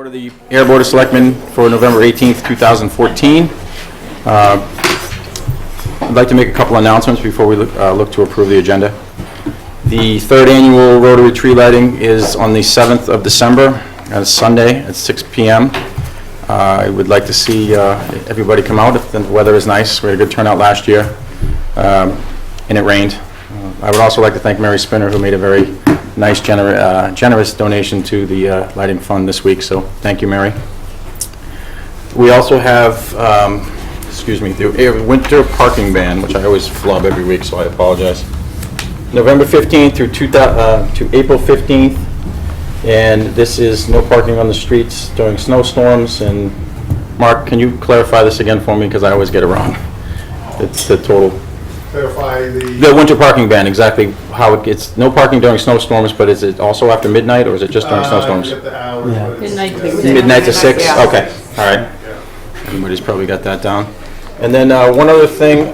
Report of the Ayer Board of Selectmen for November 18th, 2014. I'd like to make a couple announcements before we look to approve the agenda. The third annual Rotary Tree Lighting is on the 7th of December, on a Sunday at 6 p.m. I would like to see everybody come out if the weather is nice. We had a good turnout last year, and it rained. I would also like to thank Mary Spinner, who made a very nice, generous donation to the lighting fund this week, so thank you, Mary. We also have, the winter parking ban, which I always flub every week, so I apologize. November 15th through to April 15th, and this is no parking on the streets during snowstorms. And Mark, can you clarify this again for me, because I always get it wrong? It's the total. Clarify the winter parking ban, exactly how it gets. No parking during snowstorms, but is it also after midnight, or is it just during snowstorms? Midnight to 6? Yeah. Okay, all right. Yeah. Everybody's probably got that down. And then one other thing,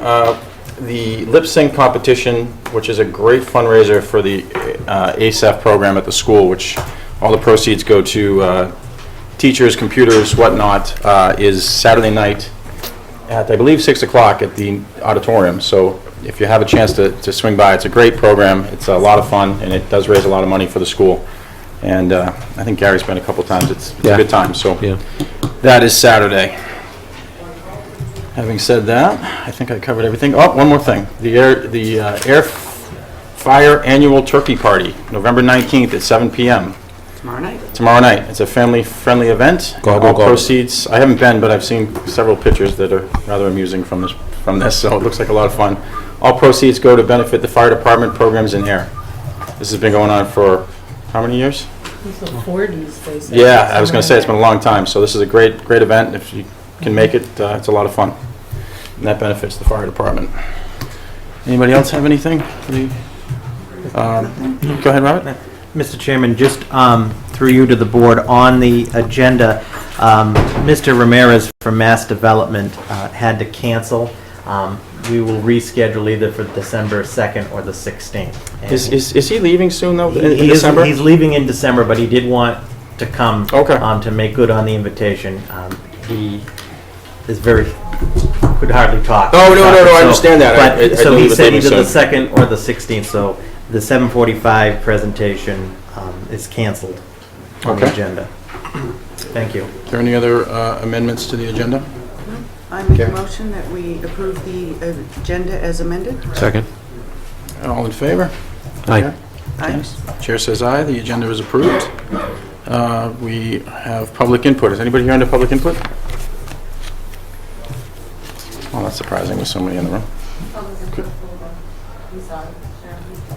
the lip sync competition, which is a great fundraiser for the ASAF program at the school, which all the proceeds go to teachers, computers, whatnot, is Saturday night at, I believe, 6 o'clock at the auditorium. So if you have a chance to swing by, it's a great program. It's a lot of fun, and it does raise a lot of money for the school. And I think Gary's been a couple times. It's a good time. So that is Saturday. Having said that, I think I covered everything. Oh, one more thing. The Air Fire Annual Turkey Party, November 19th at 7 p.m. Tomorrow night. It's a family-friendly event. All proceeds. I haven't been, but I've seen several pictures that are rather amusing from this. So it looks like a lot of fun. All proceeds go to benefit the fire department programs in Ayer. This has been going on for how many years? It's the 40s, they say. Yeah, I was going to say it's been a long time. So this is a great event. If you can make it, it's a lot of fun. And that benefits the fire department. Anybody else have anything? Go ahead, Robert. Mr. Chairman, just through you to the board, on the agenda, Mr. Ramirez from Mass Development had to cancel. We will reschedule either for December 2nd or the 16th. Is he leaving soon, though, in December? He's leaving in December, but he did want to come to make good on the invitation. He is could hardly talk. Oh, no, I understand that. But, so he said either the 2nd or the 16th, so the 7:45 presentation is canceled on the agenda. Thank you. Are there any other amendments to the agenda? I make a motion that we approve the agenda as amended. Second. All in favor? Aye. Okay. Aye. Chair says aye. The agenda is approved. We have public input. Is anybody here under public input? Well, that's surprising with so many in the room.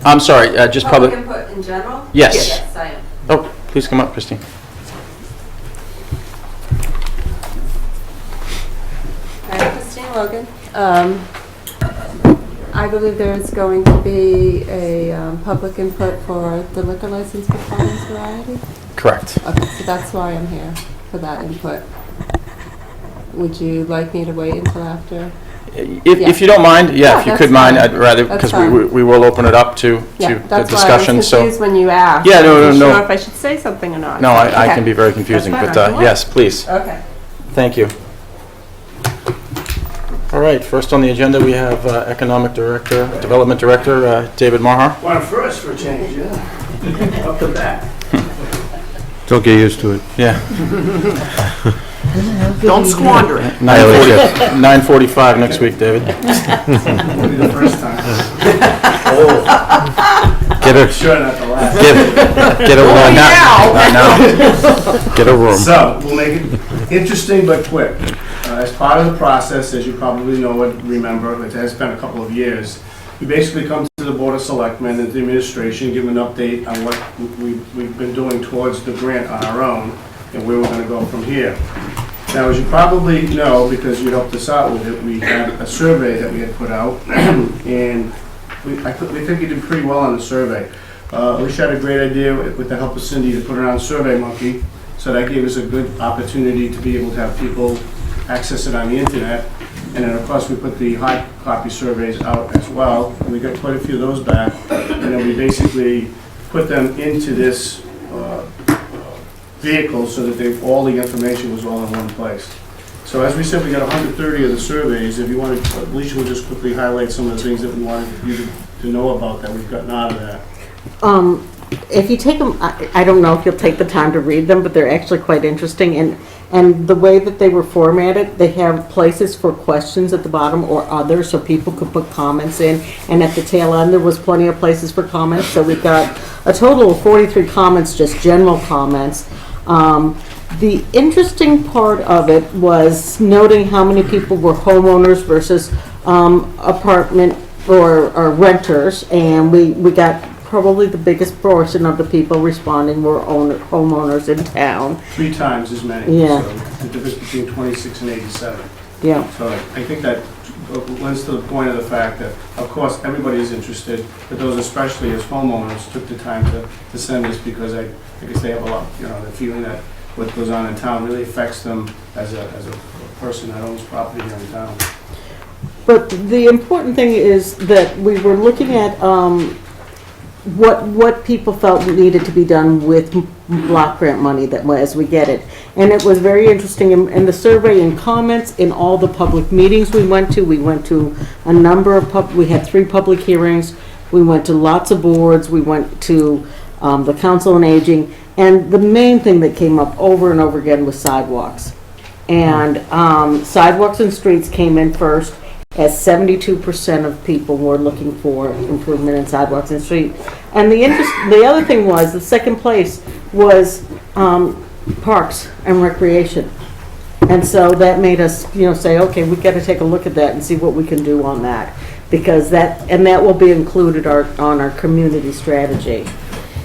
I'm sorry, just public input in general? Yes. Yes, I am. Oh, please come up, Christine. Hi, Christine Logan. I believe there's going to be a public input for the liquor license for Farmers Variety. Correct. Okay, so that's why I'm here, for that input. Would you like me to wait until after? If you don't mind, if you could mind, I'd rather, because we will open it up to the discussion. That's why I was confused when you asked. Yeah, no. I wasn't sure if I should say something or not. No, I can be very confusing, but yes, please. Okay. Thank you. All right, first on the agenda, we have Development Director, David Maher. One first for a change, yeah. Up to that. Don't get used to it. Yeah. Don't squander it. 9:45 next week, David. It'll be the first time. Get a Sure, not the last. get a room. Now. Get a room. So, we'll make it interesting but quick. As part of the process, as you probably know and remember, it has been a couple of years, we basically come to the Board of Selectmen and the administration, give an update on what we've been doing towards the grant on our own and where we're going to go from here. Now, as you probably know, because you helped us out with it, we had a survey that we had put out, and we think you did pretty well on the survey. Alicia had a great idea with the help of Cindy to put it on SurveyMonkey, so that gave us a good opportunity to be able to have people access it on the internet. And then, of course, we put the hard copy surveys out as well, and we got quite a few of those back. And then we basically put them into this vehicles so that all the information was all in one place. So as we said, we got 130 of the surveys. If you want to, Alicia will just quickly highlight some of the things that we wanted you to know about that we've gotten out of that. If you take them, I don't know if you'll take the time to read them, but they're actually quite interesting. And the way that they were formatted, they have places for questions at the bottom or others, so people could put comments in. And at the tail end, there was plenty of places for comments. So we got a total of 43 comments, just general comments. The interesting part of it was noting how many people were homeowners versus apartment or renters, and we got probably the biggest portion of the people responding were homeowners in town. 3 times as many. Yeah. So the difference between 26 and 87. Yeah. So I think that lends to the point of the fact that, of course, everybody is interested, but those especially as homeowners took the time to send this because I guess they have a lot, the feeling that what goes on in town really affects them as a person that owns property here in town. But the important thing is that we were looking at what people felt needed to be done with block grant money that as we get it. And it was very interesting in the survey and comments in all the public meetings we went to a number of we had 3 public hearings, we went to lots of boards, we went to the Council on Aging, and the main thing that came up over and over again was sidewalks. And sidewalks and streets came in first, as 72% of people were looking for improvement in sidewalks and streets. And the other thing was, the second place was parks and recreation. And so that made us, say, okay, we've got to take a look at that and see what we can do on that. Because that will be included on our community strategy.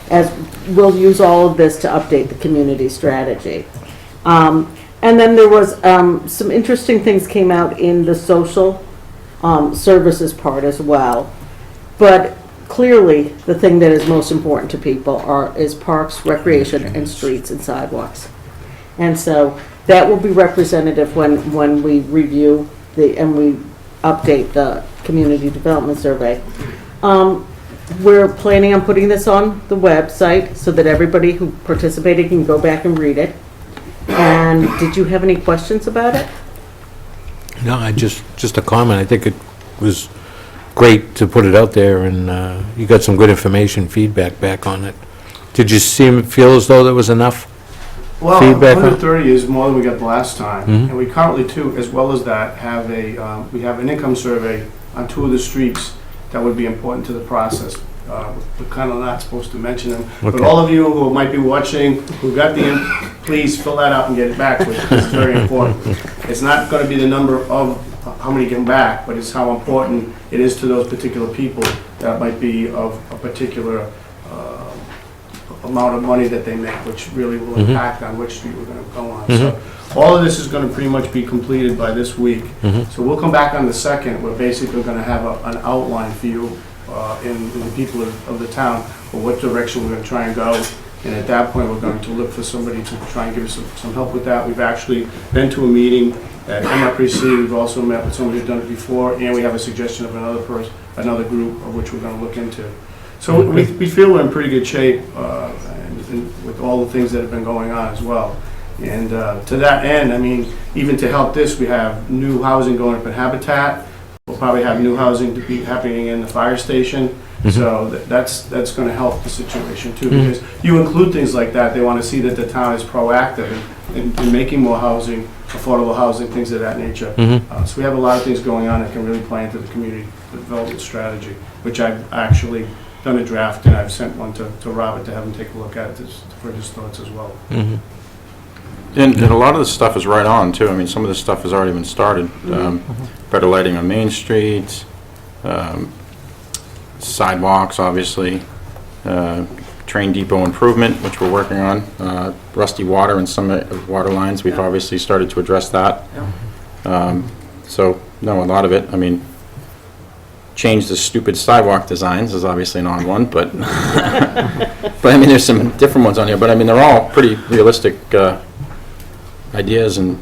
As we'll use all of this to update the community strategy. And then there was some interesting things came out in the social services part as well. But clearly, the thing that is most important to people is parks, recreation, and streets and sidewalks. And so that will be representative when we review and we update the community development survey. We're planning on putting this on the website so that everybody who participated can go back and read it. And did you have any questions about it? No, just a comment. I think it was great to put it out there, and you got some good information, feedback back on it. Did you feel as though there was enough feedback? 130 is more than we got the last time. And we currently, too, as well as that, have we have an income survey on 2 of the streets that would be important to the process. We're kind of not supposed to mention them, but all of you who might be watching, who got please fill that out and get it back to us, because it's very important. It's not going to be the number of how many get back, but it's how important it is to those particular people that might be of a particular amount of money that they make, which really will impact on which street we're going to go on. So all of this is going to pretty much be completed by this week. So we'll come back on the 2nd. We're basically going to have an outline for you in the people of the town for what direction we're going to try and go. And at that point, we're going to look for somebody to try and give us some help with that. We've actually been to a meeting at MRPC. We've also met with somebody who's done it before, and we have a suggestion of another group of which we're going to look into. So we feel we're in pretty good shape and with all the things that have been going on as well. And to that end, I mean, even to help this, we have new housing going up in Habitat. We'll probably have new housing to be happening in the fire station. So that's going to help the situation too, because you include things like that, they want to see that the town is proactive in making more housing, affordable housing, things of that nature. So we have a lot of things going on that can really play into the community development strategy, which I've actually done a draft and I've sent one to Robert to have him take a look at it for his thoughts as well. And a lot of this stuff is right on, too. I mean, some of this stuff has already been started. Better lighting on Main Street, sidewalks, obviously, train depot improvement, which we're working on, rusty water and some water lines. We've obviously started to address that. So, no, a lot of it. I mean, change the stupid sidewalk designs is obviously an odd one, but but I mean, there's some different ones on here. But I mean, they're all pretty realistic ideas and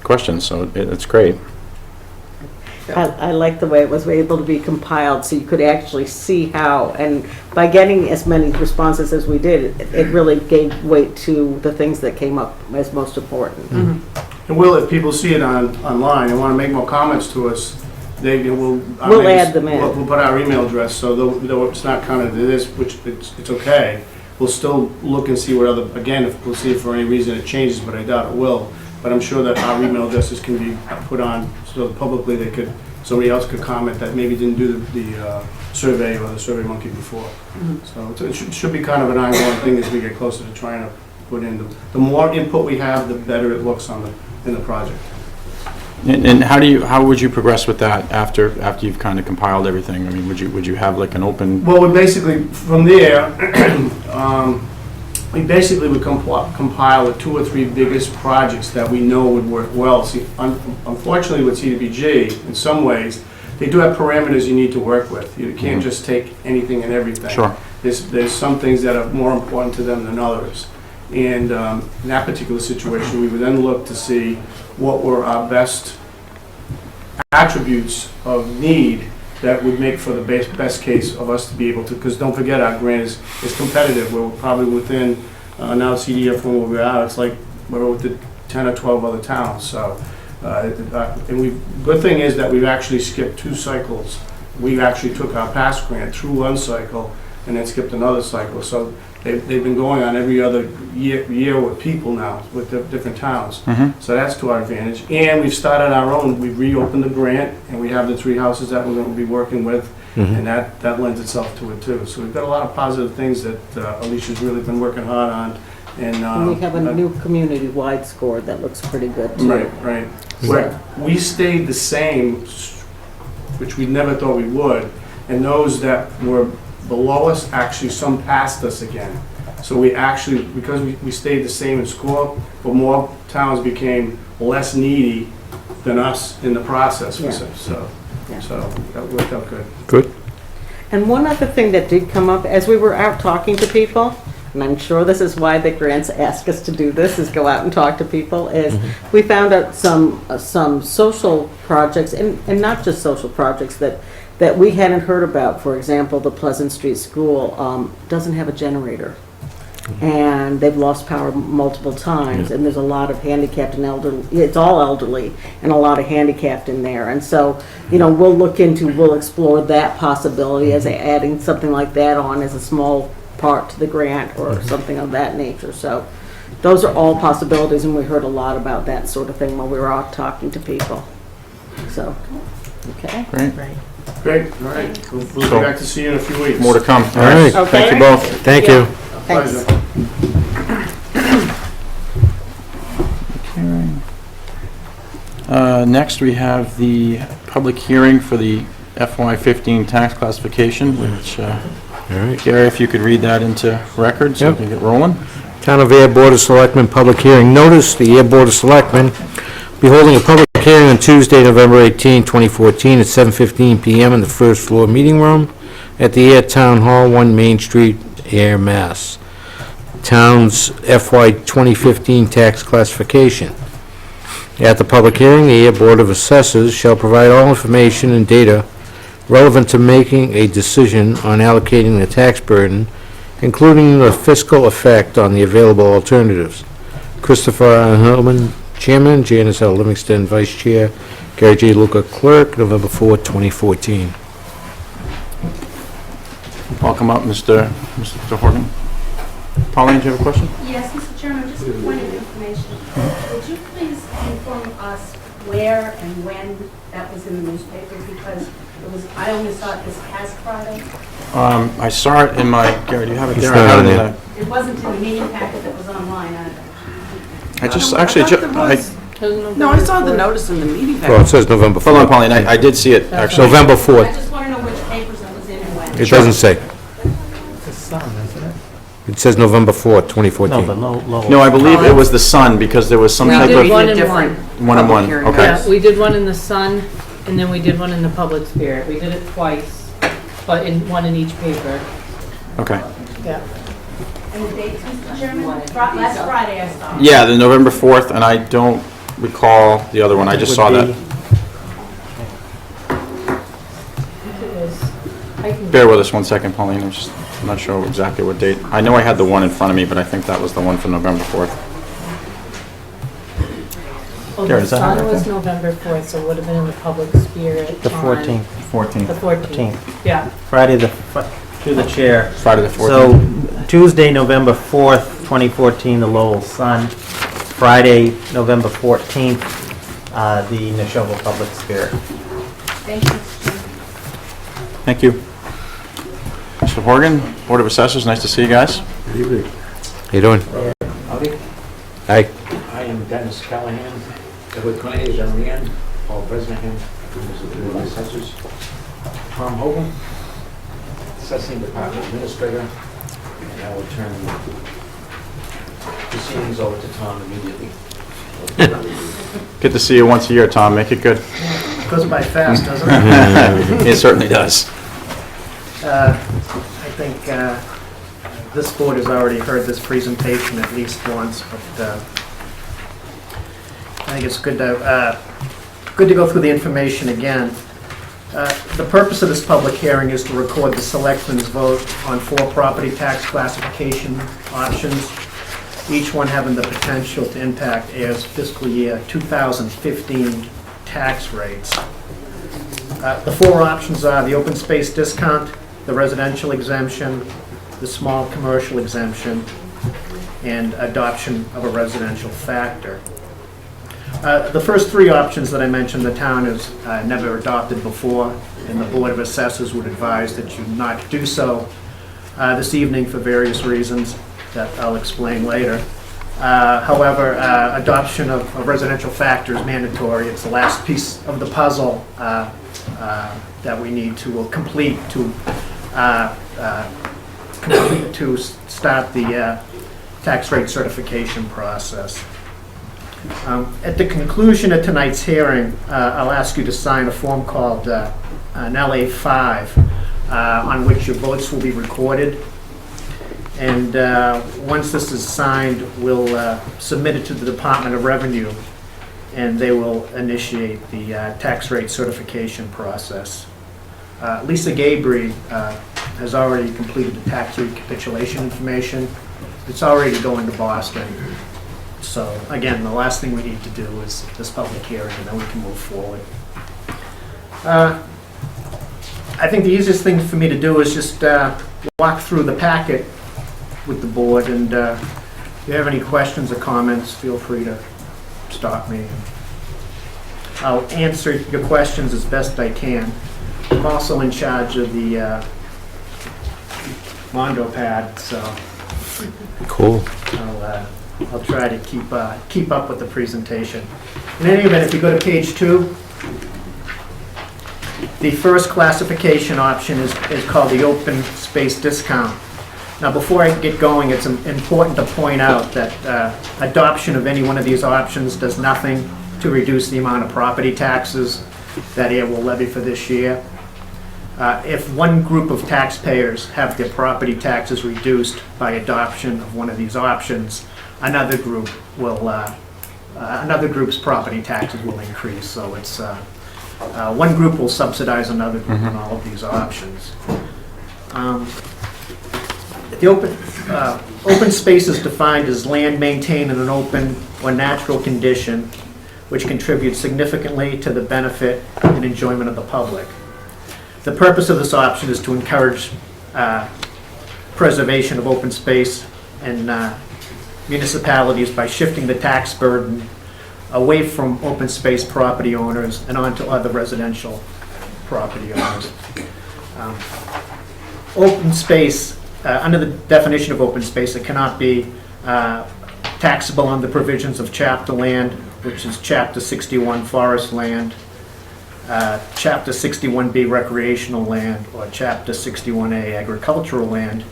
questions, so it's great. I like the way it was able to be compiled, so you could actually see how, and by getting as many responses as we did, it really gave weight to the things that came up as most important. And Will, if people see it online and want to make more comments to us, we'll add them in. We'll put our email address, so though it's not counted to this, which it's okay, we'll still look and see what other, again, if we'll see if for any reason it changes, but I doubt it will. But I'm sure that our email addresses can be put on so that publicly somebody else could comment that maybe didn't do the survey or the Survey Monkey before. So it should be kind of an ongoing thing as we get closer to trying to put in. The more input we have, the better it looks in the project. And how would you progress with that after you've kind of compiled everything? I mean, would you have like an open? Well, we basically, from there, we basically would compile the 2 or 3 biggest projects that we know would work well. See, unfortunately with CDBG, in some ways, they do have parameters you need to work with. You can't just take anything and everything. Sure. There's some things that are more important to them than others. And in that particular situation, we would then look to see what were our best attributes of need that would make for the best case of us to be able to, because don't forget, our grant is competitive. We're probably within, now CDF from where we are, it's like we're with 10 or 12 other towns. So, good thing is that we've actually skipped 2 cycles. We actually took our past grant through 1 cycle and then skipped another cycle. So they've been going on every other year with people now, with the different towns. So that's to our advantage. And we've started our own, we've reopened the grant, and we have the 3 houses that we're going to be working with, and that lends itself to it too. So we've got a lot of positive things that Alicia's really been working hard on. And we have a new community-wide score that looks pretty good too. Right. Where we stayed the same, which we never thought we would, and those that were below us, actually some passed us again. So we actually, because we stayed the same in score, but more towns became less needy than us in the process. Yeah. So that worked out good. Good. And one other thing that did come up as we were out talking to people, and I'm sure this is why the grants ask us to do this, is go out and talk to people, is we found out some social projects, and not just social projects that we hadn't heard about. For example, the Pleasant Street School doesn't have a generator. And they've lost power multiple times, and there's a lot of handicapped and elderly, it's all elderly, and a lot of handicapped in there. And so, we'll explore that possibility as adding something like that on as a small part to the grant or something of that nature. So those are all possibilities, and we heard a lot about that sort of thing when we were out talking to people. So, okay. Great. All right. We'll be back to see you in a few weeks. More to come. All right. Okay. Thank you both. Thank you. Thanks. Pleasure. Next, we have the public hearing for the FY15 tax classification, which, All right. Gary, if you could read that into record so we can get rolling. Town of Ayer Board of Selectmen public hearing notice. The Ayer Board of Selectmen be holding a public hearing on Tuesday, November 18, 2014, at 7:15 p.m. in the first floor meeting room at the Ayer Town Hall, 1 Main Street, Ayer, Mass. Town's FY 2015 tax classification. At the public hearing, the Ayer Board of Assessors shall provide all information and data relevant to making a decision on allocating the tax burden, including the fiscal effect on the available alternatives. Christopher R. Hillman, Chairman, Janice L. Livingston, Vice Chair, Gary J. Luca, Clerk, November 4, 2014. Welcome up, Mr. Horgan. Pauline, do you have a question? Yes, Mr. Chairman, just a point of information. Would you please inform us where and when that was in the newspaper? Because I only saw it this past Friday. I saw it in my, Gary, do you have it there? It's not I had on it in there. It wasn't in the meeting packet that was online either. I just, actually, No, I saw the notice in the meeting Well, it packet. says November 4th. hold on, Pauline, I did see it, actually. November I 4th. just want to know which papers it was in and when. It doesn't say. It's the sun, isn't it? It says November 4th, 2014. No, the low. No, I believe it was the Sun, because there was some We type did of... one and Different One and one, public hearing. okay. Yeah, we did one in the Sun, and then we did one in the Public Spirit. We did it twice, but one in each paper. Okay. Yeah. And the dates, Mr. Chairman? Last Friday I saw it. Yeah, the November 4th, and I don't recall the other one, I just saw that. Bear with us one second, Pauline, I'm just not sure exactly what date. I know I had the one in front of me, but I think that was the one for November 4th. Oh, Karen, the is that sun right was there? November 4th, so it would have been in the public spirit The on 14th. 14th. The 14th. Yeah. Friday through the chair. Friday the 14th. So Tuesday, November 4th, 2014, the Lowell Sun. Friday, November 14th, the Neshoba Public Spirit. Thank you, Mr. Chairman. Thank you. Mr. Horgan, Board of Assessors, nice to see you guys. How you doing? Howdy, Hi. I am Dennis Callahan, Edward Clay is on the end, Paul Bresnahan, members of the Board of Assessors, Tom Hogan, Assessing Department Administrator, and I will turn proceedings over to Tom immediately. Good to see you once a year, Tom, make it good. Goes by fast, doesn't it? It certainly does. I think this board has already heard this presentation at least once, but I think it's good to go through the information again. The purpose of this public hearing is to record the Selectmen's vote on 4 property tax classification options, each one having the potential to impact Ayer's fiscal year 2015 tax rates. The 4 options are the open space discount, the residential exemption, the small commercial exemption, and adoption of a residential factor. The first 3 options that I mentioned, the town has never adopted before, and the Board of Assessors would advise that you not do so this evening for various reasons that I'll explain later. However, adoption of a residential factor is mandatory. It's the last piece of the puzzle that we need to complete to start the tax rate certification process. At the conclusion of tonight's hearing, I'll ask you to sign a form called an LA5 on which your votes will be recorded. And once this is signed, we'll submit it to the Department of Revenue, and they will initiate the tax rate certification process. Lisa Gabry has already completed the tax recapitulation information. It's already going to Boston. So again, the last thing we need to do is this public hearing, and then we can move forward. I think the easiest thing for me to do is just walk through the packet with the board, and if you have any questions or comments, feel free to stop me. I'll answer your questions as best I can. I'm also in charge of the Mondo pad, so Cool. I'll try to keep up with the presentation. In any event, if you go to page 2, the first classification option is called the open space discount. Now, before I get going, it's important to point out that adoption of any one of these options does nothing to reduce the amount of property taxes that Ayer will levy for this year. If one group of taxpayers have their property taxes reduced by adoption of one of these options, another group's property taxes will increase. So it's one group will subsidize another group on all of these options. The open space is defined as land maintained in an open or natural condition which contributes significantly to the benefit and enjoyment of the public. The purpose of this option is to encourage preservation of open space in municipalities by shifting the tax burden away from open space property owners and onto other residential property owners. Open space, under the definition of open space, it cannot be taxable under the provisions of chapter land, which is Chapter 61 forest land, Chapter 61B recreational land, or Chapter 61A agricultural land.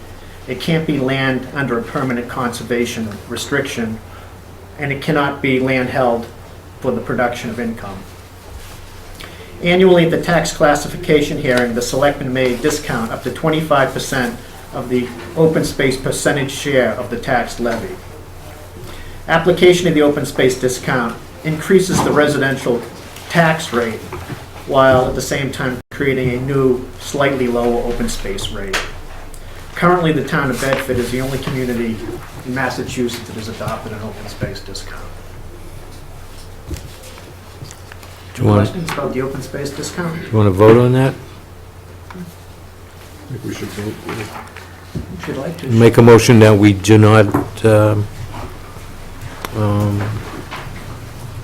It can't be land under a permanent conservation restriction, and it cannot be land held for the production of income. Annually, at the tax classification hearing, the Selectmen may discount up to 25% of the open space percentage share of the tax levy. Application of the open space discount increases the residential tax rate while at the same time creating a new, slightly lower open space rate. Currently, the town of Bedford is the only community in Massachusetts that has adopted an open space discount. Do you want Questions about the open space discount? to vote on that? I think we should vote. If you'd like to. Make a motion that we do not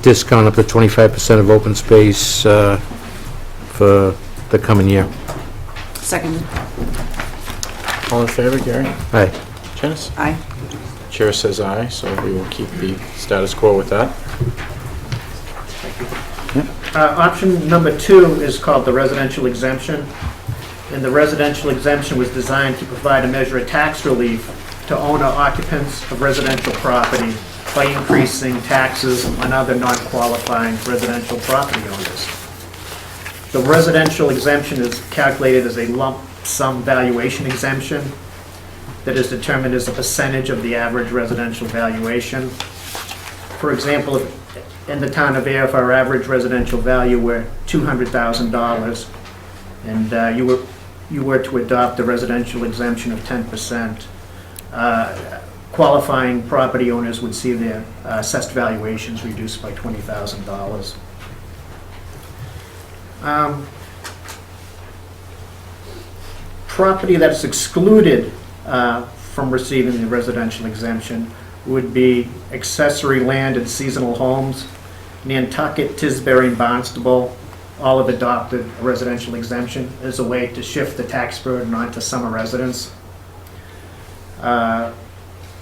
discount up to 25% of open space for the coming year. Second. All in favor, Gary? Aye. Janice? Aye. Chair says aye, so we will keep the status quo with that. Option number 2 is called the residential exemption. And the residential exemption was designed to provide a measure of tax relief to owner occupants of residential property by increasing taxes on other non-qualifying residential property owners. The residential exemption is calculated as a lump sum valuation exemption that is determined as a percentage of the average residential valuation. For example, in the town of Ayer, if our average residential value were $200,000 and you were to adopt a residential exemption of 10%, qualifying property owners would see their assessed valuations reduced by $20,000. Property that is excluded from receiving the residential exemption would be accessory land and seasonal homes. Nantucket, Tisbury, and Barnstable all have adopted a residential exemption as a way to shift the tax burden onto summer residents.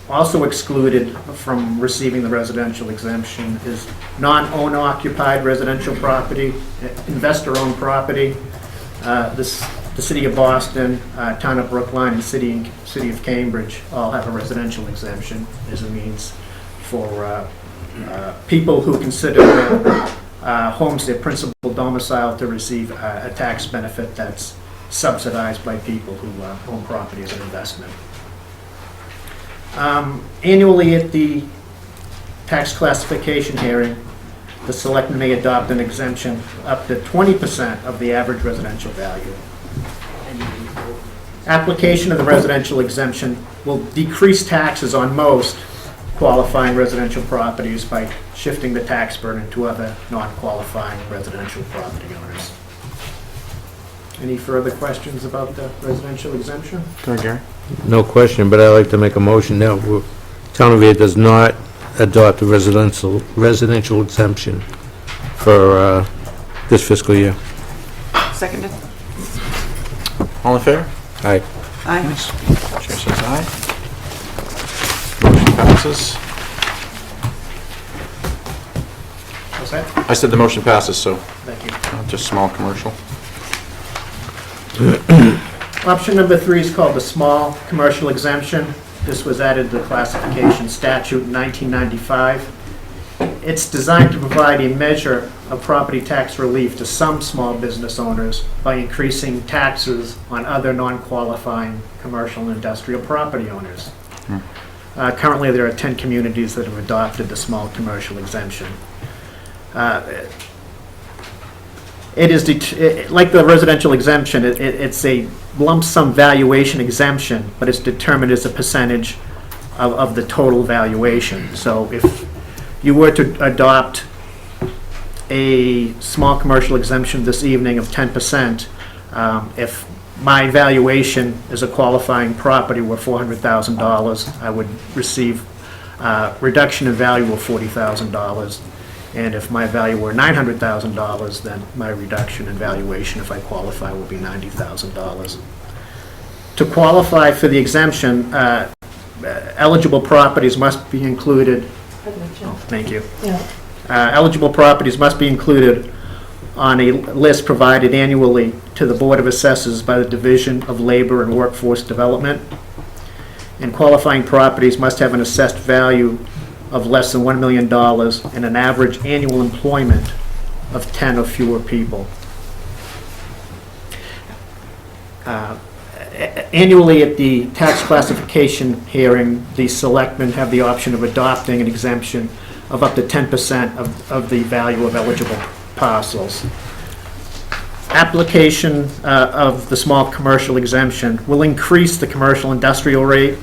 Also excluded from receiving the residential exemption is non-owner occupied residential property, investor-owned property. The City of Boston, Town of Brookline, and City of Cambridge all have a residential exemption as a means for people who consider their homes their principal domicile to receive a tax benefit that's subsidized by people who own property as an investment. Annually at the tax classification hearing, the Selectmen may adopt an exemption up to 20% of the average residential value. Application of the residential exemption will decrease taxes on most qualifying residential properties by shifting the tax burden to other non-qualifying residential property owners. Any further questions about the residential exemption? Go ahead, Gary. No question, but I'd like to make a motion that Town of Ayer does not adopt a residential exemption for this fiscal year. Seconded. All in favor? Aye. Aye. Chair says aye. Motion passes. What's that? I said the motion passes, so Thank you. just small commercial. Option number 3 is called the small commercial exemption. This was added to the classification statute in 1995. It's designed to provide a measure of property tax relief to some small business owners by increasing taxes on other non-qualifying commercial and industrial property owners. Currently, there are 10 communities that have adopted the small commercial exemption. It is, like the residential exemption, it's a lump sum valuation exemption, but it's determined as a percentage of the total valuation. So if you were to adopt a small commercial exemption this evening of 10%, if my valuation as a qualifying property were $400,000, I would receive a reduction in value of $40,000. And if my value were $900,000, then my reduction in valuation, if I qualify, will be $90,000. To qualify for the exemption, eligible properties must be included. Oh, thank you. Yeah. Eligible properties must be included on a list provided annually to the Board of Assessors by the Division of Labor and Workforce Development. And qualifying properties must have an assessed value of less than $1 million and an average annual employment of 10 or fewer people. Annually at the tax classification hearing, the Selectmen have the option of adopting an exemption of up to 10% of the value of eligible parcels. application of the small commercial exemption will increase the commercial industrial rate,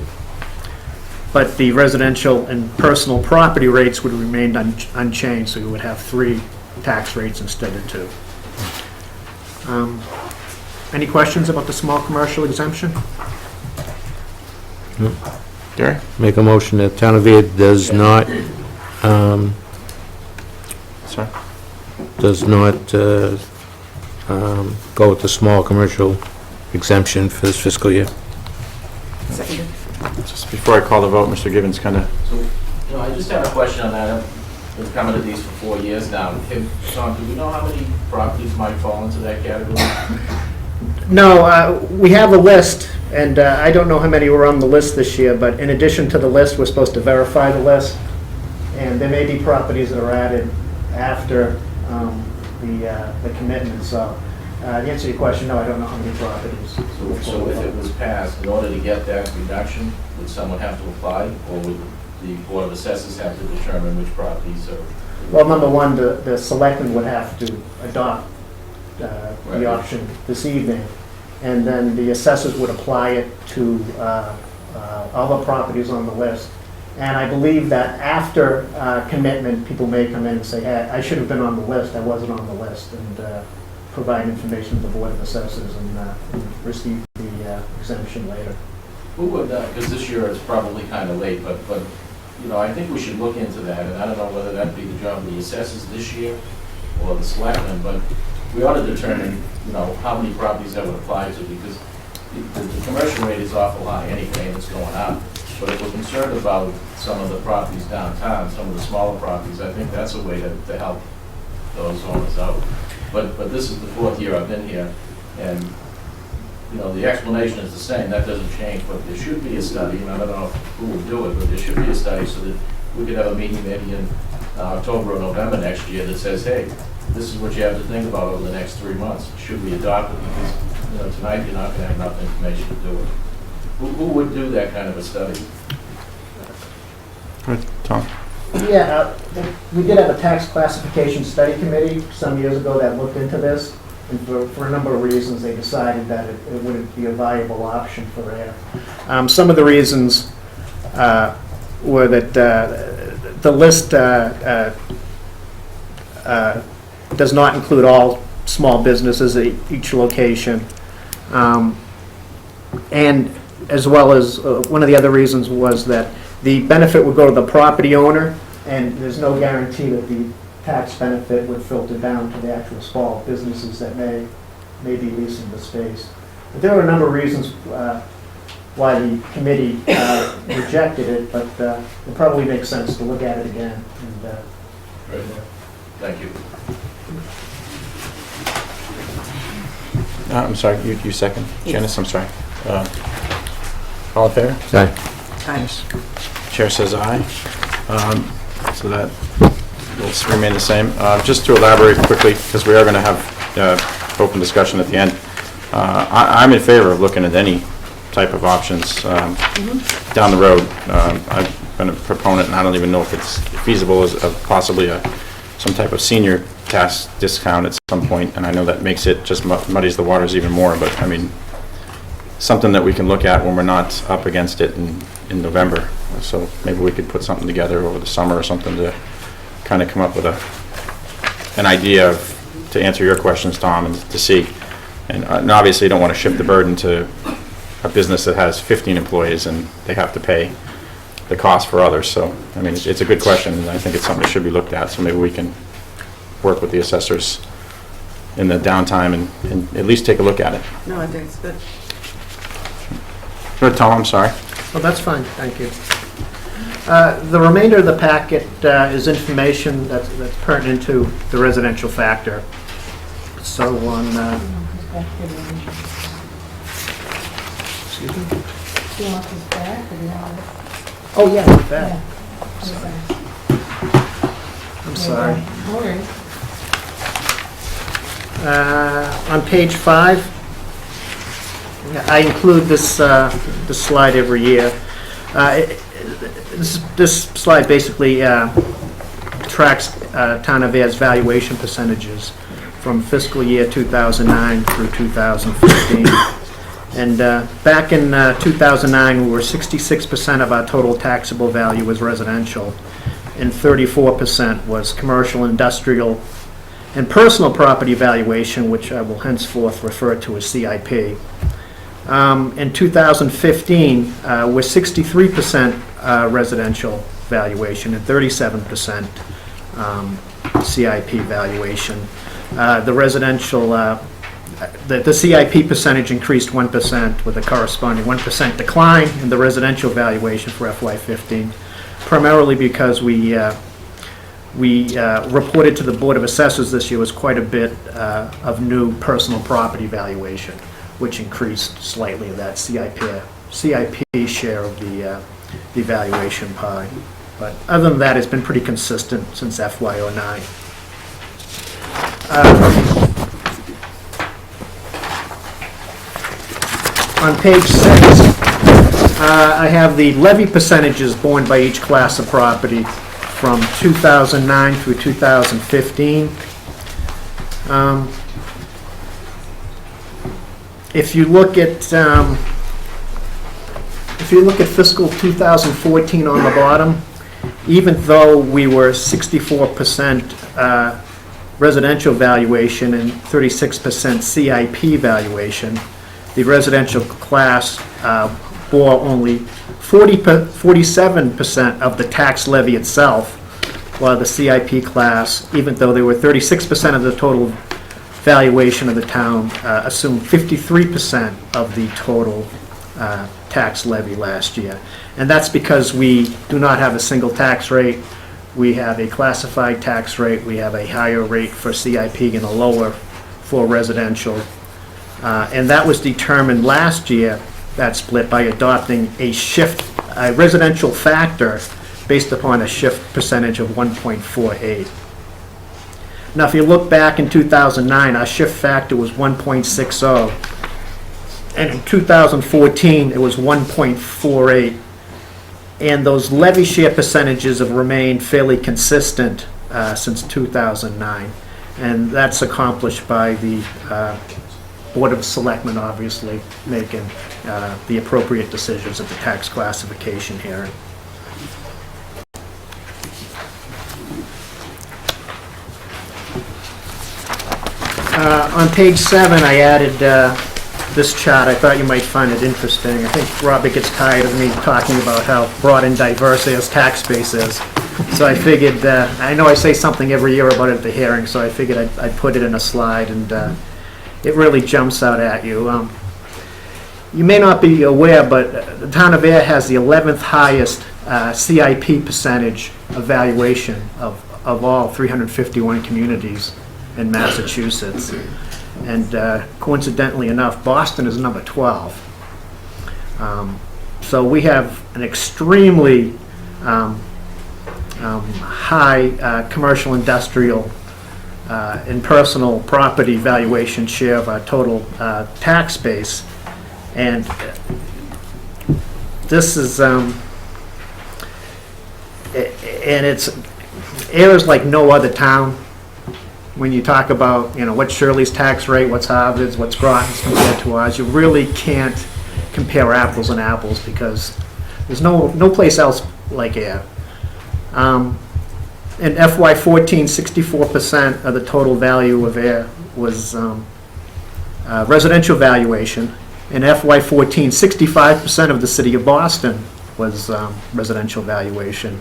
but the residential and personal property rates would remain unchanged, so you would have 3 tax rates instead of 2. Any questions about the small commercial exemption? Gary? Make a motion that Town of Ayer does not, Sorry? does not go with the small commercial exemption for this fiscal year. Seconded. Just before I call the vote, Mr. Gibbons kind of, So, I just have a question on that. I've been coming to these for 4 years now. Tom, do we know how many properties might fall into that category? No, we have a list, and I don't know how many were on the list this year, but in addition to the list, we're supposed to verify the list, and there may be properties that are added after the commitment, so the answer to your question, no, I don't know how many properties. So if it was passed, in order to get that reduction, would someone have to apply, or would the Board of Assessors have to determine which properties are? Well, number one, the selectmen would have to adopt the option this evening, and then the assessors would apply it to all the properties on the list. And I believe that after commitment, people may come in and say, hey, I should have been on the list, I wasn't on the list, and provide information to the Board of Assessors and receive the exemption later. Who would, because this year it's probably kind of late, but, you know, I think we should look into that, and I don't know whether that'd be the job of the assessors this year or the selectmen, but we ought to determine, you know, how many properties that would apply to, because the commercial rate is awful high anyway, and it's going up. But if we're concerned about some of the properties downtown, some of the smaller properties, I think that's a way to help those owners out. But this is the 4th year I've been here, and, you know, the explanation is the same, that doesn't change, but there should be a study, and I don't know who will do it, but there should be a study so that we could have a meeting maybe in October or November next year that says, hey, this is what you have to think about over the next 3 months. Should we adopt it? Because, you know, tonight you're not going to have enough information to do it. Who would do that kind of a study? Tom? Yeah, we did have a tax classification study committee some years ago that looked into this, and for a number of reasons, they decided that it wouldn't be a viable option for Ayer. Some of the reasons were that the list does not include all small businesses at each location, and as well as one of the other reasons was that the benefit would go to the property owner, and there's no guarantee that the tax benefit would filter down to the actual small businesses that may be leasing the space. But there were a number of reasons why the committee rejected it, but it probably makes sense to look at it again. Great. Thank you. I'm sorry, you second? Janice, I'm sorry. All in favor? Aye. Aye. Chair says aye. So that will remain the same. Just to elaborate quickly, because we are going to have open discussion at the end, I'm in favor of looking at any type of options down the road. I've been a proponent, and I don't even know if it's feasible as possibly some type of senior tax discount at some point, and I know that makes it just muddies the waters even more, but I mean, something that we can look at when we're not up against it in November. So maybe we could put something together over the summer or something to kind of come up with an idea to answer your questions, Tom, and to see. And obviously you don't want to shift the burden to a business that has 15 employees and they have to pay the cost for others. So, I mean, it's a good question, and I think it's something that should be looked at. So maybe we can work with the assessors in the downtime and at least take a look at it. No, I think it's good. Good, Tom, I'm sorry. Oh, that's fine, thank you. The remainder of the packet is information that's pertinent to the residential factor. So on, excuse me? Do you want this back, or do you want it? Oh, yeah, with that. Yeah. I'm sorry. No worries. On page 5, I include this slide every year. This slide basically tracks Town of Ayer's valuation percentages from fiscal year 2009 through 2015. And back in 2009, we were 66% of our total taxable value was residential, and 34% was commercial, industrial, and personal property valuation, which I will henceforth refer to as CIP. In 2015, we're 63% residential valuation and 37% CIP valuation. The residential, the CIP percentage increased 1% with a corresponding 1% decline in the residential valuation for FY15, primarily because we reported to the Board of Assessors this year was quite a bit of new personal property valuation, which increased slightly that CIP share of the valuation pie. But other than that, it's been pretty consistent since FY09. On page 6, I have the levy percentages borne by each class of property from 2009 through 2015. If you look at fiscal 2014 on the bottom, even though we were 64% residential valuation and 36% CIP valuation, the residential class bore only 47% of the tax levy itself, while the CIP class, even though they were 36% of the total valuation of the town, assumed 53% of the total tax levy last year. And that's because we do not have a single tax rate. We have a classified tax rate. We have a higher rate for CIP and a lower for residential. And that was determined last year, that split, by adopting a residential factor based upon a shift percentage of 1.48. Now, if you look back in 2009, our shift factor was 1.60, and in 2014, it was 1.48. And those levy share percentages have remained fairly consistent since 2009. And that's accomplished by the Board of Selectmen, obviously, making the appropriate decisions at the tax classification hearing. On page 7, I added this chart. I thought you might find it interesting. I think Robert gets tired of me talking about how broad and diverse his tax base is. So I figured, I know I say something every year about it at the hearing, so I figured I'd put it in a slide, and it really jumps out at you. You may not be aware, but the town of Ayer has the 11th highest CIP percentage of valuation of all 351 communities in Massachusetts. And coincidentally enough, Boston is number 12. So we have an extremely high commercial, industrial, and personal property valuation share of our total tax base. And this is, and Ayer is like no other town. When you talk about, what's Shirley's tax rate, what's Harvard's, what's Groton's compared to ours, you really can't compare apples and apples because there's no place else like Ayer. In FY14, 64% of the total value of Ayer was residential valuation. In FY14, 65% of the city of Boston was residential valuation.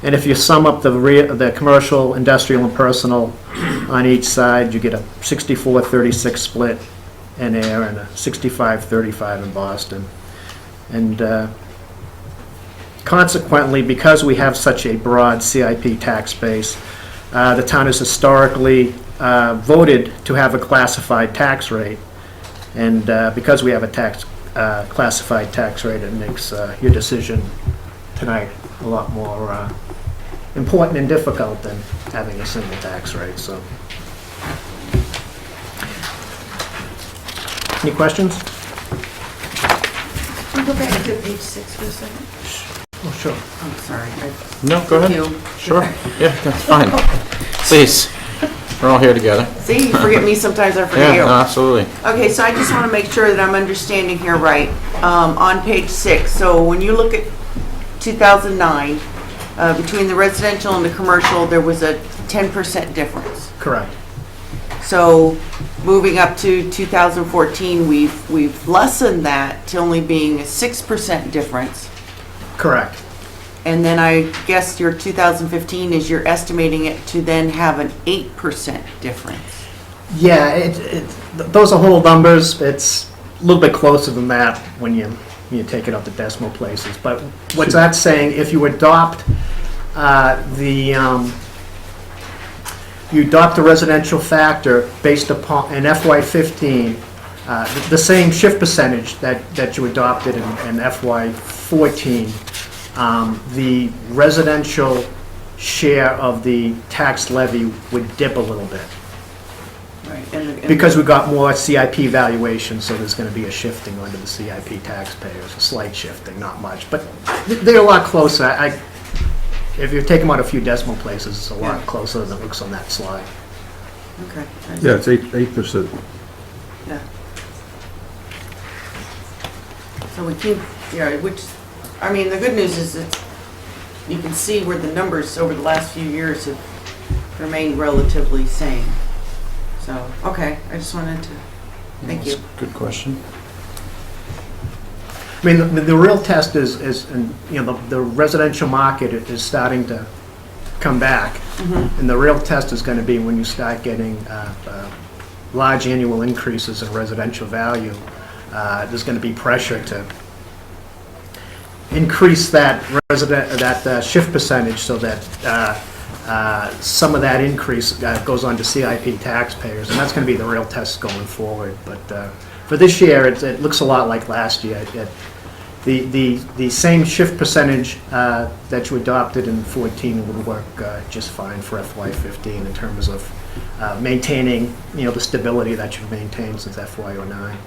And if you sum up the commercial, industrial, and personal on each side, you get a 64-36 split in Ayer and a 65-35 in Boston. And consequently, because we have such a broad CIP tax base, the town has historically voted to have a classified tax rate. And because we have a classified tax rate, it makes your decision tonight a lot more important and difficult than having a single tax rate. So, any questions? Can we go back to page 6 for a second? Oh, sure. I'm sorry. No, go ahead. You. Sure. Yeah, that's fine. Please. We're all here together. See, you forget me sometimes, I forget Yeah, you. no, absolutely. Okay, so I just want to make sure that I'm understanding here right. On page 6, so when you look at 2009, between the residential and the commercial, there was a 10% difference. Correct. So moving up to 2014, we've lessened that to only being a 6% difference. Correct. And then I guess your 2015 is you're estimating it to then have an 8% difference. Yeah, those are whole numbers. It's a little bit closer than that when you take it up to decimal places. But what's that saying? If you adopt you adopt the residential factor based upon an FY15, the same shift percentage that you adopted in FY14, the residential share of the tax levy would dip a little bit. Right. And Because we got more CIP valuation, so there's going to be a shifting onto the CIP taxpayers, a slight shifting, not much. But they're a lot closer. If you take them out a few decimal places, it's a lot closer than it looks on that slide. Okay. Yeah, it's 8%. Yeah. So we keep, which, I mean, the good news is that you can see where the numbers over the last few years have remained relatively same. So, okay, I just wanted to, thank you. Good question. I mean, the real test is the residential market is starting to come back. And the real test is going to be when you start getting large annual increases in residential value. There's going to be pressure to increase that shift percentage so that some of that increase goes on to CIP taxpayers, and that's going to be the real test going forward. But for this year, it looks a lot like last year. The same shift percentage that you adopted in 14 would work just fine for FY15 in terms of maintaining, the stability that you've maintained since FY09.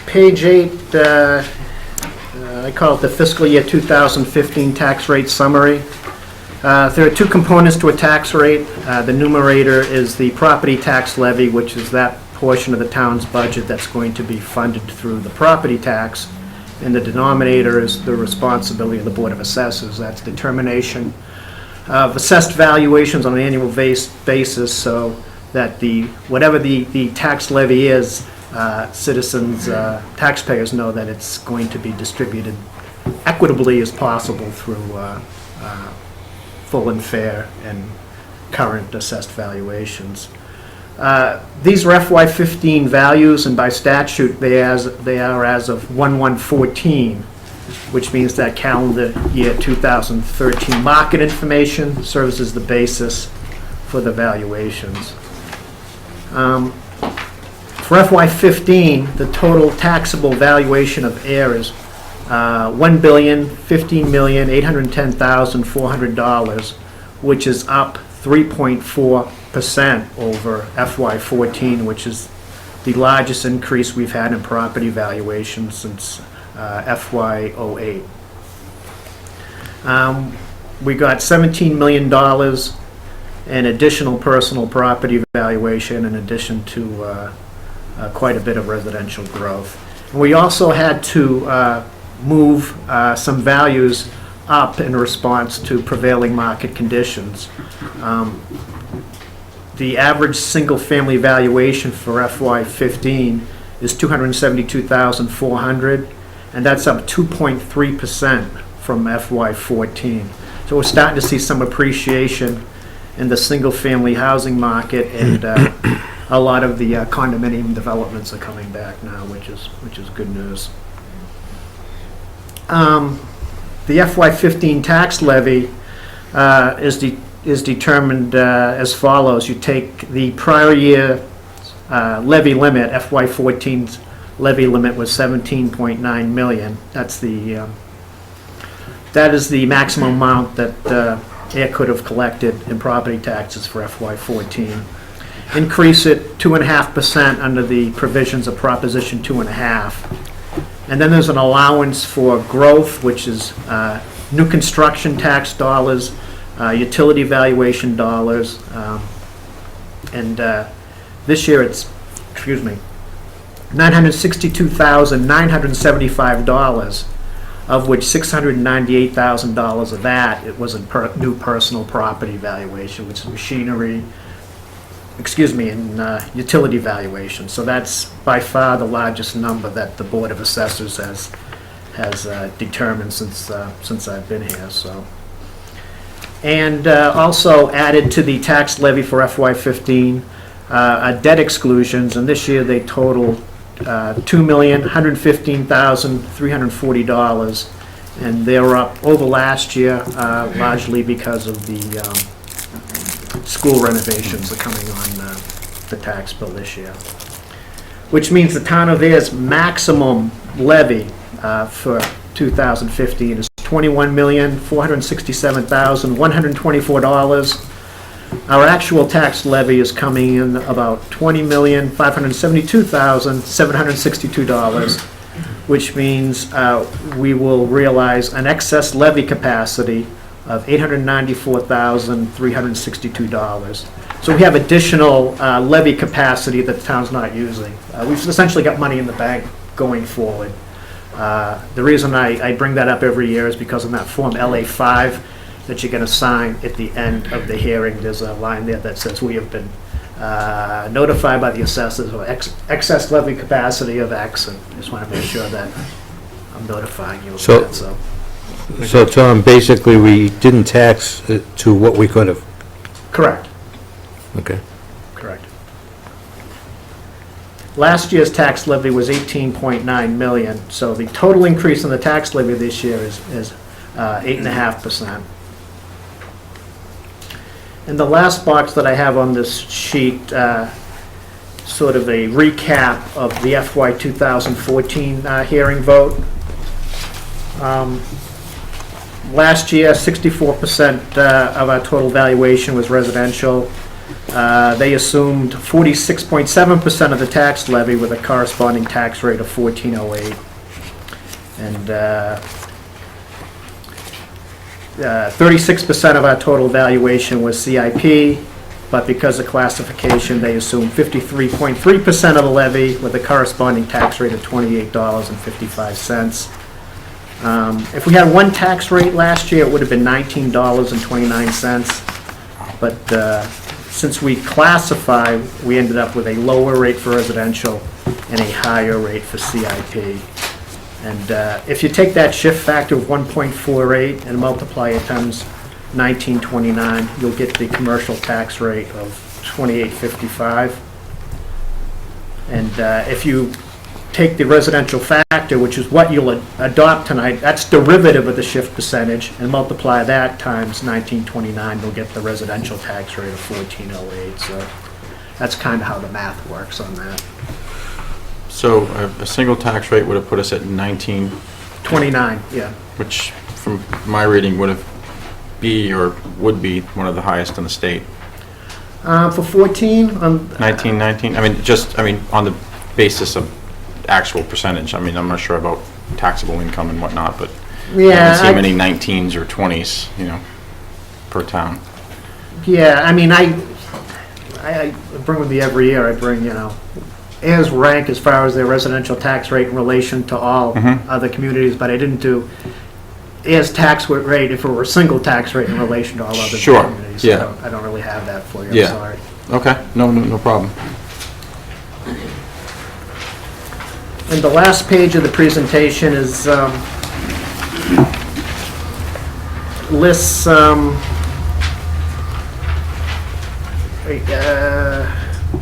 Page 8, I call it the fiscal year 2015 tax rate summary. There are two components to a tax rate. The numerator is the property tax levy, which is that portion of the town's budget that's going to be funded through the property tax. And the denominator is the responsibility of the Board of Assessors. That's determination of assessed valuations on an annual basis, so that whatever the tax levy is, citizens, taxpayers know that it's going to be distributed equitably as possible through full and fair and current assessed valuations. These are FY15 values, and by statute they are as of 1/1/14, which means that calendar year 2013 market information serves as the basis for the valuations. For FY15, the total taxable valuation of Ayer is $1,015,810,400, which is up 3.4% over FY14, which is the largest increase we've had in property valuation since FY08. We got $17 million in additional personal property valuation in addition to quite a bit of residential growth. And we also had to move some values up in response to prevailing market conditions. The average single-family valuation for FY15 is $272,400, and that's up 2.3% from FY14. So we're starting to see some appreciation in the single-family housing market, and a lot of the condominium developments are coming back now, which is good news. The FY15 tax levy is determined as follows. You take the prior year levy limit. FY14's levy limit was $17.9 million. That is the maximum amount that Ayer could have collected in property taxes for FY14. Increase it 2.5% under the provisions of Proposition 2.5. And then there's an allowance for growth, which is new construction tax dollars, utility valuation dollars, and this year it's, $962,975, of which $698,000 of that, it was in new personal property valuation, which is machinery, and utility valuation. So that's by far the largest number that the Board of Assessors has determined since I've been here, so. And also added to the tax levy for FY15 are debt exclusions, and this year they total $2,115,340, and they're up over last year, largely because of the school renovations are coming on the tax bill this year. Which means the town of Ayer's maximum levy for 2015 is $21,467,124. Our actual tax levy is coming in about $20,572,762, which means we will realize an excess levy capacity of $894,362. So we have additional levy capacity that the town's not using. We've essentially got money in the bank going forward. The reason I bring that up every year is because in that Form LA5 that you're going to sign at the end of the hearing, there's a line there that says we have been notified by the assessors of excess levy capacity of X, and I just want to make sure that I'm notifying you of that. So Tom, basically, we didn't tax it to what we could have. Correct. Okay. Correct. Last year's tax levy was 18.9 million, so the total increase in the tax levy this year is 8.5%. And the last box that I have on this sheet, sort of a recap of the FY 2014 hearing vote. Last year, 64% of our total valuation was residential. They assumed 46.7% of the tax levy with a corresponding tax rate of 1408. And 36% of our total valuation was CIP, but because of classification, they assumed 53.3% of the levy with a corresponding tax rate of $28.55. If we had one tax rate last year, it would have been $19.29, but since we classify, we ended up with a lower rate for residential and a higher rate for CIP. And if you take that shift factor of 1.48 and multiply it times 1929, you'll get the commercial tax rate of 28.55. And if you take the residential factor, which is what you'll adopt tonight, that's derivative of the shift percentage, and multiply that times 1929, you'll get the residential tax rate of 1408. So that's kind of how the math works on that. So a single tax rate would have put us at 1929, yeah. which from my reading would be one of the highest in the state. For 14, 1919. I mean, on the basis of actual percentage. I'm not sure about taxable income and whatnot, but yeah, I haven't seen many 19s or 20s, per town. Yeah, I bring with me every year. I bring, Ayer's rank as far as their residential tax rate in relation to all other communities, but I didn't do Ayer's tax rate if it were a single tax rate in relation to all other communities. Yeah. So I don't really have that for you. Yeah. I'm sorry. Okay. No problem. And the last page of the presentation is lists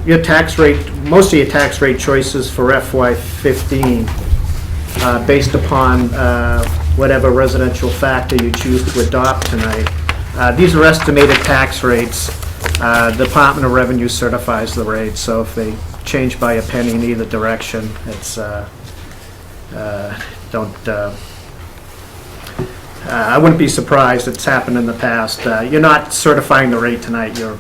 your tax rate, most of your tax rate choices for FY15 based upon whatever residential factor you choose to adopt tonight. These are estimated tax rates. The Department of Revenue certifies the rates, so if they change by a penny in either direction, it's I wouldn't be surprised, it's happened in the past. You're not certifying the rate tonight, you're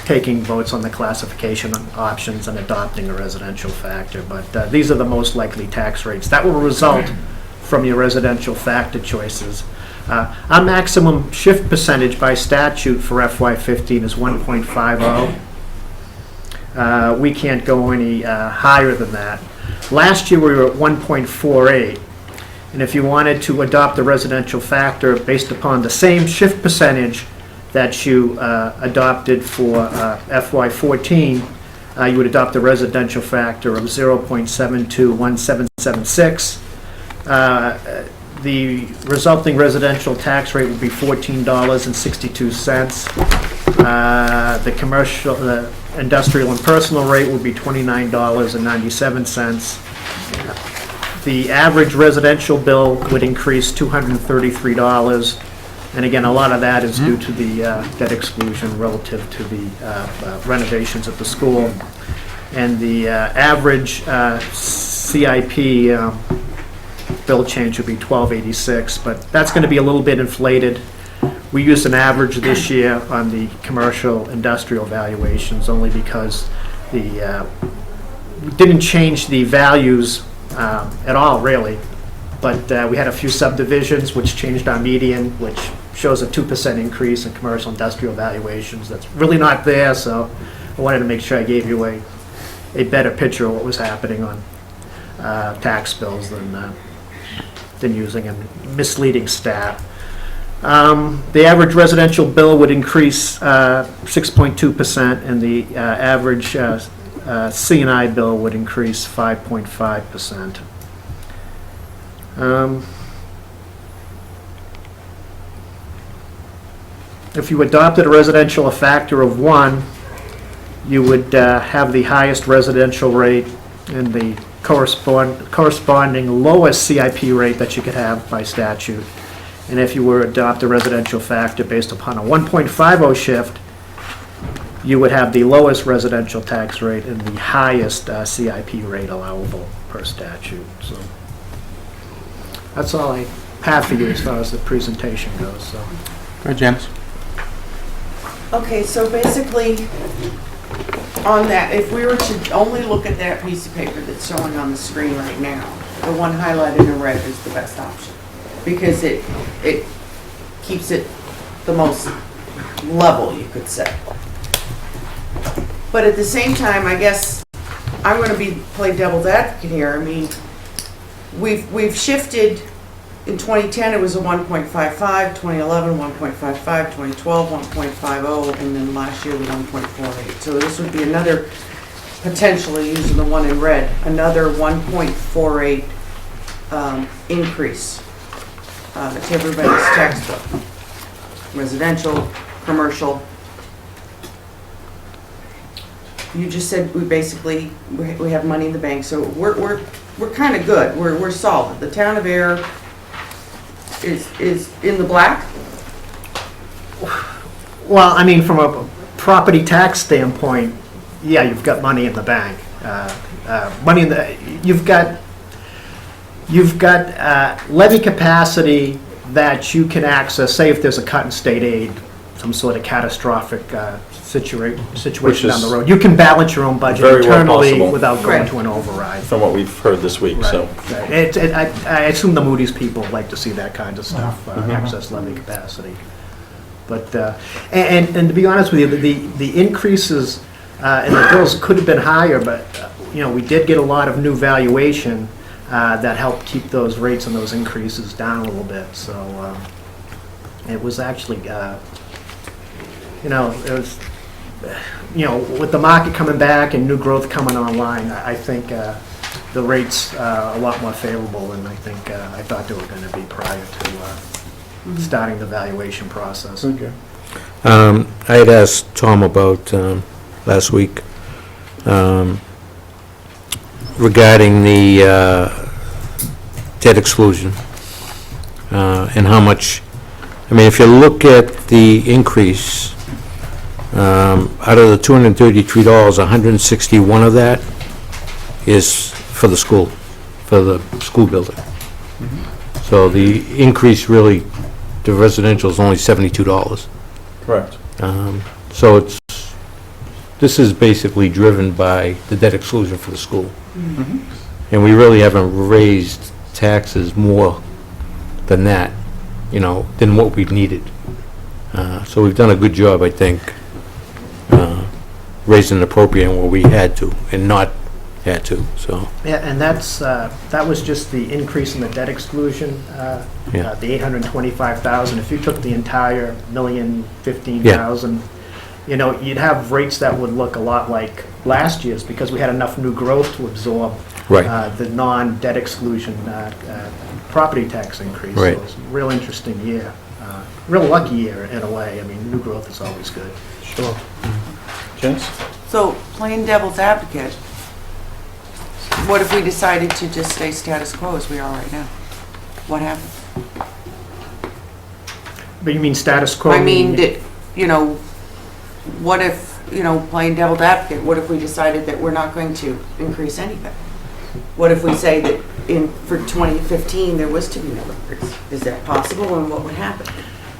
taking votes on the classification options and adopting a residential factor, but these are the most likely tax rates. That will result from your residential factor choices. Our maximum shift percentage by statute for FY15 is 1.50. We can't go any higher than that. Last year, we were at 1.48. And if you wanted to adopt the residential factor based upon the same shift percentage that you adopted for FY14, you would adopt a residential factor of 0.721776. The resulting residential tax rate would be $14.62. The commercial, the industrial and personal rate would be $29.97. The average residential bill would increase $233. And again, a lot of that is due to the debt exclusion relative to the renovations at the school. And the average CIP bill change would be $12.86, but that's going to be a little bit inflated. We used an average this year on the commercial industrial valuations only because we didn't change the values at all, really. But we had a few subdivisions which changed our median, which shows a 2% increase in commercial industrial valuations. That's really not there, so I wanted to make sure I gave you a better picture of what was happening on tax bills than using a misleading stat. The average residential bill would increase 6.2%, and the average C&I bill would increase 5.5%. If you adopted a residential factor of 1, you would have the highest residential rate and the corresponding lowest CIP rate that you could have by statute. And if you were to adopt a residential factor based upon a 1.50 shift, you would have the lowest residential tax rate and the highest CIP rate allowable per statute. So that's all I have for you as far as the presentation goes. So. All right, Janice. Okay, so basically, on that, if we were to only look at that piece of paper that's showing on the screen right now, the one highlighted in red is the best option, because it keeps it the most level, you could say. But at the same time, I guess I'm going to play devil's advocate here. I mean, we've shifted. In 2010, it was a 1.55, 2011, 1.55, 2012, 1.50, and then last year, the 1.48. So this would be another, potentially, using the one in red, another 1.48 increase to everybody's tax bill. Residential, commercial. You just said we basically, we have money in the bank, so we're kind of good. We're solid. The town of Ayer is in the black? Well, I mean, from a property tax standpoint, yeah, you've got money in the bank. Money in the, you've got levy capacity that you can access. Say if there's a cut in state aid, some sort of catastrophic situation down the road, you can balance your own budget Very well internally possible. without going Right. to an override. From what we've heard this week, so. Right. I assume the Moody's people like to see that kind of stuff, excess levy capacity. But, and to be honest with you, the increases in the bills could have been higher, but, we did get a lot of new valuation that helped keep those rates and those increases down a little bit. So it was actually, it was, with the market coming back and new growth coming online, I think the rates are a lot more favorable than I thought they were going to be prior to starting the valuation process. Okay. I had asked Tom about, last week, regarding the debt exclusion, and how much, if you look at the increase, out of the $233, $161 of that is for the school building. So the increase really, to residential is only $72. Correct. So this is basically driven by the debt exclusion for the school. And we really haven't raised taxes more than that, than what we've needed. So we've done a good job, I think, raising and appropriating what we had to and not had to, so. Yeah, and that was just the increase in the debt exclusion, Yeah. the 825,000. If you took the entire $1,015,000, you'd have rates that would look a lot like last year's because we had enough new growth to absorb Right. the non-debt exclusion property tax increase. Right. So it's a real interesting year, real lucky year in a way. I mean, new growth is always good. Sure. Janice? So, playing devil's advocate, what if we decided to just stay status quo as we are right now? What happens? But you mean status quo? I mean, what if, playing devil's advocate, what if we decided that we're not going to increase anything? What if we say that for 2015, there was to be no increase? Is that possible, and what would happen?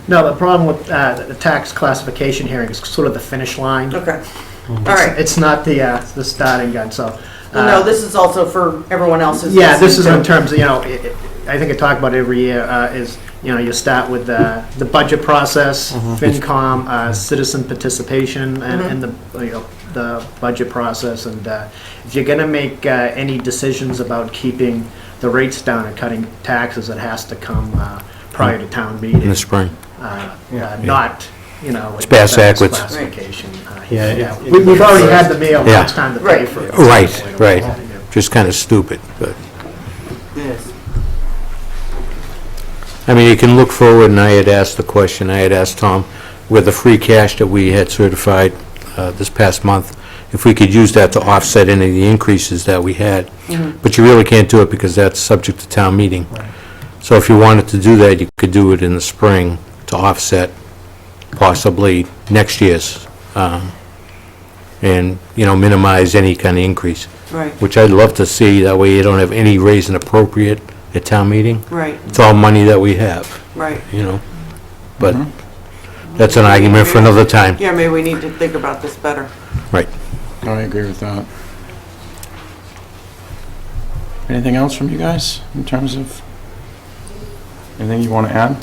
No, the problem with the tax classification hearing is sort of the finish line. Okay, all right. It's not the starting gun, so. Well, no, this is also for everyone else's. Yeah, this is in terms of, I think I talk about it every year, is, you start with the budget process, FinCom, citizen participation, and the budget process. And if you're going to make any decisions about keeping the rates down and cutting taxes, it has to come prior to town meeting. In the spring. Not, It's bass backwards. classification. Yeah, We've already had the mail, now Yeah. it's time to pay Right. for it. Right. Just kind of stupid, but, Yes. I mean, you can look forward, and I had asked the question, I had asked Tom, with the free cash that we had certified this past month, if we could use that to offset any of the increases that we had. But you really can't do it because that's subject to town meeting. So if you wanted to do that, you could do it in the spring to offset possibly next year's, and, minimize any kind of increase, Right, which I'd love to see. That way you don't have any raise and appropriate at town meeting. right, It's all money that we have, right. But that's an argument for another time. Yeah, maybe we need to think about this better. Right. I agree with that. Anything else from you guys in terms of anything you want to add?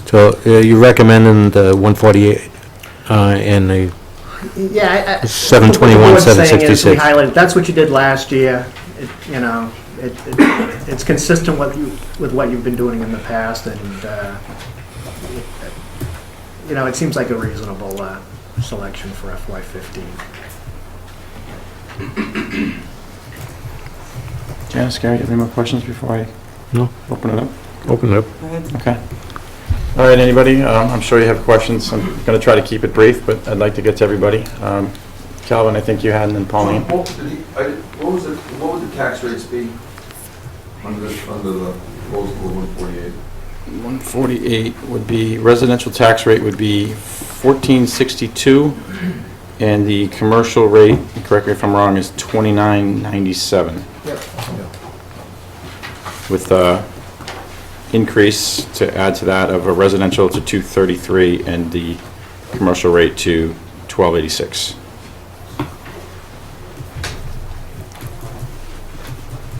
So you're recommending the 148 and the Yeah. 721, What the board's saying is, 766. we highlighted, that's what you did last year. It's consistent with what you've been doing in the past, and, it seems like a reasonable selection for FY15. Janice, Gary, do you have any more questions before I No. open it up? Open it up. Go ahead. Okay. All right, anybody? I'm sure you have questions. I'm going to try to keep it brief, but I'd like to get to everybody. Calvin, I think you had, and then Pauline. What would the tax rates be under the proposal of 148? 148 would be, residential tax rate would be 1462, and the commercial rate, correct me if I'm wrong, is 2997. With increase to add to that of a residential to 233 and the commercial rate to 1286.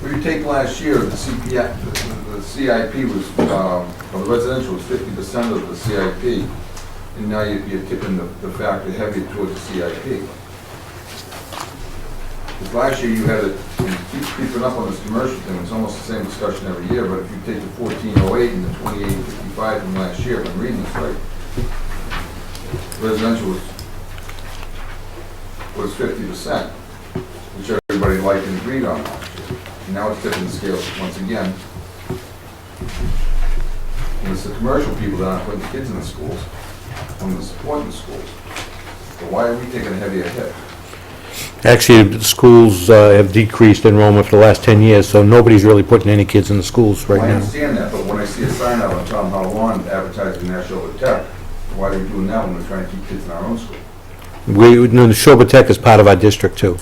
If you take last year, the CPI, the CIP was, the residential was 50% of the CIP, and now you're tipping the factor heavy towards the CIP. Because last year you had it, and keep creeping up on this commercial thing, it's almost the same discussion every year, but if you take the 1408 and the 2855 from last year, if I'm reading this right, residential was 50%, which everybody liked and agreed on last year. And now it's tipping the scales once again. And it's the commercial people that aren't putting the kids in the schools, and the support in the schools. So why are we taking a heavier hit? Actually, the schools have decreased enrollment for the last 10 years, so nobody's really putting any kids in the schools right Well, I now. understand that, but when I see a sign out on Town Hall lawn advertising National Tech, why are we doing that when we're trying to keep kids in our own school? The Neshoba Tech is part of our district, too.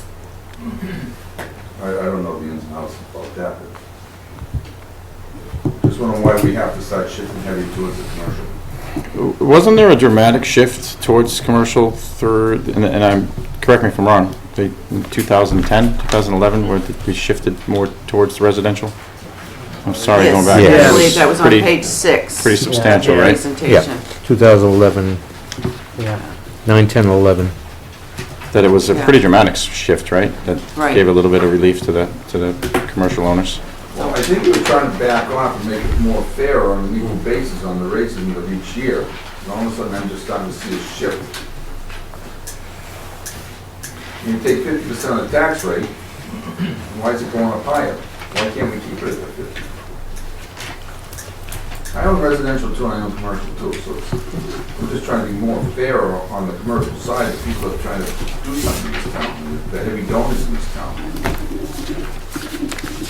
I don't know the ins and outs about that, but why we have to start shifting heavy towards the commercial. Wasn't there a dramatic shift towards commercial through, and I'm, correct me if I'm wrong, in 2010, 2011, where we shifted more towards residential? I'm sorry, going back. Yes, Yeah, I it believe was that was on pretty- page 6. Pretty substantial, right? Presentation. 2011, Yeah. 9, 10, 11. That it was a Yeah. pretty dramatic shift, right? That Right. gave a little bit of relief to the commercial owners. Well, I think we were trying to back off and make it more fair on an equal basis on the rates of each year. And all of a sudden, I'm just starting to see a shift. You take 50% of the tax rate, why is it going up higher? Why can't we keep it at 50? I own residential too, and I own commercial too, so we're just trying to be more fair on the commercial side. If people are trying to do something in this town, the heavy donors in this town.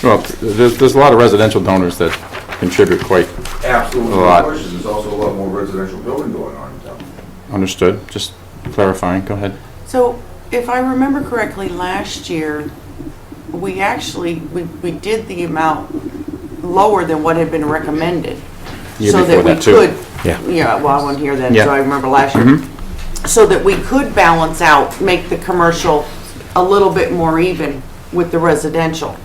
Well, there's a lot of residential donors that contribute quite Absolutely, A no lot. question. There's also a lot more residential building going on in town. understood. Just clarifying, go ahead. So if I remember correctly, last year, we actually, we did the amount lower than what had been recommended. Year So before that we that, too. could, Yeah. well, I wasn't here then, Yeah. so I remember last year. So that we could balance out, make the commercial a little bit more even with the residential,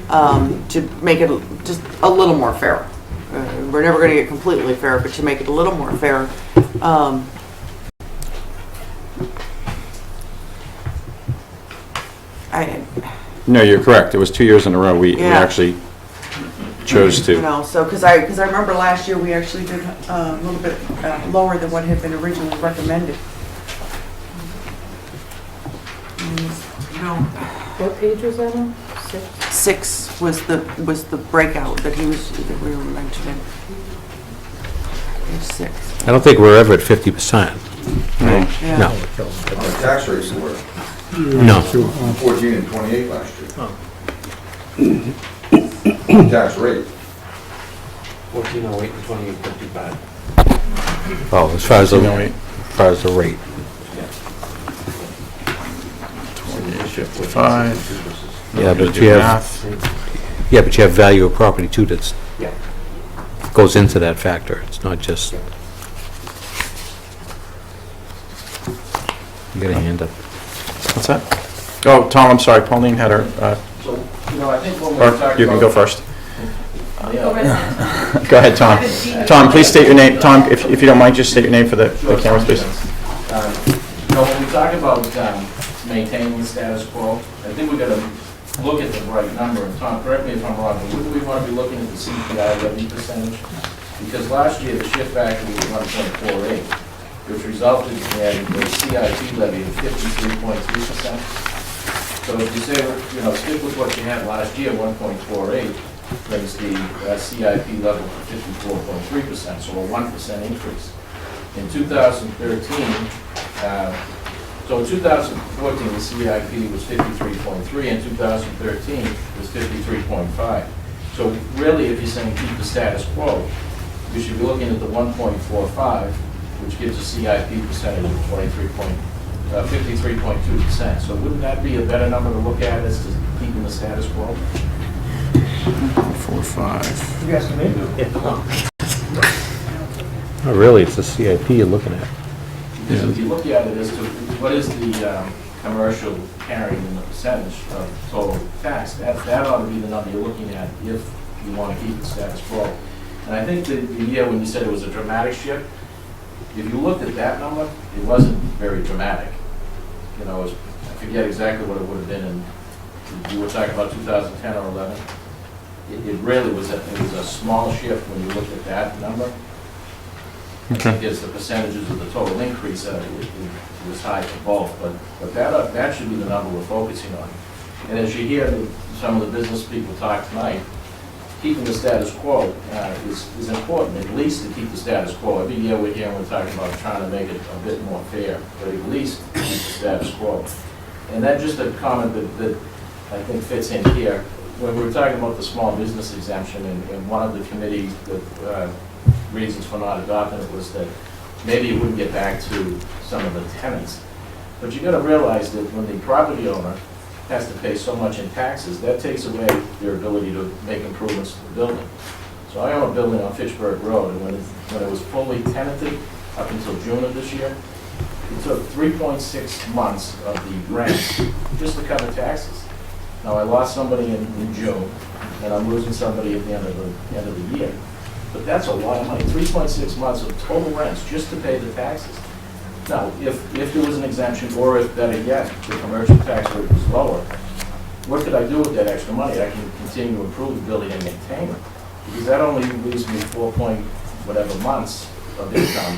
to make it just a little more fair. We're never gonna get completely fair, but to make it a little more fair. No, you're correct. It was 2 years in a row. We Yeah. actually chose You to. know, so, because I remember last year, we actually did a little bit lower than what had been originally recommended. You know, What page was that on? 6? 6 was the breakout that we were mentioning. Page 6. I don't think we're ever at 50%. No. Yeah. No, On the tax rates, we were no. 14 and 28 last year. Tax rate. 1408 and 2855. Oh, as far as the rate. 55. Yeah, but you have, yeah, but you have value of property too that's, Yeah. goes into that factor. It's not just. You got a hand up. What's that? Oh, Tom, I'm sorry. Pauline had her, So, you know, I think when we or talk you can go about- first. Yeah. Go ahead, Tom. Tom, please state your name. Tom, if you don't mind, just state your name for the cameras, please. You know, when we talk about maintaining the status quo, I think we gotta look at the right number, and Tom, correct me if I'm wrong, but wouldn't we wanna be looking at the CPI levy percentage? Because last year, the shift factor was 1.48, which resulted in the CIP levy of 53.3%. So if you say, you know, stick with what you had last year, 1.48, brings the CIP level to 54.3%, so a 1% increase. In 2013, so in 2014, the CIP was 53.3, in 2013, it was 53.5. So really, if you're saying keep the status quo, you should be looking at the 1.45, which gives a CIP percentage of 53.2%. So wouldn't that be a better number to look at as to keeping the status quo? 45. You asking me? Oh, really, it's the CIP you're looking at. Because if you look at it as to what is the commercial carrying in the percentage of total tax, that ought to be the number you're looking at if you want to keep the status quo. And I think that the year when you said it was a dramatic shift, if you looked at that number, it wasn't very dramatic. You know, I forget exactly what it would have been, and you were talking about 2010 or 11. It really was a small shift when you looked at that number. Okay. Because the percentages of the total increase, it was high for both, but that should be the number we're focusing on. And as you hear some of the business people talk tonight, keeping the status quo is important, at least to keep the status quo. Every year we're here and we're talking about trying to make it a bit more fair, but at least keep the status quo. And then just a comment that I think fits in here, when we were talking about the small business exemption, and one of the committee reasons for not adopting it was that maybe it wouldn't get back to some of the tenants. But you gotta realize that when the property owner has to pay so much in taxes, that takes away their ability to make improvements to the building. So I own a building on Fitchburg Road, and when it was fully tenanted, up until June of this year, it took 3.6 months of the rent just to cover taxes. Now, I lost somebody in June, and I'm losing somebody at the end of the year. But that's a lot of money, 3.6 months of total rents just to pay the taxes. Now, if there was an exemption, or if, better yet, the commercial tax rate was lower, what could I do with that extra money? I can continue to improve the building and maintain it. Because that only leaves me 4 months of income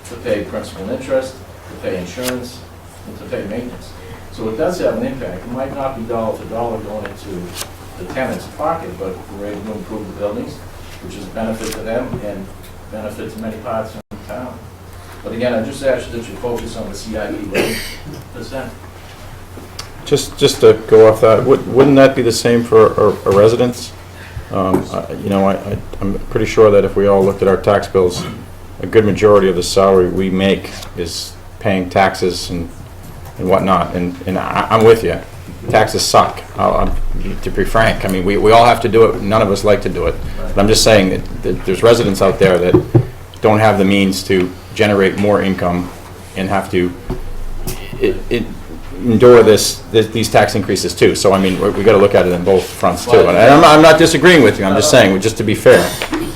to pay principal and interest, to pay insurance, and to pay maintenance. So it does have an impact. It might not be dollar for dollar going into the tenant's pocket, but we're able to improve the buildings, which is a benefit to them and benefit to many parts of the town. But again, I just ask that you focus on the CIP percent. Just to go off that, wouldn't that be the same for a residence? You know, I'm pretty sure that if we all looked at our tax bills, a good majority of the salary we make is paying taxes and whatnot, and I'm with you. Taxes suck, to be frank. I mean, we all have to do it, none of us like to do it. But I'm just saying that there's residents out there that don't have the means to generate more income and have to endure these tax increases too. So I mean, we got to look at it in both fronts too. And I'm not disagreeing with you. I'm just saying, just to be fair.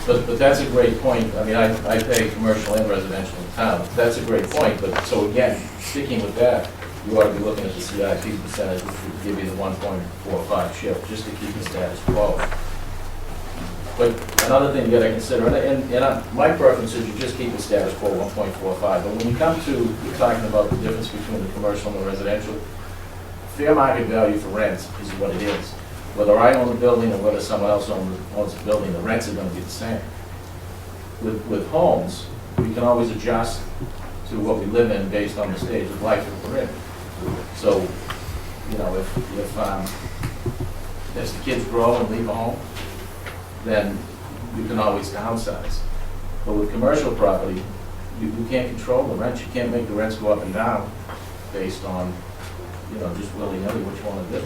But that's a great point. I mean, I pay commercial and residential in town. That's a great point. But so again, sticking with that, you ought to be looking at the CIP percentage, which would give you the 1.45 shift, just to keep the status quo. But another thing you got to consider, and my preference is you just keep the status quo 1.45. But when you come to talking about the difference between the commercial and the residential, fair market value for rents is what it is. Whether I own the building or whether someone else owns the building, the rents are going to be the same. With homes, we can always adjust to what we live in based on the stage of life that we're in. So, you know, if as the kids grow and leave a home, then you can always downsize. But with commercial property, you can't control the rents. You can't make the rents go up and down based on, you know, just willy-nilly what you want to do.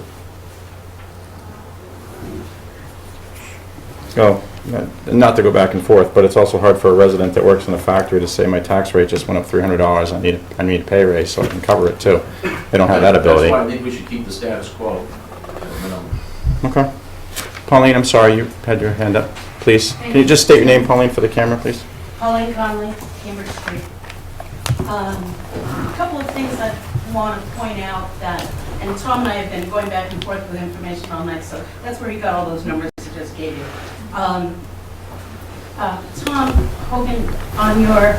Oh, not to go back and forth, but it's also hard for a resident that works in a factory to say my tax rate just went up $300. I need a pay raise so I can cover it too. They don't have that ability. That's why I think we should keep the status quo. Okay. Pauline, I'm sorry, you had your hand up. Please, can you just state your name, Pauline, for the camera, please? Pauline Conley, Cambridge Street. A couple of things I want to point out that, and Tom and I have been going back and forth with information all night, so that's where he got all those numbers I just gave you. Tom Hogan, on your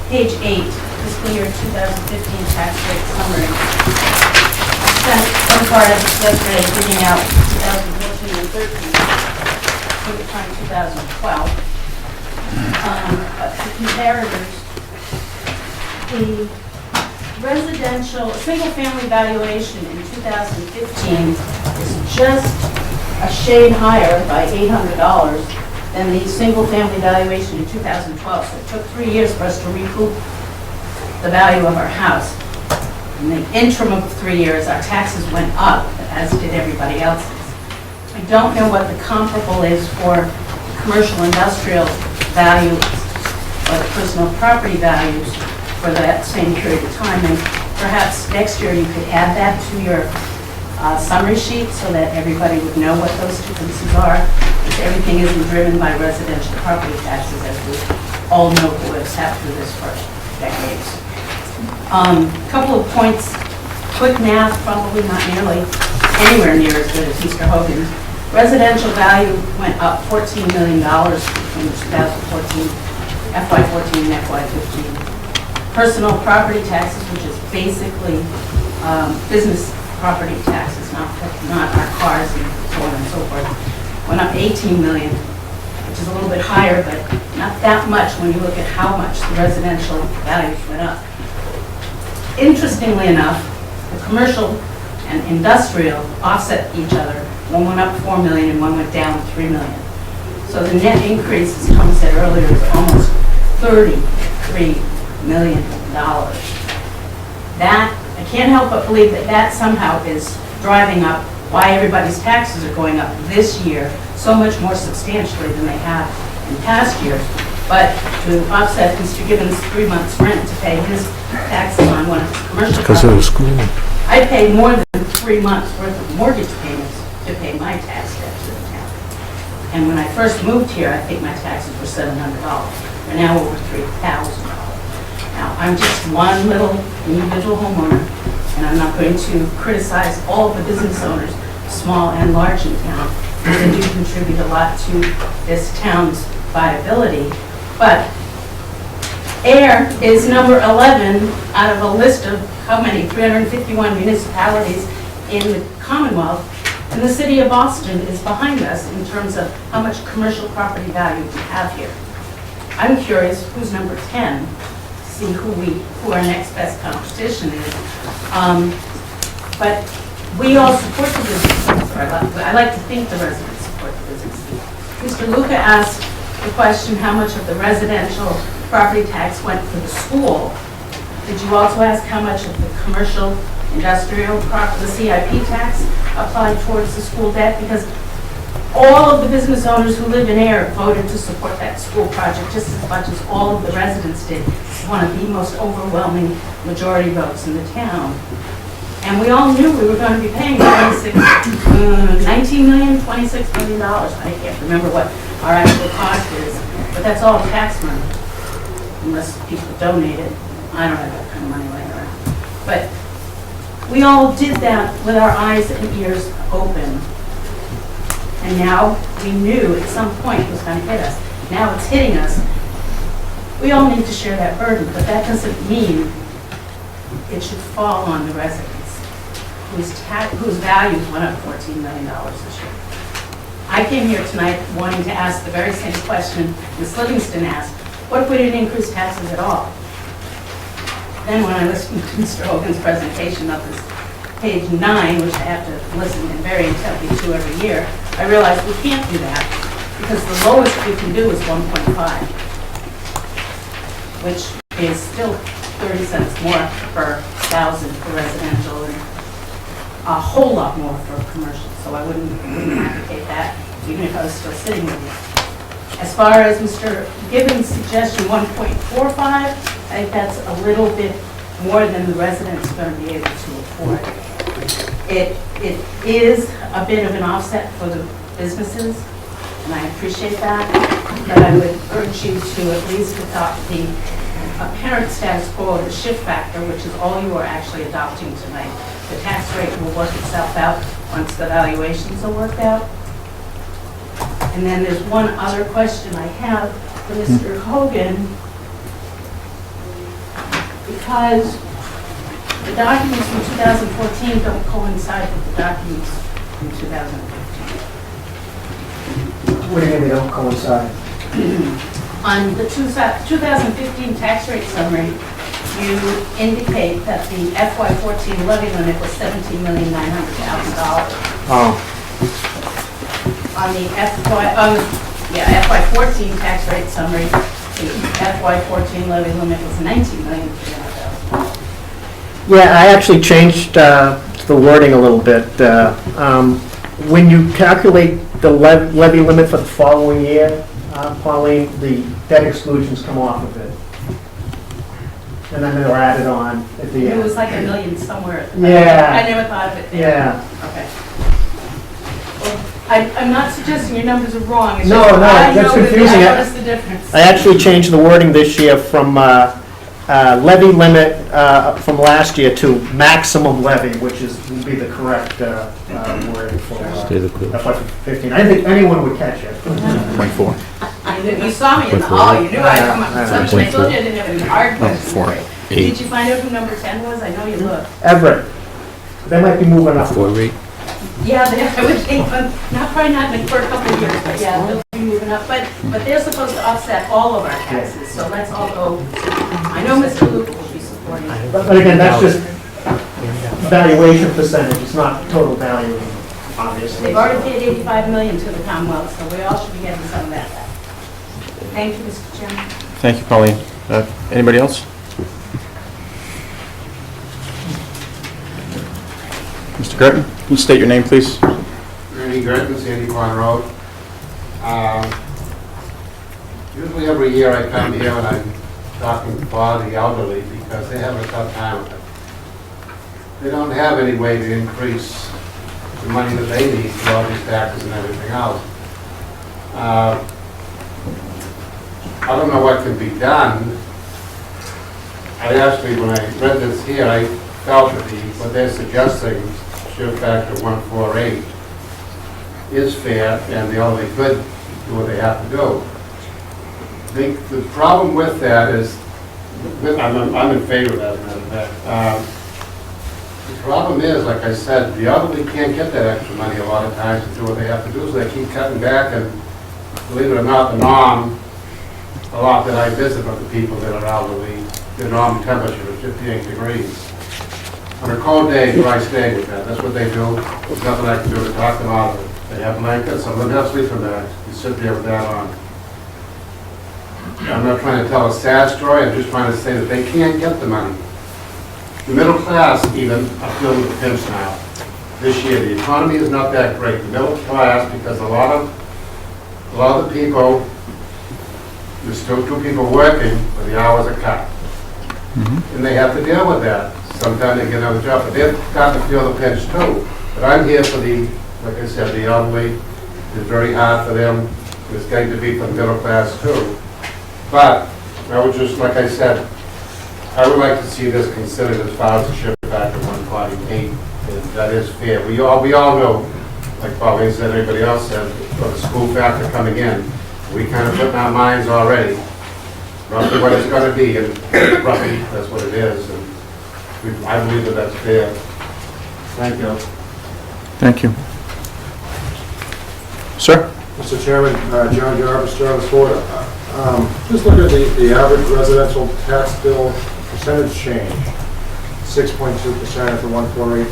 page 8, fiscal year 2015 tax rate summary, I spent some part of it yesterday digging out 2014 and 13, we're trying 2012. But the comparators, the residential, single-family valuation in 2015 is just a shade higher by $800 than the single-family valuation in 2012. So it took 3 years for us to recoup the value of our house. In the interim of 3 years, our taxes went up, as did everybody else's. I don't know what the comparable is for commercial industrial values or the personal property values for that same period of time. And perhaps next year you could add that to your summary sheet so that everybody would know what those differences are. Because everything isn't driven by residential property taxes, as we all know who have sat through this for decades. Couple of points, quick math, probably not nearly anywhere near as good as Mr. Hogan's. Residential value went up $14 million from 2014, FY14 and FY15. Personal property taxes, which is basically business property taxes, not our cars and so on and so forth, went up 18 million, which is a little bit higher, but not that much when you look at how much the residential values went up. Interestingly enough, the commercial and industrial offset each other. One went up 4 million and one went down 3 million. So the net increase, as Tom said earlier, is almost $33 million. That, I can't help but believe that that somehow is driving up why everybody's taxes are going up this year so much more substantially than they have in past years, but to offset Mr. Gibbons' 3 months' rent to pay his taxes on one of his commercial Because of the properties, school. I pay more than 3 months' worth of mortgage payments to pay my tax debt to the town. And when I first moved here, I think my taxes were $700. They're now over $3,000. Now, I'm just one little individual homeowner, and I'm not going to criticize all the business owners, small and large in town. They do contribute a lot to this town's viability. But Ayer is number 11 out of a list of how many? 351 municipalities in the Commonwealth. And the city of Boston is behind us in terms of how much commercial property value we have here. I'm curious who's number 10, to see who our next best competition is. But we all support the businesses. I like to think the residents support the businesses. Mr. Luca asked the question, how much of the residential property tax went for the school? Did you also ask how much of the commercial industrial property, the CIP tax, applied towards the school debt? Because all of the business owners who live in Ayer voted to support that school project just as much as all of the residents did. It's one of the most overwhelming majority votes in the town. And we all knew we were going to be paying $19 million, $26 million. I can't remember what our actual cost is, but that's all tax money, unless people donate it. I don't have that kind of money laying around. But we all did that with our eyes and ears open. And now we knew at some point it was going to hit us. Now it's hitting us. We all need to share that burden, but that doesn't mean it should fall on the residents whose values went up $14 million this year. I came here tonight wanting to ask the very same question Ms. Livingston asked. What if we didn't increase taxes at all? Then when I listened to Mr. Hogan's presentation of this page 9, which I have to listen in very intently to every year, I realized we can't do that because the lowest we can do is 1.5, which is still 30 cents more per thousand for residential and a whole lot more for commercial. So I wouldn't advocate that even if I was still sitting with you. As far as Mr. Gibbons' suggestion, 1.45, I think that's a little bit more than the residents are going to be able to afford. It is a bit of an offset for the businesses, and I appreciate that, but I would urge you to at least adopt the apparent status quo of the shift factor, which is all you are actually adopting tonight. The tax rate will work itself out once the valuations are worked out. And then there's one other question I have for Mr. Hogan, because the documents from 2014 don't coincide with the documents from 2015. What do you mean they don't coincide? On the 2015 tax rate summary, you indicate that the FY14 levy limit was $17,900,000. Oh. On the FY14 tax rate summary, the FY14 levy limit was $19,300,000. Yeah, I actually changed the wording a little bit. When you calculate the levy limit for the following year, Pauline, the debt exclusions come off of it. And then they're added on at the end. It was like $1 million somewhere. Yeah. I never thought of it there. Yeah. Okay. Well, I'm not suggesting your numbers are wrong. It's No, just no, I that's know that confusing. I noticed the difference. I actually changed the wording this year from levy limit from last year to maximum levy, which would be the correct wording for FY15. I didn't think anyone would catch it. 0.4. You saw me in the hall, you knew I'd come up with something. I told you I didn't have any hard questions. 4, 8. Did you find out who number 10 was? I know you looked. Everett. They might be moving up. 4 rate. Yeah, I would think, probably not for a couple of years, but yeah, they'll be moving up. But they're supposed to offset all of our taxes, so let's all go. I know Mr. Luca will be supporting it. But again, that's just valuation percentage, it's not total value, obviously. They've already paid $85 million to the Commonwealth, so we all should be getting some of that back. Thank you, Mr. Chairman. Thank you, Pauline. Anybody else? Mr. Gretton, can you state your name, please? Randy Gretton, Sandy Pond Road. Usually every year I come here and I'm talking to the elderly because they have a tough time with it. They don't have any way to increase the money that they need for all these taxes and everything else. I don't know what can be done. I actually, when I read this here, I felt that what they're suggesting, shift factor 148, is fair, and the elderly could do what they have to do. I think the problem with that is, I'm in favor of that, as a matter of fact. The problem is, like I said, the elderly can't get that extra money a lot of times to do what they have to do, so they keep cutting back, and believe it or not, the norm, a lot that I visit of the people that are elderly, the norm temperature is 58 degrees. On a cold day, dry stay with that, that's what they do. There's nothing I can do to talk them out of it. They have blankets, some of them have sleeping bags. You sit there with that on. I'm not trying to tell a sad story, I'm just trying to say that they can't get the money. The middle class even are feeling the pinch now. This year, the economy is not that great. The middle class, because a lot of the people, there's still 2 people working, but the hours are cut. And they have to deal with that. Sometimes they get another job, but they're starting to feel the pinch too. But I'm here for like I said, the elderly. It's very hard for them. It's going to be for the middle class too. But I would just, like I said, I would like to see this considered as far as the shift factor 148. That is fair. We all know, like Pauline said, everybody else said, for the school factor coming in, we kind of put in our minds already roughly what it's going to be, and roughly that's what it is. And I believe that that's fair. Thank you. Thank you. Sir? Mr. Chairman, John Jarvis, Jarvis, Florida. Just look at the average residential tax bill percentage change, 6.2% at the 148.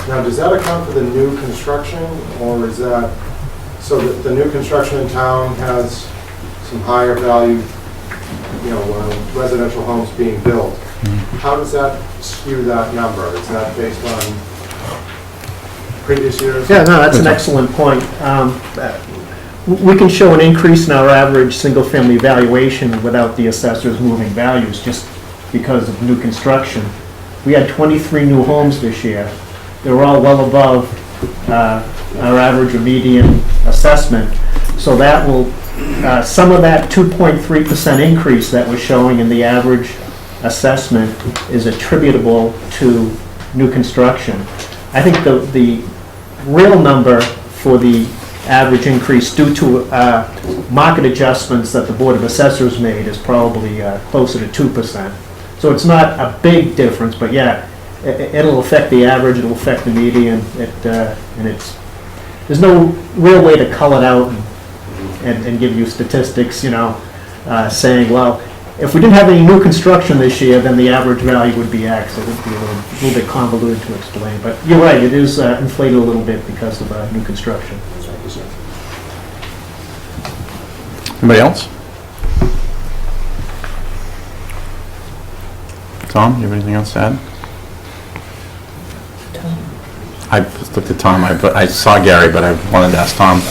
Now, does that account for the new construction, or is that, so that the new construction in town has some higher value, residential homes being built? How does that skew that number? Is that based on previous years? Yeah, no, that's an excellent point. We can show an increase in our average single-family valuation without the assessors moving values, just because of new construction. We had 23 new homes this year. They were all well above our average or median assessment. So that will, some of that 2.3% increase that we're showing in the average assessment is attributable to new construction. I think the real number for the average increase due to market adjustments that the Board of Assessors made is probably closer to 2%. So it's not a big difference, but yeah, it'll affect the average, it'll affect the median, and there's no real way to cull it out and give you statistics, saying, well, if we didn't have any new construction this year, then the average value would be X. It would be a little bit convoluted to explain. But you're right, it is inflated a little bit because of new construction. Anybody else? Tom, you have anything else to add? I looked at Tom, I saw Gary, but I wanted to ask Tom.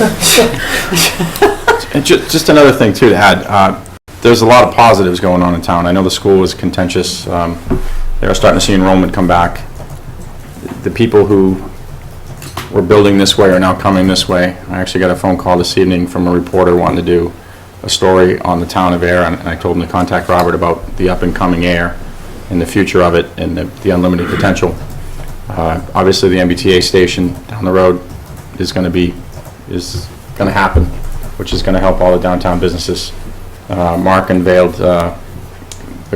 And just another thing, too, to add. There's a lot of positives going on in town. I know the school is contentious. They are starting to see enrollment come back. The people who were building this way are now coming this way. I actually got a phone call this evening from a reporter wanting to do a story on the town of Ayer, and I told him to contact Robert about the up-and-coming Ayer and the future of it and the unlimited potential. Obviously, the MBTA station down the road is going to happen, which is going to help all the downtown businesses. Mark unveiled the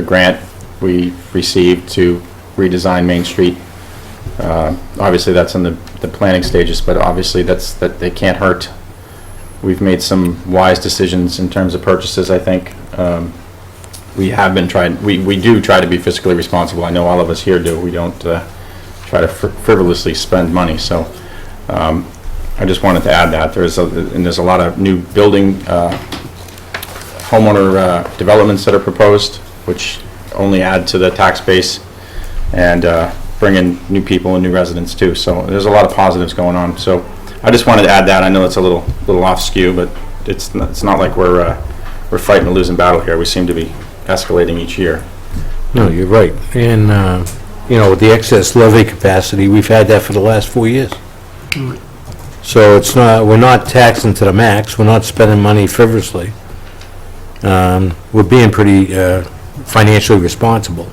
grant we received to redesign Main Street. Obviously, that's in the planning stages, but obviously that they can't hurt. We've made some wise decisions in terms of purchases, I think. We do try to be fiscally responsible. I know all of us here do. We don't try to frivolously spend money. So I just wanted to add that. There's a lot of new building homeowner developments that are proposed, which only add to the tax base and bring in new people and new residents too. So there's a lot of positives going on. So I just wanted to add that. I know it's a little off skew, but it's not like we're we're fighting a losing battle here. We seem to be escalating each year. No, you're right. And, with the excess levy capacity, we've had that for the last 4 years. So it's not, we're not taxing to the max, we're not spending money frivolously. We're being pretty financially responsible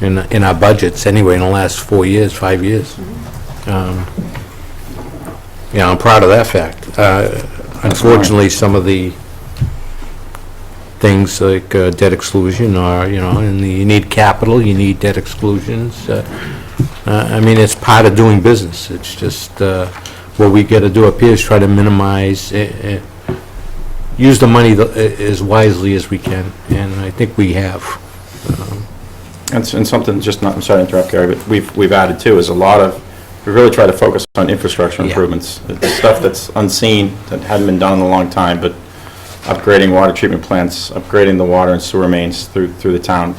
in our budgets anyway in the last 4 years, 5 years. I'm proud of that fact. Unfortunately, some of the things like debt exclusion are, and you need capital, you need debt exclusions. It's part of doing business. It's just what we got to do up here is try to minimize, use the money as wisely as we can, and I think we have. And something I'm sorry to interrupt, Gary, but we've added too is we really try to focus on infrastructure improvements. The stuff that's unseen, that hadn't been done in a long time, but upgrading water treatment plants, upgrading the water and sewer mains through the town,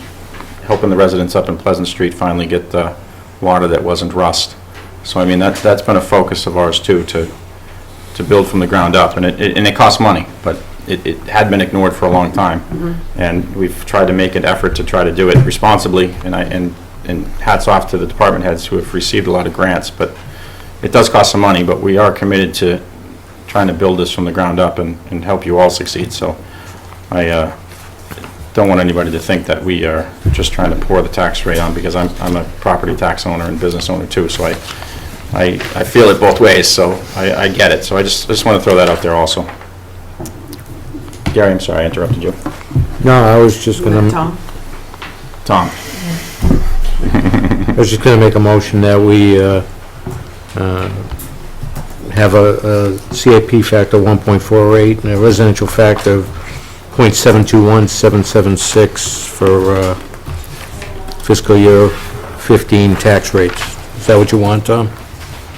helping the residents up in Pleasant Street finally get the water that wasn't rust. So that's been a focus of ours too, to build from the ground up, and it costs money, but it had been ignored for a long time, and we've tried to make an effort to try to do it responsibly, and hats off to the department heads who have received a lot of grants, but it does cost some money, but we are committed to trying to build this from the ground up and help you all succeed. So I don't want anybody to think that we are just trying to pour the tax rate on, because I'm a property tax owner and business owner too, so I feel it both ways, so I get it. So I just want to throw that out there also. Gary, I'm sorry I interrupted you. No, I was just going to... Tom. I was just going to make a motion that we have a CIP factor of 1.48 and a residential factor of 0.721776 for fiscal year 15 tax rates. Is that what you want, Tom?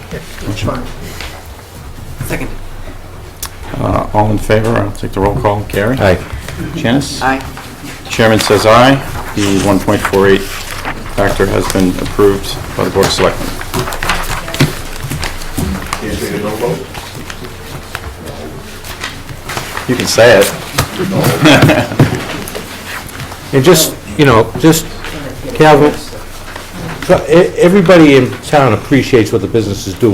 That's fine. Second. All in favor? I'll take the roll call. Gary? Aye. Janice? Aye. Chairman says aye. The 1.48 factor has been approved by the Board of Selectmen. You can say it. And just Calvin, everybody in town appreciates what the businesses do.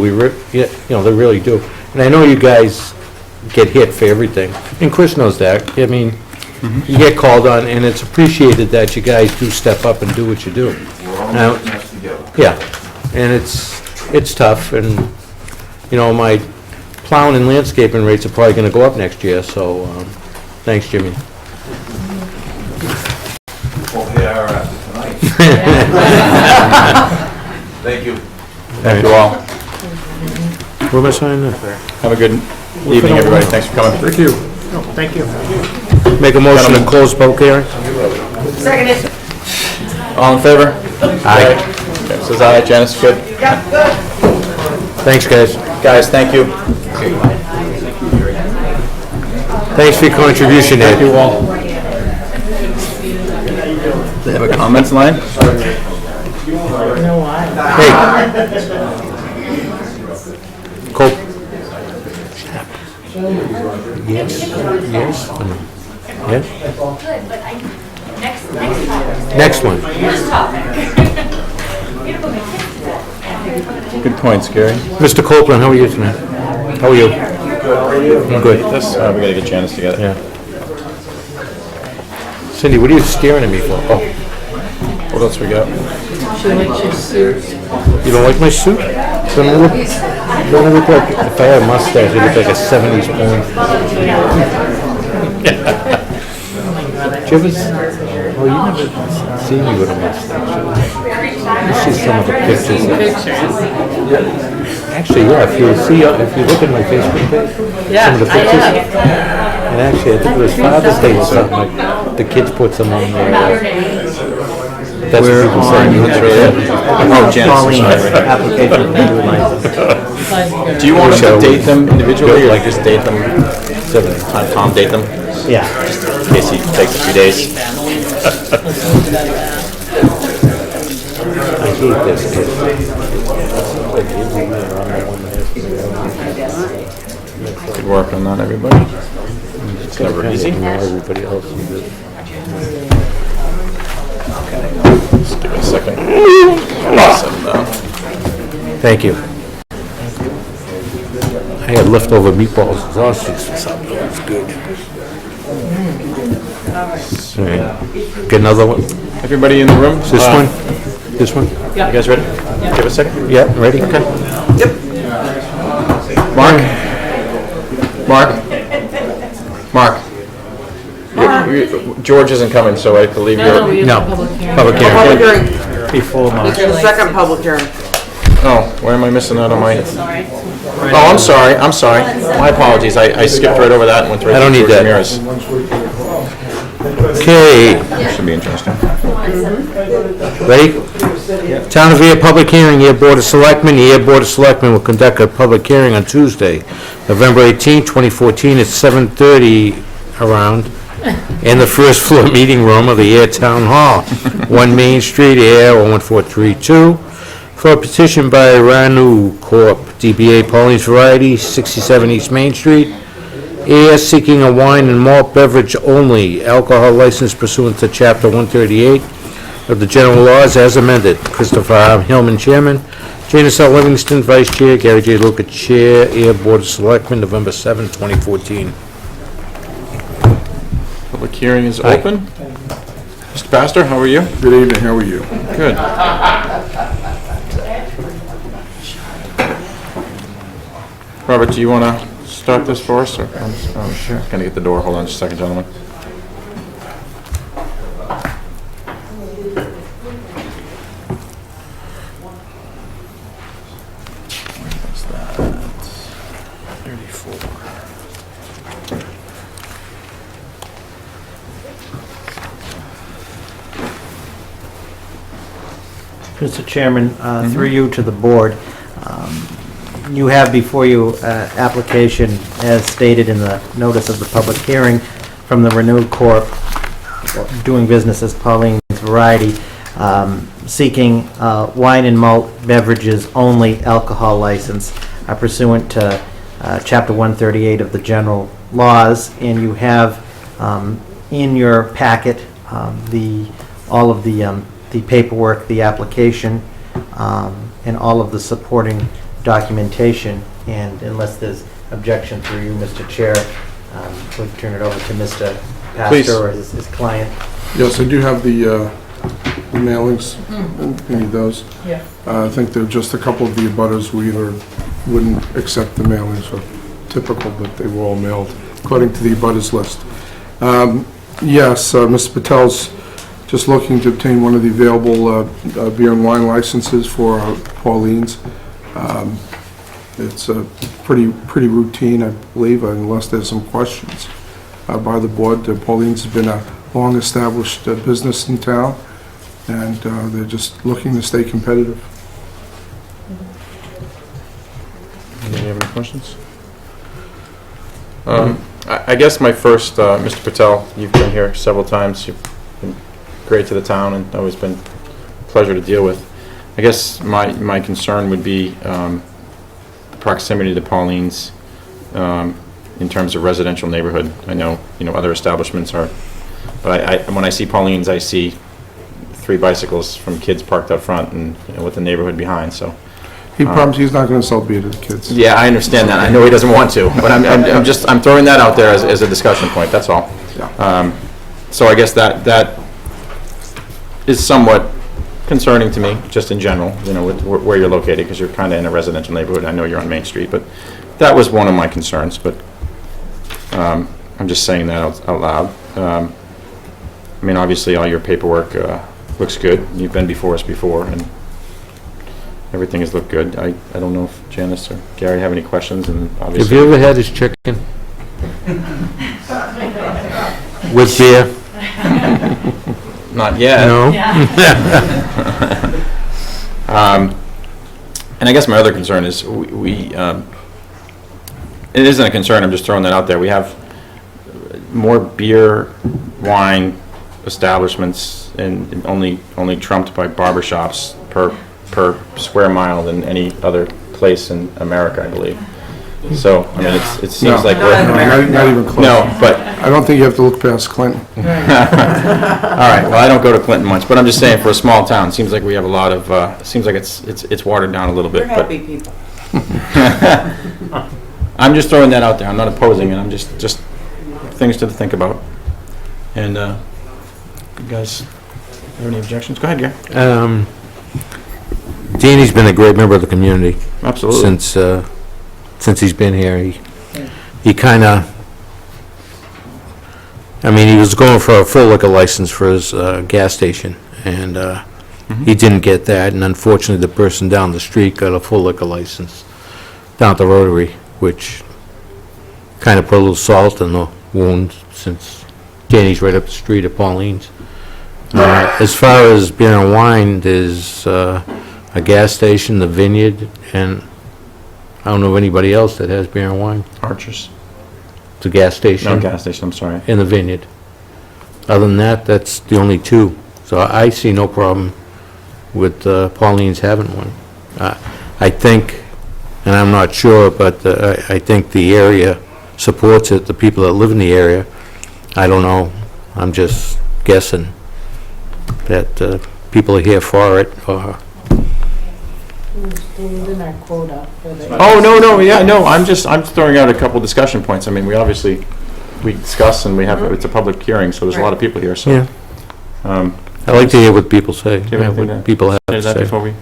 They really do. And I know you guys get hit for everything, and Chris knows that. You get called on, and it's appreciated that you guys do step up and do what you do. We're all in this together. Yeah, and it's tough, and my plowing and landscaping rates are probably going to go up next year. So, thanks, Jimmy. Well, they are after tonight. Thank you. Thank you all. Where am I signing that? Have a good evening, everybody. Thanks for coming. Thank you. No, thank you. Make a motion to close public hearing. Seconded. All in favor? Aye. Okay, says aye. Janice, good. Yep, good. Thanks, guys. Guys, thank you. Thanks for your contribution, Ed. Thank you all. They have a comments line? Hey. Cole. Yes. Yes. Yes. Good, but next topic. Next one. Next topic. Beautiful, my kids to death. Good points, Gary. Mr. Copeland, how are you tonight? How are you? I'm good. We gotta get Janice together. Yeah. Cindy, what are you staring at me for? Oh, What else we got? you don't like my suit? Don't I look like, if I had a mustache, it look like a 70s porn. Did you ever, oh, you never seen me with a mustache. You see some of the pictures. Actually, yeah, if you look at my Facebook page, some of the pictures. And actually, I think it was Father's Day or something, like, the kids put some on there. That's what people say. Oh, Janice, I'm sorry. Application for new license. Do you want us to date them individually, or like just date them, Tom date them, Yeah. just in case he takes a few days? I hate this kid. Good work on that, everybody. It's never easy. Everybody else. Just give me a second. Awesome, Thank you. I had leftover meatballs and sausages for supper. That was good. All right. Get another one? Everybody in the room? This one? This one? You guys ready? Give a second. Yeah, ready? Okay. Mark? George isn't coming, so I believe you're... No. Public hearing. Public hearing. Before March. It's the second public hearing. Oh, why am I missing out on my... Oh, I'm sorry. My apologies. I skipped right over that and went right I don't to need George that. Ramirez. Okay. Should be interesting. Ready? Town of Ayer Public Hearing, Ayer Board of Selectmen. The Ayer Board of Selectmen will conduct a public hearing on Tuesday, November 18, 2014, at 7:30 around in the first floor meeting room of the Ayer Town Hall, 1 Main Street, Ayer, 01432, for a petition by Ranu Corp., DBA Pauline's Variety, 67 East Main Street, Ayer, seeking a wine and malt beverage only, alcohol license pursuant to Chapter 138 of the general laws as amended. Christopher R. Hillman, Chairman. Janice L. Livingston, Vice Chair. Gary J. Luca, Chair. Ayer Board of Selectmen, November 7, 2014. Public hearing is open. Mr. Pastor, how are you? Good evening, how are you? Good. Robert, do you want to start this for us? Oh, sure. Gonna get the door. Hold on just a second, gentlemen. What's that? 34. Mr. Chairman, through you to the board, you have before you application as stated in the notice of the public hearing from the Renew Corp., doing business as Pauline's Variety, seeking wine and malt beverages only alcohol license pursuant to Chapter 138 of the general laws, and you have in your packet all of the paperwork, the application, and all of the supporting documentation. And unless there's objection through you, Mr. Chair, we'll turn it over to Mr. Please. Pastor or his client. Yes, I do have the mailings, and you need those. Yeah. I think there are just a couple of the abutters who either wouldn't accept the mailings, or typical, but they were all mailed according to the abutters list. Yes, Mr. Patel's just looking to obtain one of the available beer and wine licenses for Pauline's. It's pretty routine, I believe, unless there's some questions by the board. Pauline's has been a long-established business in town, and they're just looking to stay competitive. Any other questions? I guess my first, Mr. Patel, you've been here several times. You've been great to the town and always been a pleasure to deal with. I guess my concern would be proximity to Pauline's in terms of residential neighborhood. I know, other establishments are, but when I see Pauline's, I see 3 bicycles from kids parked up front and with the neighborhood behind, so. He promised he's not going to sell beer to the kids. Yeah, I understand that. I know he doesn't want to, but I'm throwing that out there as a discussion point, that's all. Yeah. So I guess that is somewhat concerning to me, just in general, with where you're located, because you're kind of in a residential neighborhood. I know you're on Main Street, but that was one of my concerns, but I'm just saying that out loud. I mean, obviously, all your paperwork looks good. You've been before us before, and everything has looked good. I don't know if Janice or Gary have any questions, and obviously... Have you ever had his chicken? With beer? Not yet. No? And I guess my other concern is it isn't a concern, I'm just throwing that out there. We have more beer, wine establishments and only trumped by barber shops per square mile than any other place in America, I believe. So, I mean, it seems like No, we're... Not even close. No, but, I don't think you have to look past Clinton. all right, well, I don't go to Clinton much, but I'm just saying, for a small town, it seems like we have a lot of, it seems like it's watered down a little We're bit, but... happy people. I'm just throwing that out there, I'm not opposing it, I'm just things to think about. And, you guys have any objections? Go ahead, Gary. Danny's been a great member of the community Absolutely. since he's been here. He kind of, I mean, he was going for a full liquor license for his gas station, and he didn't get that, and unfortunately, the person down the street got a full liquor license down at the Rotary, which kind of put a little salt in the wound, since Danny's right up the street at Pauline's. As far as beer and wine, there's a gas station, the Vineyard, and I don't know of anybody else that has beer and wine. Archers. It's a gas station. No, gas station, I'm sorry. In the Vineyard. Other than that, that's the only two. So I see no problem with Pauline's having one. I think, and I'm not sure, but I think the area supports it, the people that live in the area. I don't know, I'm just guessing that people are here for it, or... Still within our quota for the... Oh, no, I'm throwing out a couple discussion points. I mean, we discuss and it's a public hearing, so there's a lot of people here, so. Yeah. I like to hear what people say, Do you have anything what people have Say to that say. before we...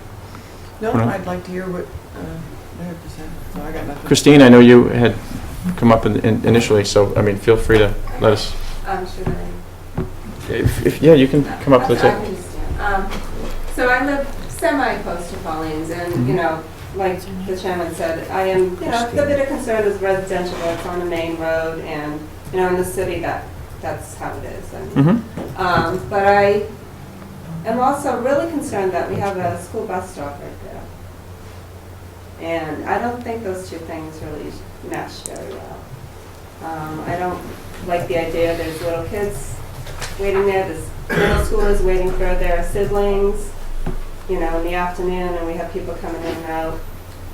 No, Hold on. I'd like to hear what they have to say. So I got nothing. Christine, I know you had come up initially, so, I mean, feel free to let us... Should I? Yeah, you can come up to the I table. can stand. So I live semi-close to Pauline's, and, you know, like the chairman said, I am, you know, a bit of concern with residential roads on the main road, and, you know, in the city, that's how it is. And, but I am also really concerned that we have a school bus stop right there. And I don't think those two things really mesh very well. I don't like the idea there's little kids waiting there, there's middle schoolers waiting for their siblings, you know, in the afternoon, and we have people coming in and out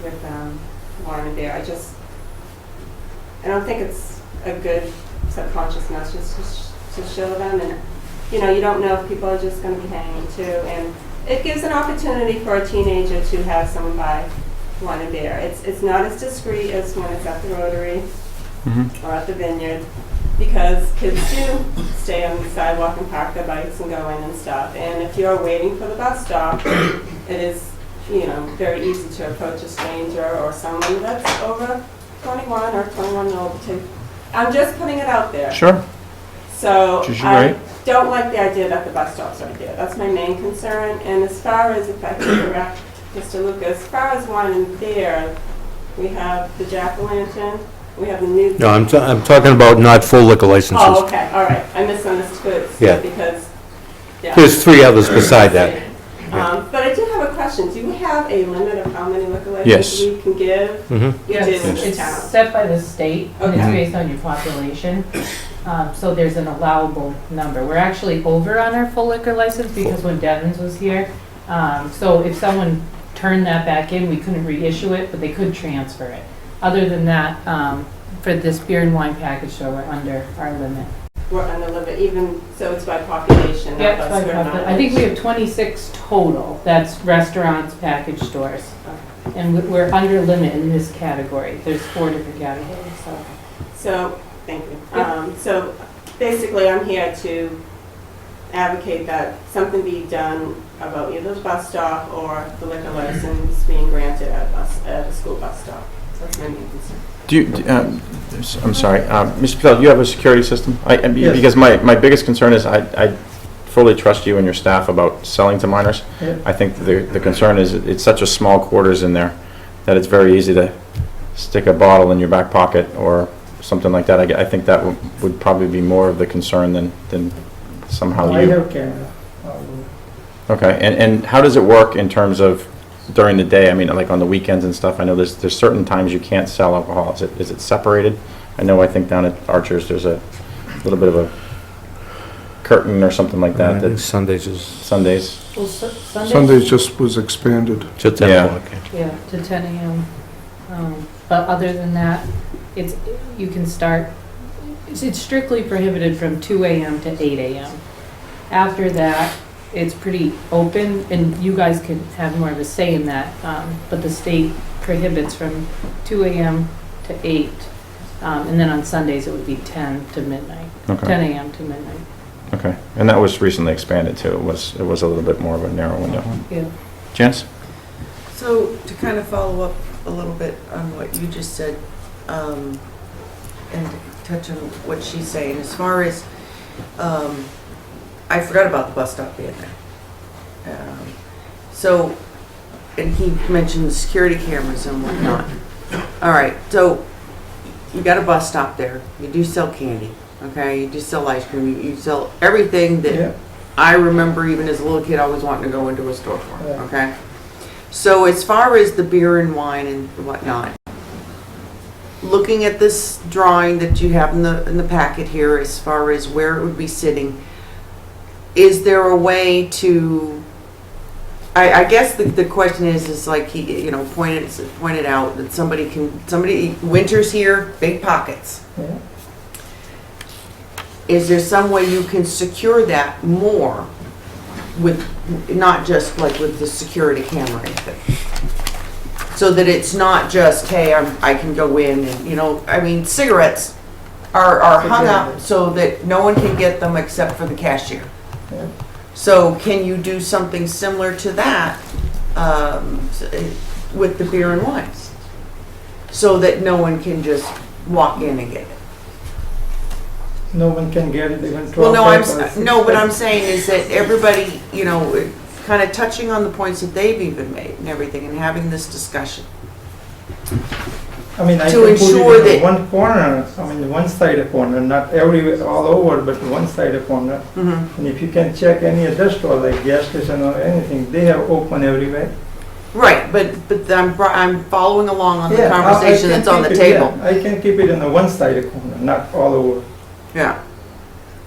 with wine and beer. I don't think it's a good subconscious message to show them, and, you know, you don't know if people are just going to be hanging too, and it gives an opportunity for a teenager to have someone buy wine and beer. It's not as discreet as when it's at the Rotary or at the Vineyard, because kids do stay on the sidewalk and park their bikes and go in and stuff. And if you're waiting for the bus stop, it is, you know, very easy to approach a stranger or someone that's over 21 or 21 and over too. I'm just putting it out there. Sure. So Which is I right. don't like the idea that the bus stop's right there. That's my main concern. And as far as, if I can correct Mr. Lucas, as far as wine and beer, we have the jack-o'-lantern, we have the new... No, I'm talking about not full liquor licenses. Oh, okay, all right. I misunderstood. Yeah. Because, yeah. There's three others beside that. But I do have a question. Do we have a limit of how many liquor Yes. licenses we can give? Mhm. We do in the It's town. set by the state, Okay. it's based on your population, so there's an allowable number. We're actually over on our full liquor license because when Devon's was here, so if someone turned that back in, we couldn't reissue it, but they could transfer it. Other than that, for this beer and wine package store, we're under our limit. We're under limit, even, so it's by population, not Yep, by by square profit. I think we have 26 total, that's restaurants, package stores. And we're under limit in this category. There's 4 different categories, so. So, thank you. Yep. So basically, I'm here to advocate that something be done about either the bus stop or the liquor license being granted at a school bus stop. That's my main concern. I'm sorry, Mr. Patel, do you have a security system? Yes. Because my biggest concern is I fully trust you and your staff about selling to minors. Yeah. I think the concern is it's such a small quarters in there that it's very easy to stick a bottle in your back pocket or something like that. I think that would probably be more of the concern than somehow I you. have camera. Okay, and how does it work in terms of during the day? I mean, like on the weekends and stuff, I know there's certain times you can't sell alcohol. Is it separated? I think down at Archer's there's a little bit of a curtain or something like that. I think Sundays is... Sundays. Well, Sundays, Sundays just was expanded. Till 10 Yeah. o'clock. yeah, to 10 a.m. But other than that, you can start, it's strictly prohibited from 2 AM to 8 AM. After that, it's pretty open, and you guys can have more of a say in that, but the state prohibits from 2 AM to 8. And then on Sundays, it would be 10 to midnight, Okay. 10 AM to midnight. Okay, and that was recently expanded too. It was a little bit more of a narrow window. Yeah. Janice? So to kind of follow up a little bit on what you just said, and touch on what she's saying, as far as, I forgot about the bus stop being there. So, and he mentioned the security cameras and whatnot. All right, so you got a bus stop there. You do sell candy, okay? You do sell ice cream. You sell everything that I remember even as a little kid always wanting to go into a store for, okay? So as far as the beer and wine and whatnot, looking at this drawing that you have in the packet here, as far as where it would be sitting, is there a way to, I guess the question is like he, pointed out that somebody, winter's here, big pockets. Yeah. Is there some way you can secure that more with, not just like with the security camera thing? So that it's not just, hey, I can go in and, cigarettes are hung up so that no one can get them except for the cashier. Yeah. So can you do something similar to that with the beer and wines? So that no one can just walk in and get it? No one can get it, even 12. Well, no, what I'm saying is that everybody, kind of touching on the points that they've even made and everything, and having this discussion. I mean, I to can ensure put it in that- one corner, one side of corner, not everywhere, all over, but one side of corner. Mm-hmm. And if you can check any other store, like gas station or anything, they have open everywhere. Right, but I'm following along on the Yeah, conversation I can that's on the keep table. Yeah, I can keep it in the one side of corner, not all over. Yeah.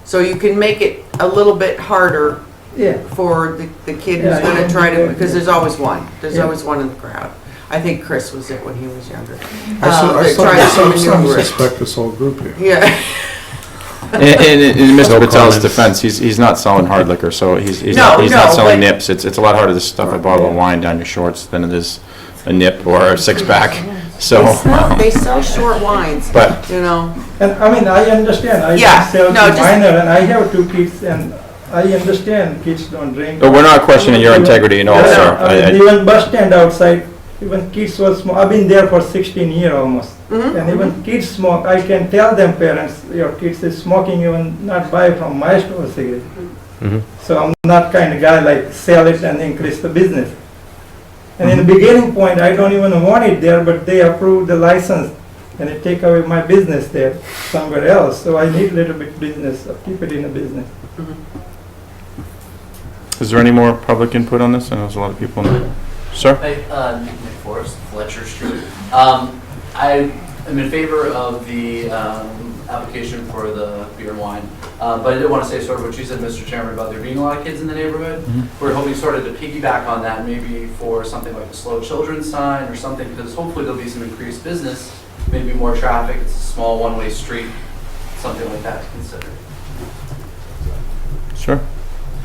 So you can make it a little bit harder Yeah. for the kid who's Yeah, going yeah, to try to, yeah. because there's always one. There's Yeah. always one in the crowd. I think Chris was it when he was younger. I that tries to maneuver it. suspect this whole group here. Yeah. In Mr. No Patel's comments. defense, he's not selling hard liquor, so he's No, not selling but- nips. It's a lot harder to stuff a bottle of wine down your shorts than it is a nip or a six-pack. So, They sell short wines, But- And I mean, I understand, I Yeah, just sell no, to just- minor, and I have 2 kids, and I understand kids don't drink. but we're not questioning your integrity and all, Yeah, sir. I mean, even bus stand outside, even kids were smoke. I've been there for 16 years almost. Mhm. And even kids smoke. I can tell them, parents, your kids is smoking, even not buy from my store cigarette. Mhm. So I'm not kind of guy like sell it and increase the business. And in the beginning point, I don't even want it there, but they approve the license and they take away my business there somewhere else. So I need a little bit business, keep it in a business. Is there any more public input on this? I know there's a lot of people in there. Sir? Nick Forrest, Fletcher Street. I am in favor of the application for the beer and wine, but I did want to say sort of what you said, Mr. Chairman, about there being a lot of kids in the neighborhood. We're hoping sort of to piggyback on that, maybe for something like a slow children's sign or something, because hopefully there'll be some increased business, maybe more traffic. It's a small one-way street, something like that to consider. Sure.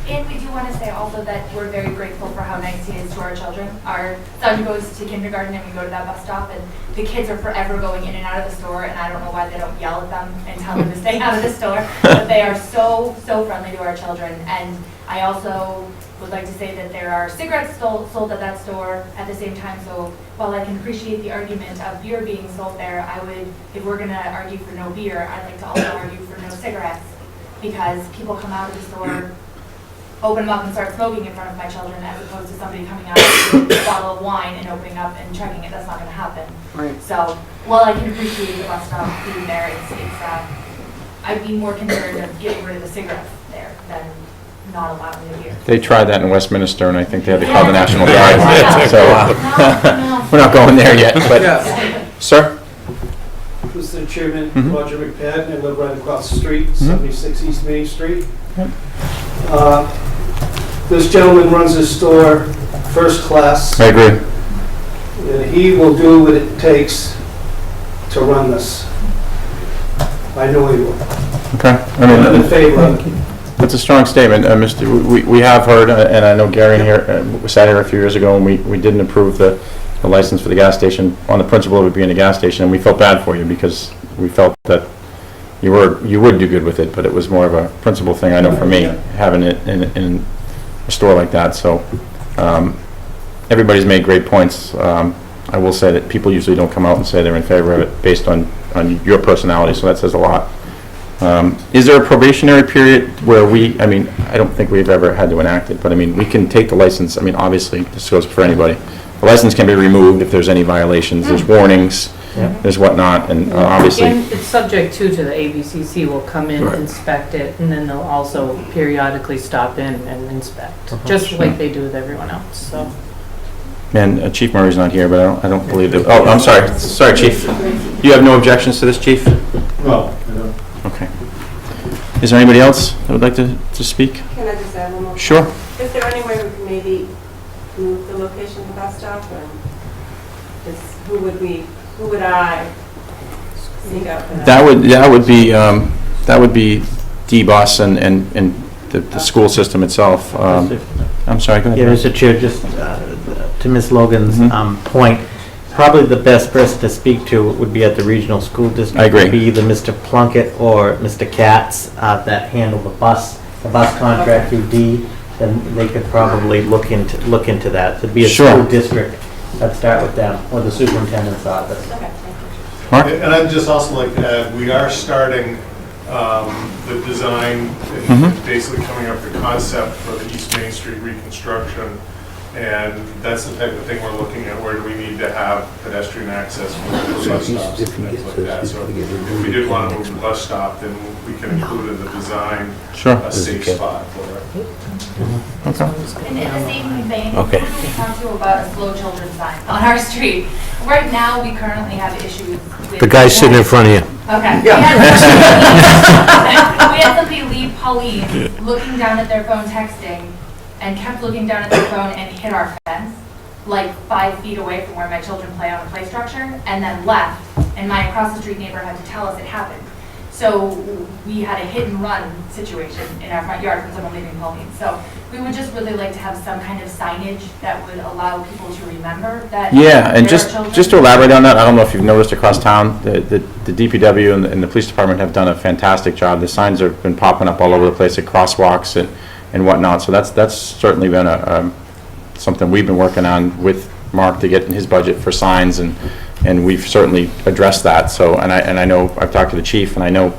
And we do want to say also that we're very grateful for how nice he is to our children. Our son goes to kindergarten and we go to that bus stop and the kids are forever going in and out of the store, and I don't know why they don't yell at them and tell them to stay out of the store, but they are so friendly to our children. And I also would like to say that there are cigarettes sold at that store at the same time, so while I can appreciate the argument of beer being sold there, I would, if we're going to argue for no beer, I'd like to also argue for no cigarettes, because people come out of the store, open them up and start smoking in front of my children, as opposed to somebody coming out with a bottle of wine and opening up and checking it. That's not going to happen. Right. So while I can appreciate the bus stop being there, I'd be more concerned of getting rid of the cigarettes there than not allowing the beer. They tried that in Westminster, and I think they had to call the National Guard. So, we're not going there yet, but, sir? Mr. Chairman, Mhm. Roger McPadden, I live right across the street, 76 East Main Street. Yep. This gentleman runs his store first class. I agree. And he will do what it takes to run this. I know he will. Okay. I'm in favor of it. That's a strong statement, we have heard, and I know Gary here, sat here a few years ago, and we didn't approve the license for the gas station on the principle of it being a gas station, and we felt bad for you because we felt that you would do good with it, but it was more of a principle thing, I know for me, having it in a store like that, so everybody's made great points. I will say that people usually don't come out and say they're in favor of it based on your personality, so that says a lot. Is there a probationary period where I don't think we've ever had to enact it, but we can take the license, obviously, this goes for anybody. The license can be removed if there's any violations, there's warnings, there's whatnot, and obviously... And it's subject to the ABCC will come in, inspect it, and then they'll also periodically stop in and inspect, just like they do with everyone else, so. And Chief Murray's not here, but I don't believe that... Oh, I'm sorry. Sorry, Chief. You have no objections to this, Chief? No, I don't. Okay. Is there anybody else that would like to speak? Can I just add one more? Sure. Is there any way we could maybe move the location of the bus stop, or who would I seek out for that? That would be D-Bus and the school system itself. I'm sorry, go ahead. Yeah, Mr. Chair, just to Ms. Logan's point, probably the best person to speak to would be at the regional school district. I agree. Would be either Mr. Plunkett or Mr. Katz that handle the bus contract through D. Then they could probably look into that. It'd be a Sure. school district. I'd start with them or the superintendent's office. Mark? And I'd just also like to add, we are starting the design, and basically coming up with the concept for the East Main Street reconstruction. And that's the type of thing we're looking at, where do we need to have pedestrian access for bus stops and things like that. So if we did want to move the bus stop, then we can include in the design Sure. a safe spot for it. Okay. In the same vein, Okay. who do we talk to about a slow children sign on our street? Right now, we currently have issues with... The guy sitting in front of you. Okay. We had somebody leave Pauline looking down at their phone texting and kept looking down at their phone and hit our fence, like 5 feet away from where my children play on the play structure, and then left. And my across the street neighbor had to tell us it happened. So we had a hit and run situation in our front yard from someone leaving Pauline. So we would just really like to have some kind of signage that would allow people to remember that. Yeah, and there are children. just to elaborate on that, I don't know if you've noticed across town, the DPW and the police department have done a fantastic job. The signs have been popping up all over the place at crosswalks and whatnot. So that's certainly been something we've been working on with Mark to get in his budget for signs, and we've certainly addressed that. So, and I know I've talked to the chief, and I know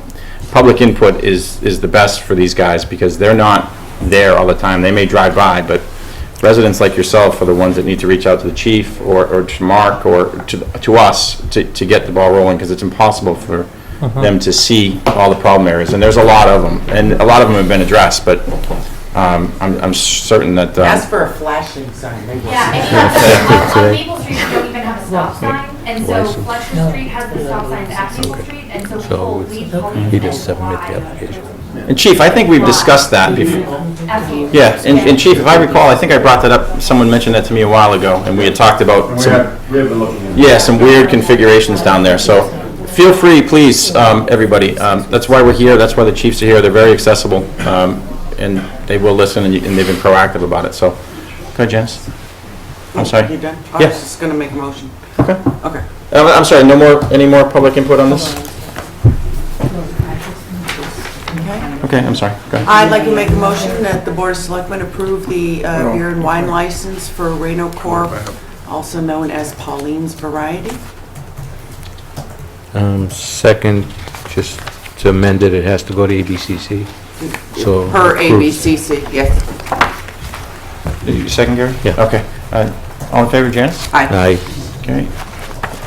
public input is the best for these guys because they're not there all the time. They may drive by, but residents like yourself are the ones that need to reach out to the chief or to Mark or to us to get the ball rolling, because it's impossible for them to see all the problem areas. And there's a lot of them, and a lot of them have been addressed, but I'm certain that... Ask for a flashing sign. Yeah, and on Maple Street, we don't even have a stop sign, and so Fletcher Street has the stop signs at Maple Street, and so people leave Pauline He and just go submit by the application. And Chief, I think we've discussed that before. Absolutely. Yeah, and Chief, if I recall, I think I brought that up, someone mentioned that to me a while ago, and we had talked about We have been looking into yeah, some weird configurations down there, so feel free, please, everybody. That's why we're here, that's why the chiefs are here, they're very accessible, and they will listen, and they've been proactive about it, so. Go ahead, Janice. I'm sorry. You done? I Yeah. was just gonna make a motion. Okay. Okay. I'm sorry, any more public input on this? Okay, I'm sorry, go ahead. I'd like to make a motion that the Board of Selectmen approve the beer and wine license for Reno Corp., also known as Pauline's Variety. Second, just to amend it, it has to go to ABCC. So Per approved. ABCC, yes. Second, Gary? Yeah. Okay. All in favor, Janice? Aye. Aye. Okay.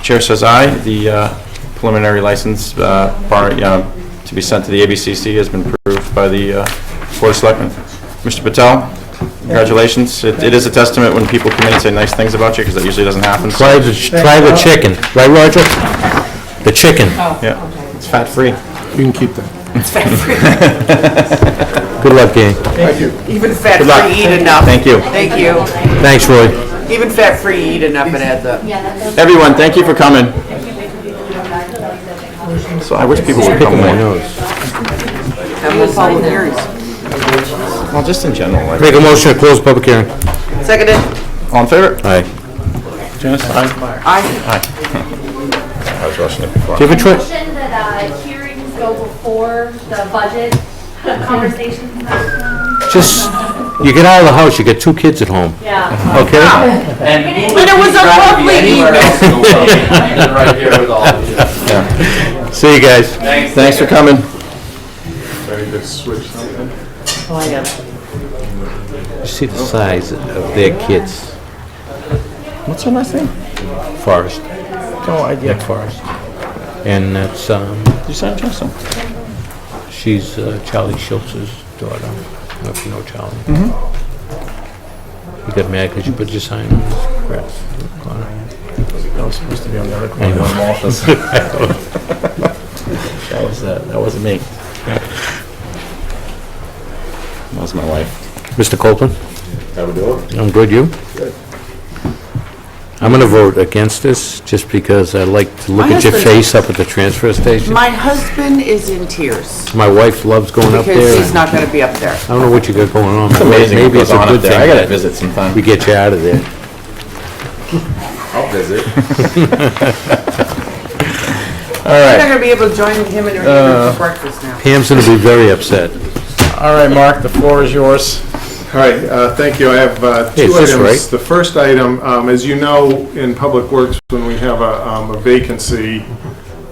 Chair says aye. The preliminary license to be sent to the ABCC has been approved by the Board of Selectmen. Mr. Patel, congratulations. It is a testament when people come in and say nice things about you, because that usually doesn't happen. Try the chicken, right, Roger? The chicken. Yeah, it's fat-free. You can keep that. It's fat-free. Good luck, gang. Even Good luck. fat-free, eat enough. Thank you. Thank you. Thanks, Roy. Even fat-free, eat enough, it adds up. Everyone, thank you for coming. So I wish people would come Picking my more. nose. Have more public hearings. Well, just in general. like- Make a motion to close public hearing. Seconded? All in favor? Aye. Janice? Aye. Aye. Aye. I was rushing it before. Do you have a try? Motion that hearings go before the budget conversations. Just, you get out of the house, you get 2 kids at home, Yeah. okay? And But it was a lovely anywhere evening. else in the world than right here with all of you. See you guys. Thanks for coming. Ready to switch something? Oh, I got it. See the size of their kids. What's her last name? Forrest, Oh, idea. Nick Forrest. And that's, Did you sign Justin? she's Charlie Schultz's daughter. I don't know if you know Charlie. You got mad because you put your sign on his grass. That was supposed to be on the other I corner know. of my office. That wasn't me. That was my wife. Mr. Copeland? How we doing? I'm good, you? Good. I'm going to vote against this, just because I like to look My at your husband- face up at the transfer station. My husband is in tears My wife loves going up there. because he's and not gonna be up there. I don't know what you got going on. It's but amazing what Maybe goes it's a on up good there. thing I gotta that visit sometime. we get you out of there. I'll visit. All You're not right. gonna be able to join him and her for breakfast now. Pam's going to be very upset. All right, Mark, the floor is yours. All right, thank you. I have Hey, two is this items. right? The first item, as you know, in Public Works, when we have a vacancy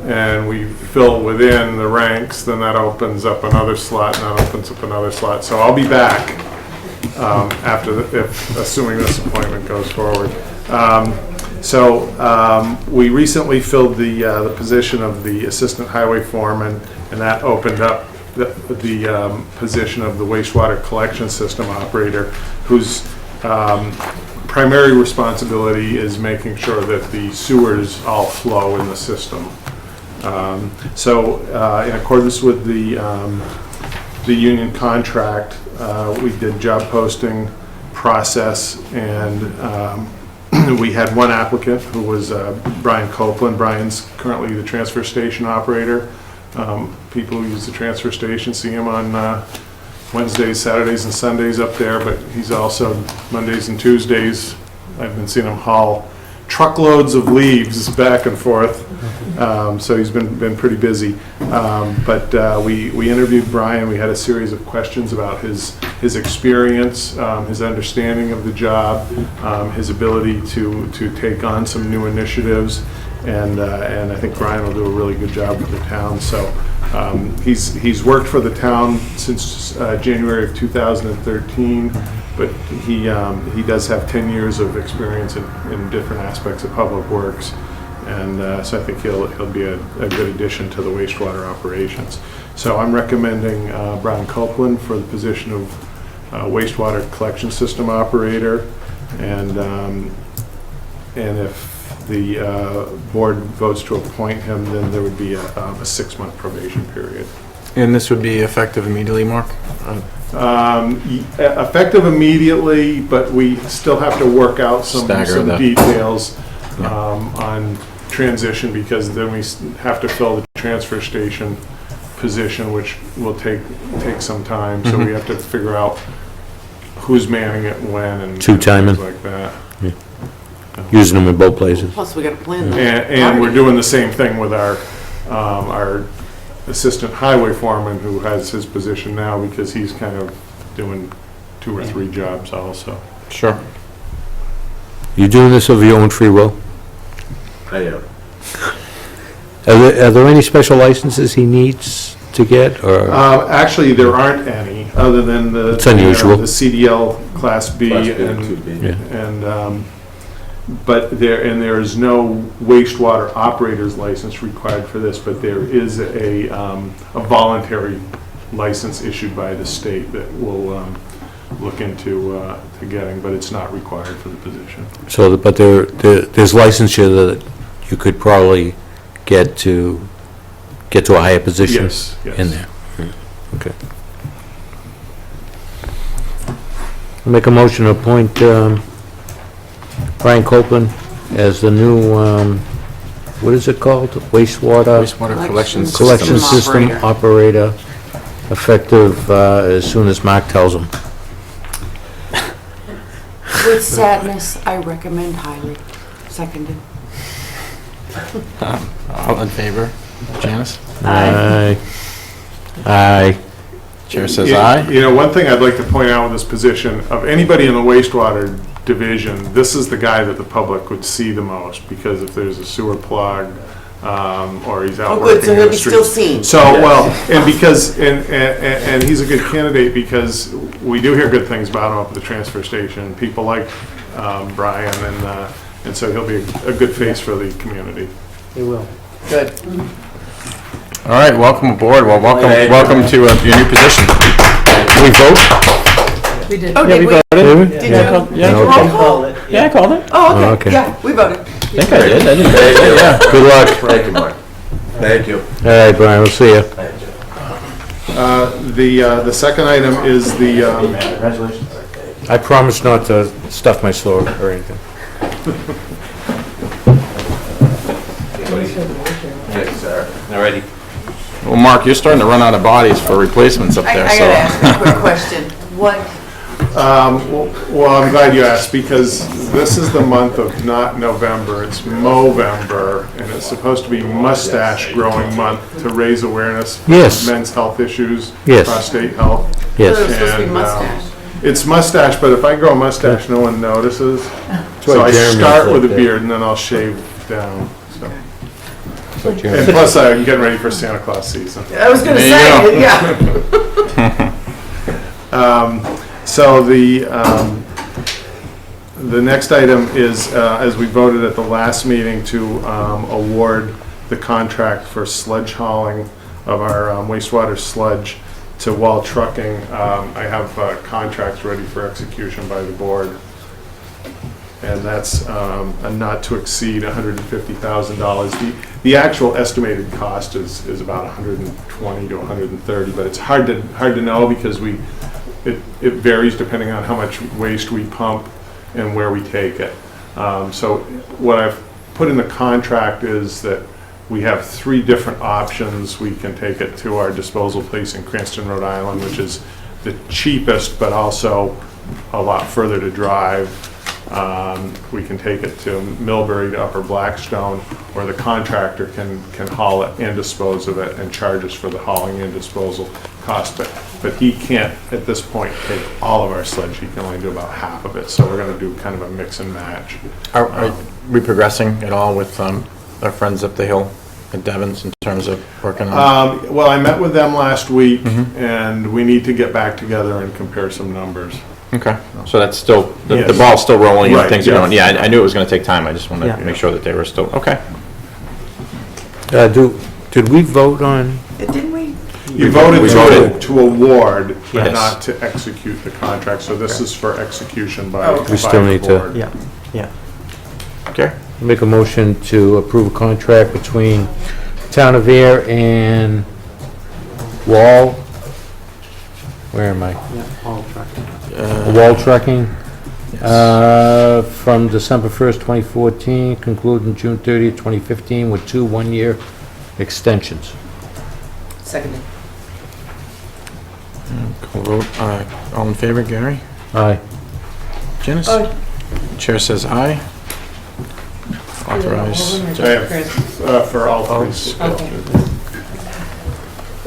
and we fill within the ranks, then that opens up another slot, and that opens up another slot. So I'll be back after, assuming this appointment goes forward. We recently filled the position of the Assistant Highway Foreman, and that opened up the position of the wastewater collection system operator, whose primary responsibility is making sure that the sewers all flow in the system. In accordance with the union contract, we did job posting process, and we had one applicant who was Brian Copeland. Brian's currently the transfer station operator. People who use the transfer station see him on Wednesdays, Saturdays, and Sundays up there, but he's also Mondays and Tuesdays. I've been seeing him haul truckloads of leaves back and forth, so he's been pretty busy. We interviewed Brian. We had a series of questions about his experience, his understanding of the job, his ability to take on some new initiatives, and I think Brian will do a really good job for the town. So he's worked for the town since January of 2013, but he does have 10 years of experience in different aspects of public works, and so I think he'll be a good addition to the wastewater operations. So I'm recommending Brian Copeland for the position of wastewater collection system operator, and if the board votes to appoint him, then there would be a 6-month probation period. And this would be effective immediately, Mark? Effective immediately, but we still have to work out some details on transition, because then we have to fill the transfer station position, which will take some time. So we have to figure out who's manning it when and Two-timing. things like that. Using them in both places. Plus, we gotta plan that. And we're doing the same thing with our assistant highway foreman, who has his position now, because he's kind of doing 2 or 3 jobs also. Sure. You doing this of your own free will? I am. Are there any special licenses he needs to get, or? Actually, there aren't any, other than the It's unusual. the CDL Class B, Class B and and 2B. Yeah. but there is no wastewater operator's license required for this, but there is a voluntary license issued by the state that we'll look into to getting, but it's not required for the position. So, but there's licensure that you could probably get to a higher position Yes, yes. in there. Okay. I'll make a motion to appoint Brian Copeland as the new, what is it called? Wastewater Collection collection system operator, effective as soon as Mark tells him. With sadness, I recommend highly. Seconded. All in favor? Janice? Aye. Aye. Chair says aye. You know, one thing I'd like to point out with this position, of anybody in the wastewater division, this is the guy that the public would see the most, because if there's a sewer plug, or he's out Oh, working good, so in he'll the be street. still seen. So, well, and because, and he's a good candidate, because we do hear good things about him up at the transfer station. People like Brian, and so he'll be a good face for the community. They will. Good. All right, welcome aboard. Well, welcome to your new position. We vote? We did. Oh, did we? Did Did yeah, you? yeah, Roll okay. call? Yeah, I called it. Oh, okay. Okay. Yeah, we voted. I think I did. I didn't. Yeah. Good luck. Thank you, Mark. Thank you. All right, Brian, we'll see you. The second item is the, Congratulations. I promise not to stuff my store or anything. Yes, sir. Alrighty. Well, Mark, you're starting to run out of bodies for replacements up I there, gotta so. ask a quick question. What, well, I'm glad you asked, because this is the month of not November, it's Movember, and it's supposed to be mustache growing month to raise awareness Yes. of men's health issues, Yes. prostate health. so Yes. it's supposed to be And, mustache? It's mustache, but if I grow a mustache, no one notices. So why I Jeremy's start like with a that. beard and then I'll shave down. So. But you're- And plus, I'm getting ready for Santa Claus season. I was gonna There you say, yeah. So the next item is, as we voted at the last meeting, to award the contract for sludge hauling of our wastewater sludge to Wall Trucking. I have contracts ready for execution by the board. And that's a not to exceed $150,000. The actual estimated cost is about 120 to 130, but it's hard to know, because it varies depending on how much waste we pump and where we take it. So what I've put in the contract is that we have 3 different options. We can take it to our disposal place in Cranston, Rhode Island, which is the cheapest, but also a lot further to drive. We can take it to Millbury to Upper Blackstone, or the contractor can haul it and dispose of it and charge us for the hauling and disposal cost. But he can't, at this point, take all of our sludge. He can only do about half of it. So we're going to do kind of a mix and match. Are we progressing at all with our friends up the hill at Devon's in terms of working on? Well, I met with them last week, and we need to get back together and compare some numbers. Okay, so that's still, the Yes. ball's still rolling and Right, things are yeah. going, yeah, I knew it was going to take time. I just wanted Yeah. to make sure that they were still, okay. Did we vote on? Didn't we? You voted We voted. to award, but Yes. not to execute the contract, so this is for execution by Oh. We still the need to- board. Yeah, yeah. Okay. Make a motion to approve a contract between Town of Ayer and Wall, where am I? Yeah, all trucking. Wall Trucking, from December 1st, 2014, concluding June 30th, 2015, with 2 one-year extensions. Seconded. Call vote. All in favor, Gary? Aye. Janice? Aye. Chair says aye. Authorize. I have, for all 3 still. Okay.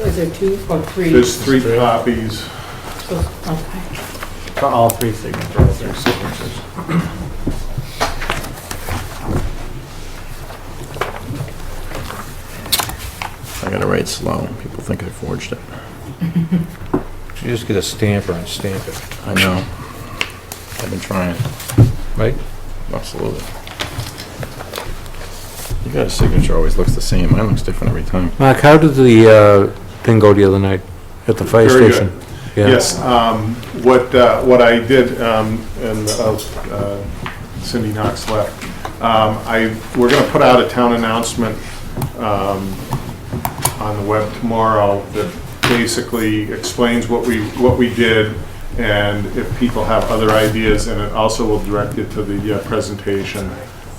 Is there 2 or 3? There's 3 copies. Okay. For all 3 signatures. I gotta write slow. People think I forged it. You just get a stamper and stamp it, I know. I've been trying. right? Absolutely. You got a signature always looks the same. Mine looks different every time. Mark, how did the thing go the other night at the fire Very station? good. Yeah. Yes, what I did, and Cindy Knox left, we're going to put out a town announcement on the web tomorrow that basically explains what we did and if people have other ideas, and it also will direct you to the presentation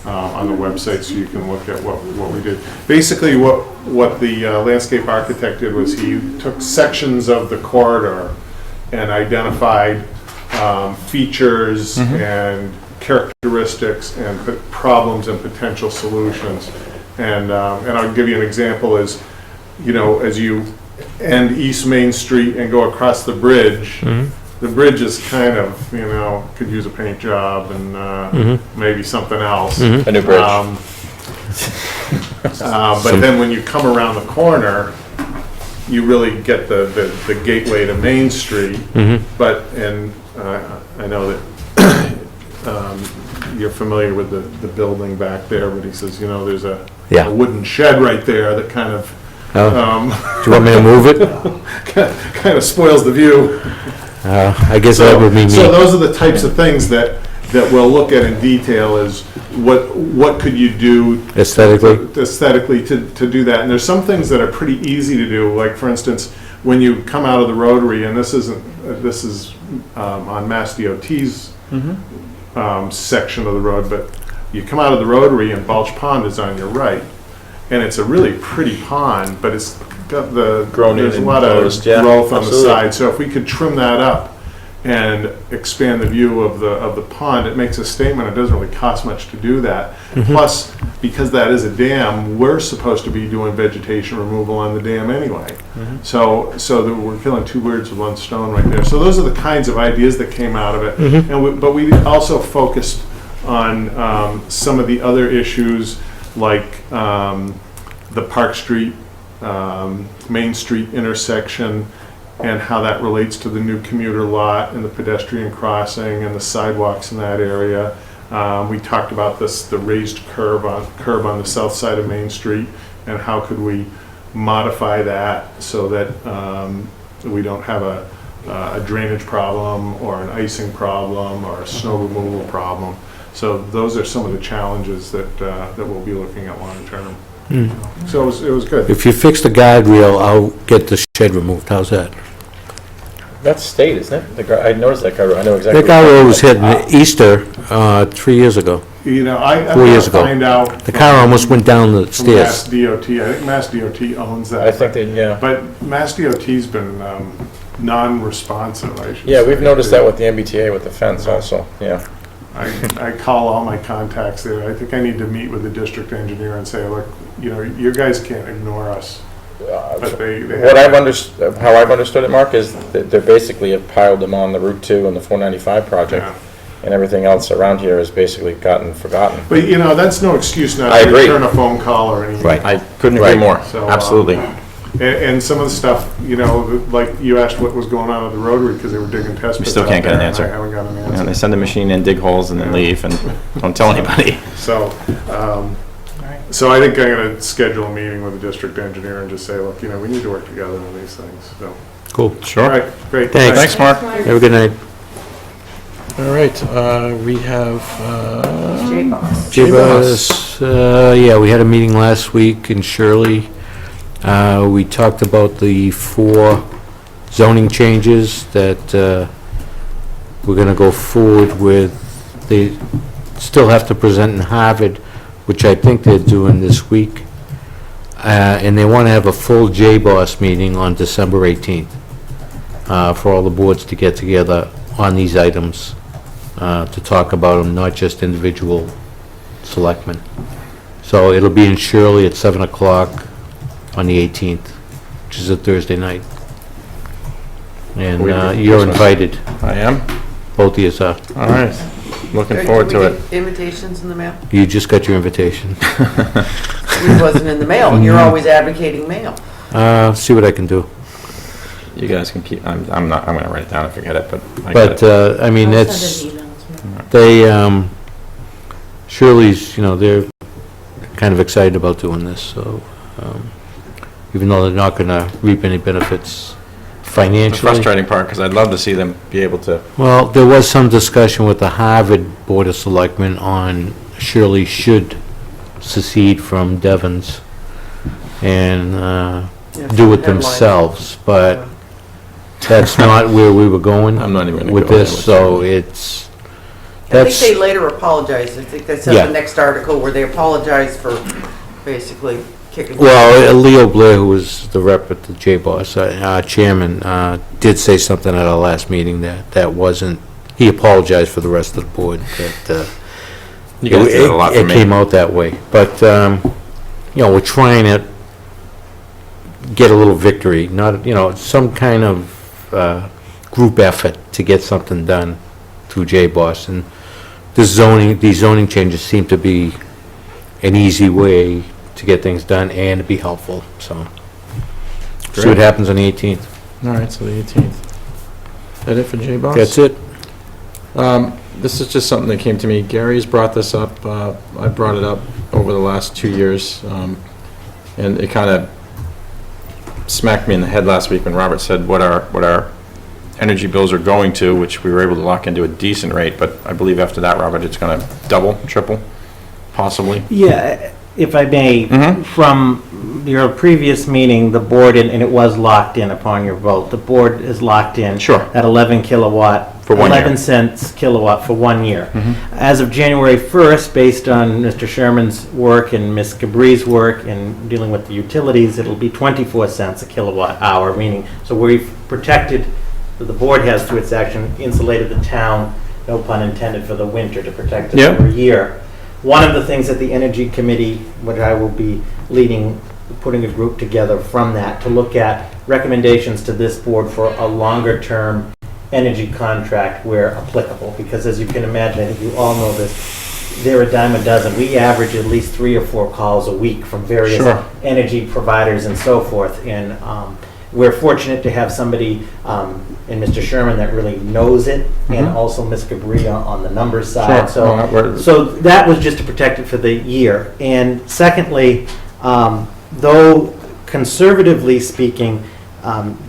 on the website, so you can look at what we did. Basically, what the landscape architect did was he took sections of the corridor and identified features and characteristics and problems and potential solutions. And I'll give you an example is, as you end East Main Street and go across the bridge, the bridge is kind of, could use a paint job and maybe something else. A new bridge. But then when you come around the corner, you really get the gateway to Main Street. But, I know that you're familiar with the building back there, but he says, there's a wooden shed right there that kind of, do you want me to move it? kind of spoils the view. I guess that would be me. So those are the types of things that we'll look at in detail, is what could you do aesthetically to do that. And there's some things that are pretty easy to do, like for instance, when you come out of the Rotary, and this is on Mass DOT's section of the road, but you come out of the Rotary and Balch Pond is on your right, and it's a really pretty pond, but it's got there's a lot of growth on the side. So if we could trim that up and expand the view of the pond, it makes a statement. It doesn't really cost much to do that. Plus, because that is a dam, we're supposed to be doing vegetation removal on the dam anyway. So that we're killing two birds with one stone right there. So those are the kinds of ideas that came out of it. But we also focused on some of the other issues, like the Park Street, Main Street intersection, and how that relates to the new commuter lot and the pedestrian crossing and the sidewalks in that area. We talked about the raised curb on the south side of Main Street, and how could we modify that so that we don't have a drainage problem or an icing problem or a snow removal problem. So those are some of the challenges that we'll be looking at long term. So it was good. If you fix the guardrail, I'll get the shed removed. How's that? That's state, isn't it? I noticed that guardrail. I know exactly. That guardrail was hit in Easter 3 years ago. I'm 4 years gonna ago. find out. The car almost went down the From Mass stairs. DOT. I think Mass DOT owns that. I think they, But Mass DOT's been non-responsive, I should say. Yeah, we've noticed that with the MBTA with the fence also, yeah. I call all my contacts there. I think I need to meet with the district engineer and say, look, you guys can't ignore us. But How I've understood it, Mark, is that they basically have piled them on the Route 2 and the 495 project. Yeah. And everything else around here has basically gotten forgotten. But, that's no excuse not I to agree. return a phone call or anything. Right. I couldn't agree more, So, absolutely. And some of the stuff, like you asked what was going on at the Rotary because they were digging test pits. We still can't out get an there, answer. and I haven't got an answer. And they send the machine in, dig holes, and then leave, and don't tell anybody. So I think I'm going to schedule a meeting with the district engineer and just say, look, we need to work together on these things. So, Cool. Sure. all right, great. Thanks. Mark. Have a good night. All right, we have, J-Bus, yeah, we had a meeting last week in Shirley. We talked about the 4 zoning changes that we're going to go forward with. They still have to present in Harvard, which I think they're doing this week. And they want to have a full J-Boss meeting on December 18th for all the boards to get together on these items to talk about them, not just individual selectmen. So it'll be in Shirley at 7 o'clock on the 18th, which is a Thursday night. And you're invited. I am. Both of you are. All right, looking forward to it. Invitations in the mail? You just got your invitation. It wasn't in the mail, and you're always advocating mail. See what I can do. You guys can keep, I'm going to write it down and forget it, but I got it. But, I mean, I'll it's, send an email tomorrow. they, Shirley's, they're kind of excited about doing this, so, even though they're not gonna reap any benefits The financially. frustrating part, because I'd love to see them be able to, Well, there was some discussion with the Harvard Board of Selectmen on Shirley should secede from Devon's and do it themselves, but That's not where we were going I'm not even gonna with go there this, with so it's, I think that's, they later apologized. I think that's in Yeah. the next article where they apologized for basically kicking. well, Leo Blair, who was the rep at the J-Boss, chairman, did say something at our last meeting that wasn't, he apologized for the rest of the board, that, You guys did a lot for it me. came out that way. But, we're trying to get a little victory, not, some kind of group effort to get something done through J-Boss. And these zoning changes seem to be an easy way to get things done and to be helpful, so. See what Great. happens on the 18th. All right, so the 18th. That it for J-Boss? That's it. This is just something that came to me. Gary's brought this up. I brought it up over the last 2 years. And it kind of smacked me in the head last week when Robert said what our energy bills are going to, which we were able to lock into a decent rate. But I believe after that, Robert, it's going to double, triple, possibly. Yeah, if I may, from your previous meeting, the board, and it was locked in upon your vote, the board is locked in Sure. at 11 kilowatt, For 1 year. 11 cents kilowatt for 1 year. As of January 1st, based on Mr. Sherman's work and Ms. Cabri's work in dealing with the utilities, it'll be 24 cents a kilowatt hour, meaning, so we've protected, the board has through its action insulated the town, no pun intended, for the winter to protect it Yep. for a year. One of the things that the Energy Committee, which I will be leading, putting a group together from that to look at recommendations to this board for a longer-term energy contract where applicable. Because as you can imagine, I think you all know this, they're a dime a dozen. We average at least 3 or 4 calls a week from various Sure. energy providers and so forth. And we're fortunate to have somebody in Mr. Sherman that really knows it, and also Ms. Cabri on the numbers side. Sure. No, we're- So that was just to protect it for the year. And secondly, though conservatively speaking,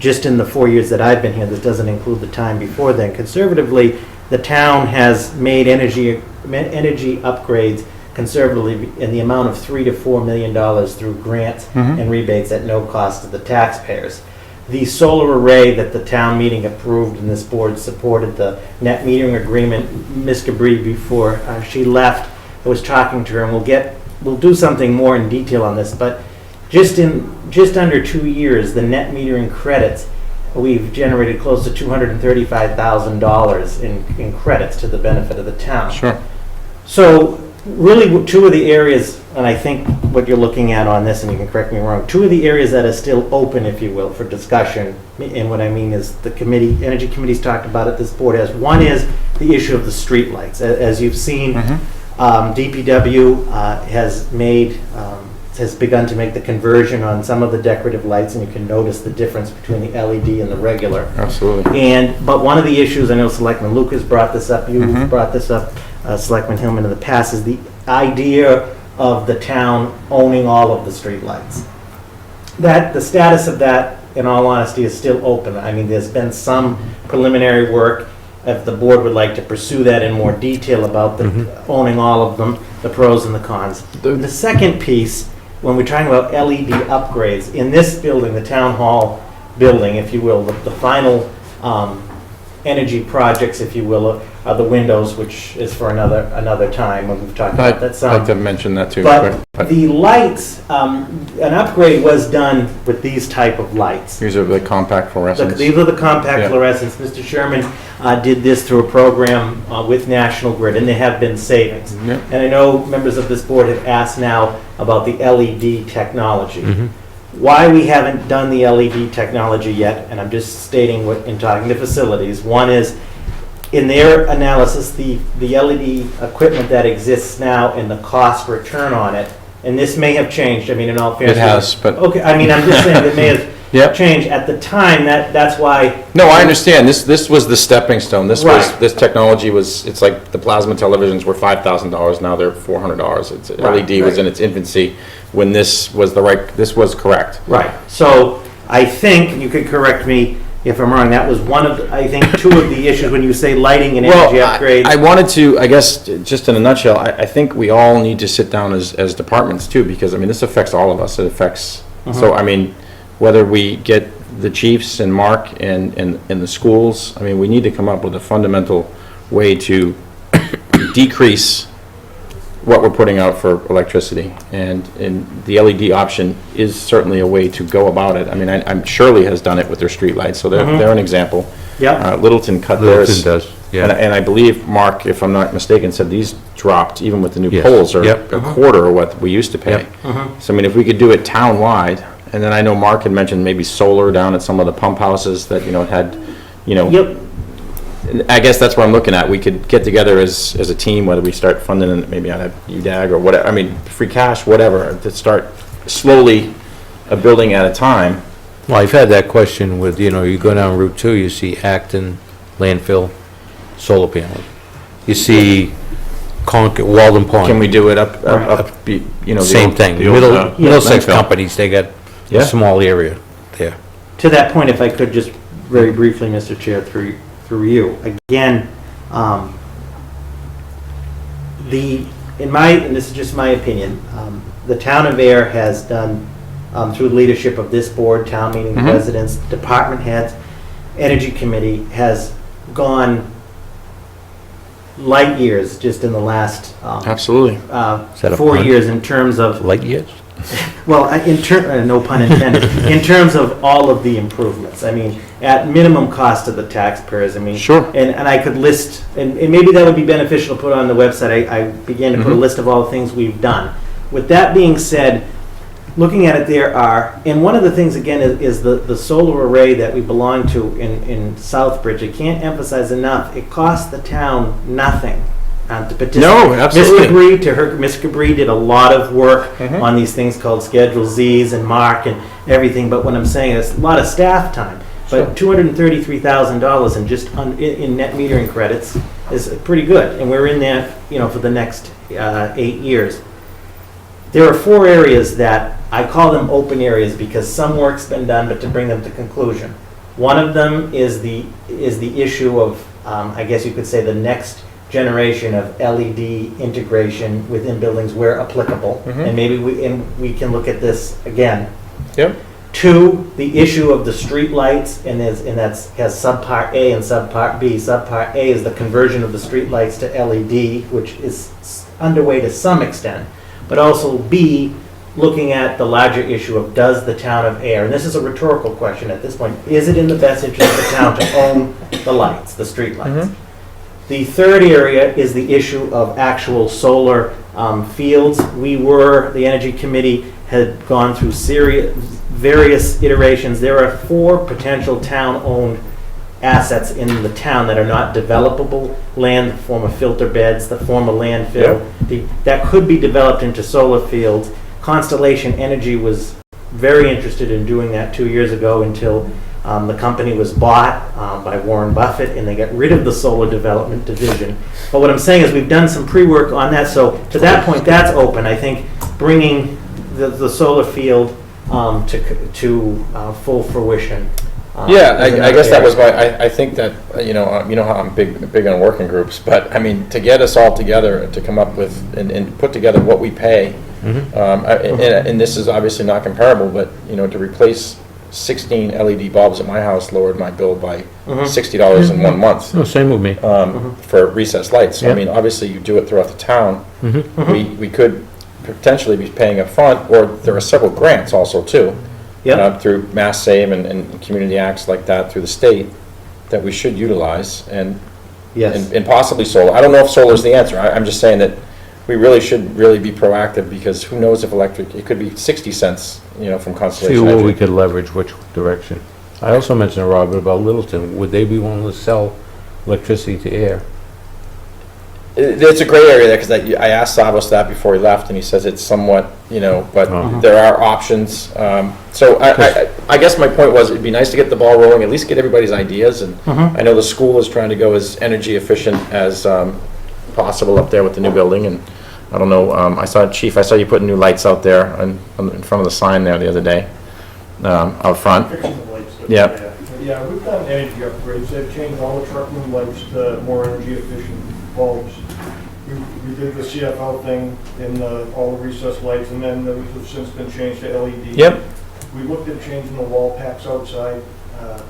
just in the 4 years that I've been here, this doesn't include the time before then, conservatively, the town has made energy upgrades conservatively in the amount of $3 to $4 million through grants and rebates at no cost to the taxpayers. The solar array that the town meeting approved and this board supported, the net metering agreement, Ms. Cabri, before she left, I was talking to her, and we'll do something more in detail on this, but just under 2 years, the net metering credits, we've generated close to $235,000 in credits to the benefit of the town. Sure. So really, 2 of the areas, and I think what you're looking at on this, and you can correct me wrong, 2 of the areas that are still open, if you will, for discussion, and what I mean is the committee, Energy Committee's talked about it, this board has. One is the issue of the streetlights. As you've seen, DPW has begun to make the conversion on some of the decorative lights, and you can notice the difference between the LED and the regular. Absolutely. But one of the issues, I know Selectman Luke has brought this up, you've brought this up, Selectman Hillman in the past, is the idea of the town owning all of the streetlights. The status of that, in all honesty, is still open. I mean, there's been some preliminary work. If the board would like to pursue that in more detail about owning all of them, the pros and the cons. The second piece, when we're talking about LED upgrades, in this building, the town hall building, if you will, the final energy projects, if you will, are the windows, which is for another time when we've talked about that. I'd like to mention that too. But the lights, an upgrade was done with these type of lights. These are the compact fluorescents. These are the compact Yeah. fluorescents. Mr. Sherman did this through a program with National Grid, and there have been savings. Yeah. And I know members of this board have asked now about the LED technology. Why we haven't done the LED technology yet, and I'm just stating what, in talking to facilities, one is, in their analysis, the LED equipment that exists now and the cost return on it, and this may have changed, I mean, in all fairness. It has, but. Okay, I mean, I'm just saying, it may have Yep. changed. At the time, that's why. No, I understand. This was the stepping stone. Right. This technology was, it's like the plasma televisions were $5,000, now they're $400. It's LED was in its infancy when this was correct. Right. So I think, you could correct me if I'm wrong, that was one of, I think, 2 of the issues when you say lighting and energy upgrades. I wanted to, I guess, just in a nutshell, I think we all need to sit down as departments too, because, I mean, this affects all of us. It affects, so, I mean, whether we get the chiefs and Mark and the schools, I mean, we need to come up with a fundamental way to decrease what we're putting out for electricity. And the LED option is certainly a way to go about it. I mean, I'm Shirley has done it with their streetlights, so they're an example. Yeah. Littleton cut Littleton theirs. does, yeah. And I believe, Mark, if I'm not mistaken, said these dropped, even with the new Yes. poles, are Yep. a quarter of what we used to pay. So I mean, if we could do it town-wide, and then I know Mark had mentioned maybe solar down at some of the pump houses that, had, Yep. I guess that's what I'm looking at. We could get together as a team, whether we start funding it maybe out of UDAG or whatever, I mean, free cash, whatever, to start slowly a building at a time. Well, I've had that question with, you go down Route 2, you see Acton, landfill, solar panel. You see Concord, Walden Pond. Can we do it up, the Same old- thing. the old, Middlesex landfill? companies, they got Yeah. a small area there. To that point, if I could just very briefly, Mr. Chair, through you, again, and this is just my opinion, the town of Ayer has done, through the leadership of this board, town meeting, residents, department heads, energy committee, has gone light years just in the last Absolutely. Is that a 4 pun? years in terms of, Light years? well, no pun intended, in terms of all of the improvements. I mean, at minimum cost to the taxpayers, I mean. Sure. And I could list, and maybe that would be beneficial to put on the website. I began to put a list of all the things we've done. With that being said, looking at it, there are, and one of the things, again, is the solar array that we belong to in Southbridge. I can't emphasize enough, it costs the town nothing to participate. No, absolutely. Ms. Cabri did a lot of work on these things called Schedule Zs and Mark and everything, but what I'm saying is a lot of staff time. But $233,000 in just in net metering credits is pretty good, and we're in that, for the next 8 years. There are 4 areas that I call them open areas because some work's been done, but to bring them to conclusion. One of them is the issue of, I guess you could say, the next generation of LED integration within buildings where applicable, and maybe we can look at this again. Yep. 2, the issue of the street lights, and that's has subpart A and subpart B. Subpart A is the conversion of the street lights to LED, which is underway to some extent, but also B, looking at the larger issue of does the town of Ayer, and this is a rhetorical question at this point, is it in the best interest of the town to own the lights, the street lights? The third area is the issue of actual solar fields. The Energy Committee had gone through various iterations. There are 4 potential town-owned assets in the town that are not developable land, the form of filter beds, the form of landfill, that could be developed into solar fields. Constellation Energy was very interested in doing that 2 years ago until the company was bought by Warren Buffett, and they got rid of the solar development division. But what I'm saying is we've done some pre-work on that, so to that point, that's open. I think bringing the solar field to full fruition. Yeah, I guess that was I think that, you know how I'm big on working groups, but I mean, to get us all together, to come up with and put together what we pay, and this is obviously not comparable, but, to replace 16 LED bulbs at my house lowered my bill by $60 in 1 month. No, same with me. For recessed lights. So, I mean, obviously you do it throughout the town. We could potentially be paying up front, or there are several grants also too. Through Mass Save and community acts like that through the state that we should utilize, and possibly solar. I don't know if solar is the answer. I'm just saying that we really should be proactive, because who knows if electric, it could be 60 cents, from Constellation See what Energy. we could leverage, which direction. I also mentioned to Robert about Littleton. Would they be willing to sell electricity to Ayer? It's a gray area there, because I asked Savos that before he left, and he says it's somewhat, but there are options. So I guess my point was, it'd be nice to get the ball rolling, at least get everybody's ideas. And I know the school is trying to go as energy efficient as possible up there with the new building. And I don't know, I saw you putting new lights out there in front of the sign there the other day, out front. Fixing the lights. Yeah. Yeah, we've done energy upgrades. They've changed all the truck room lights to more energy efficient bulbs. We did the CFL thing in all the recessed lights, and then those have since been changed to LED. Yep. we looked at changing the wall packs outside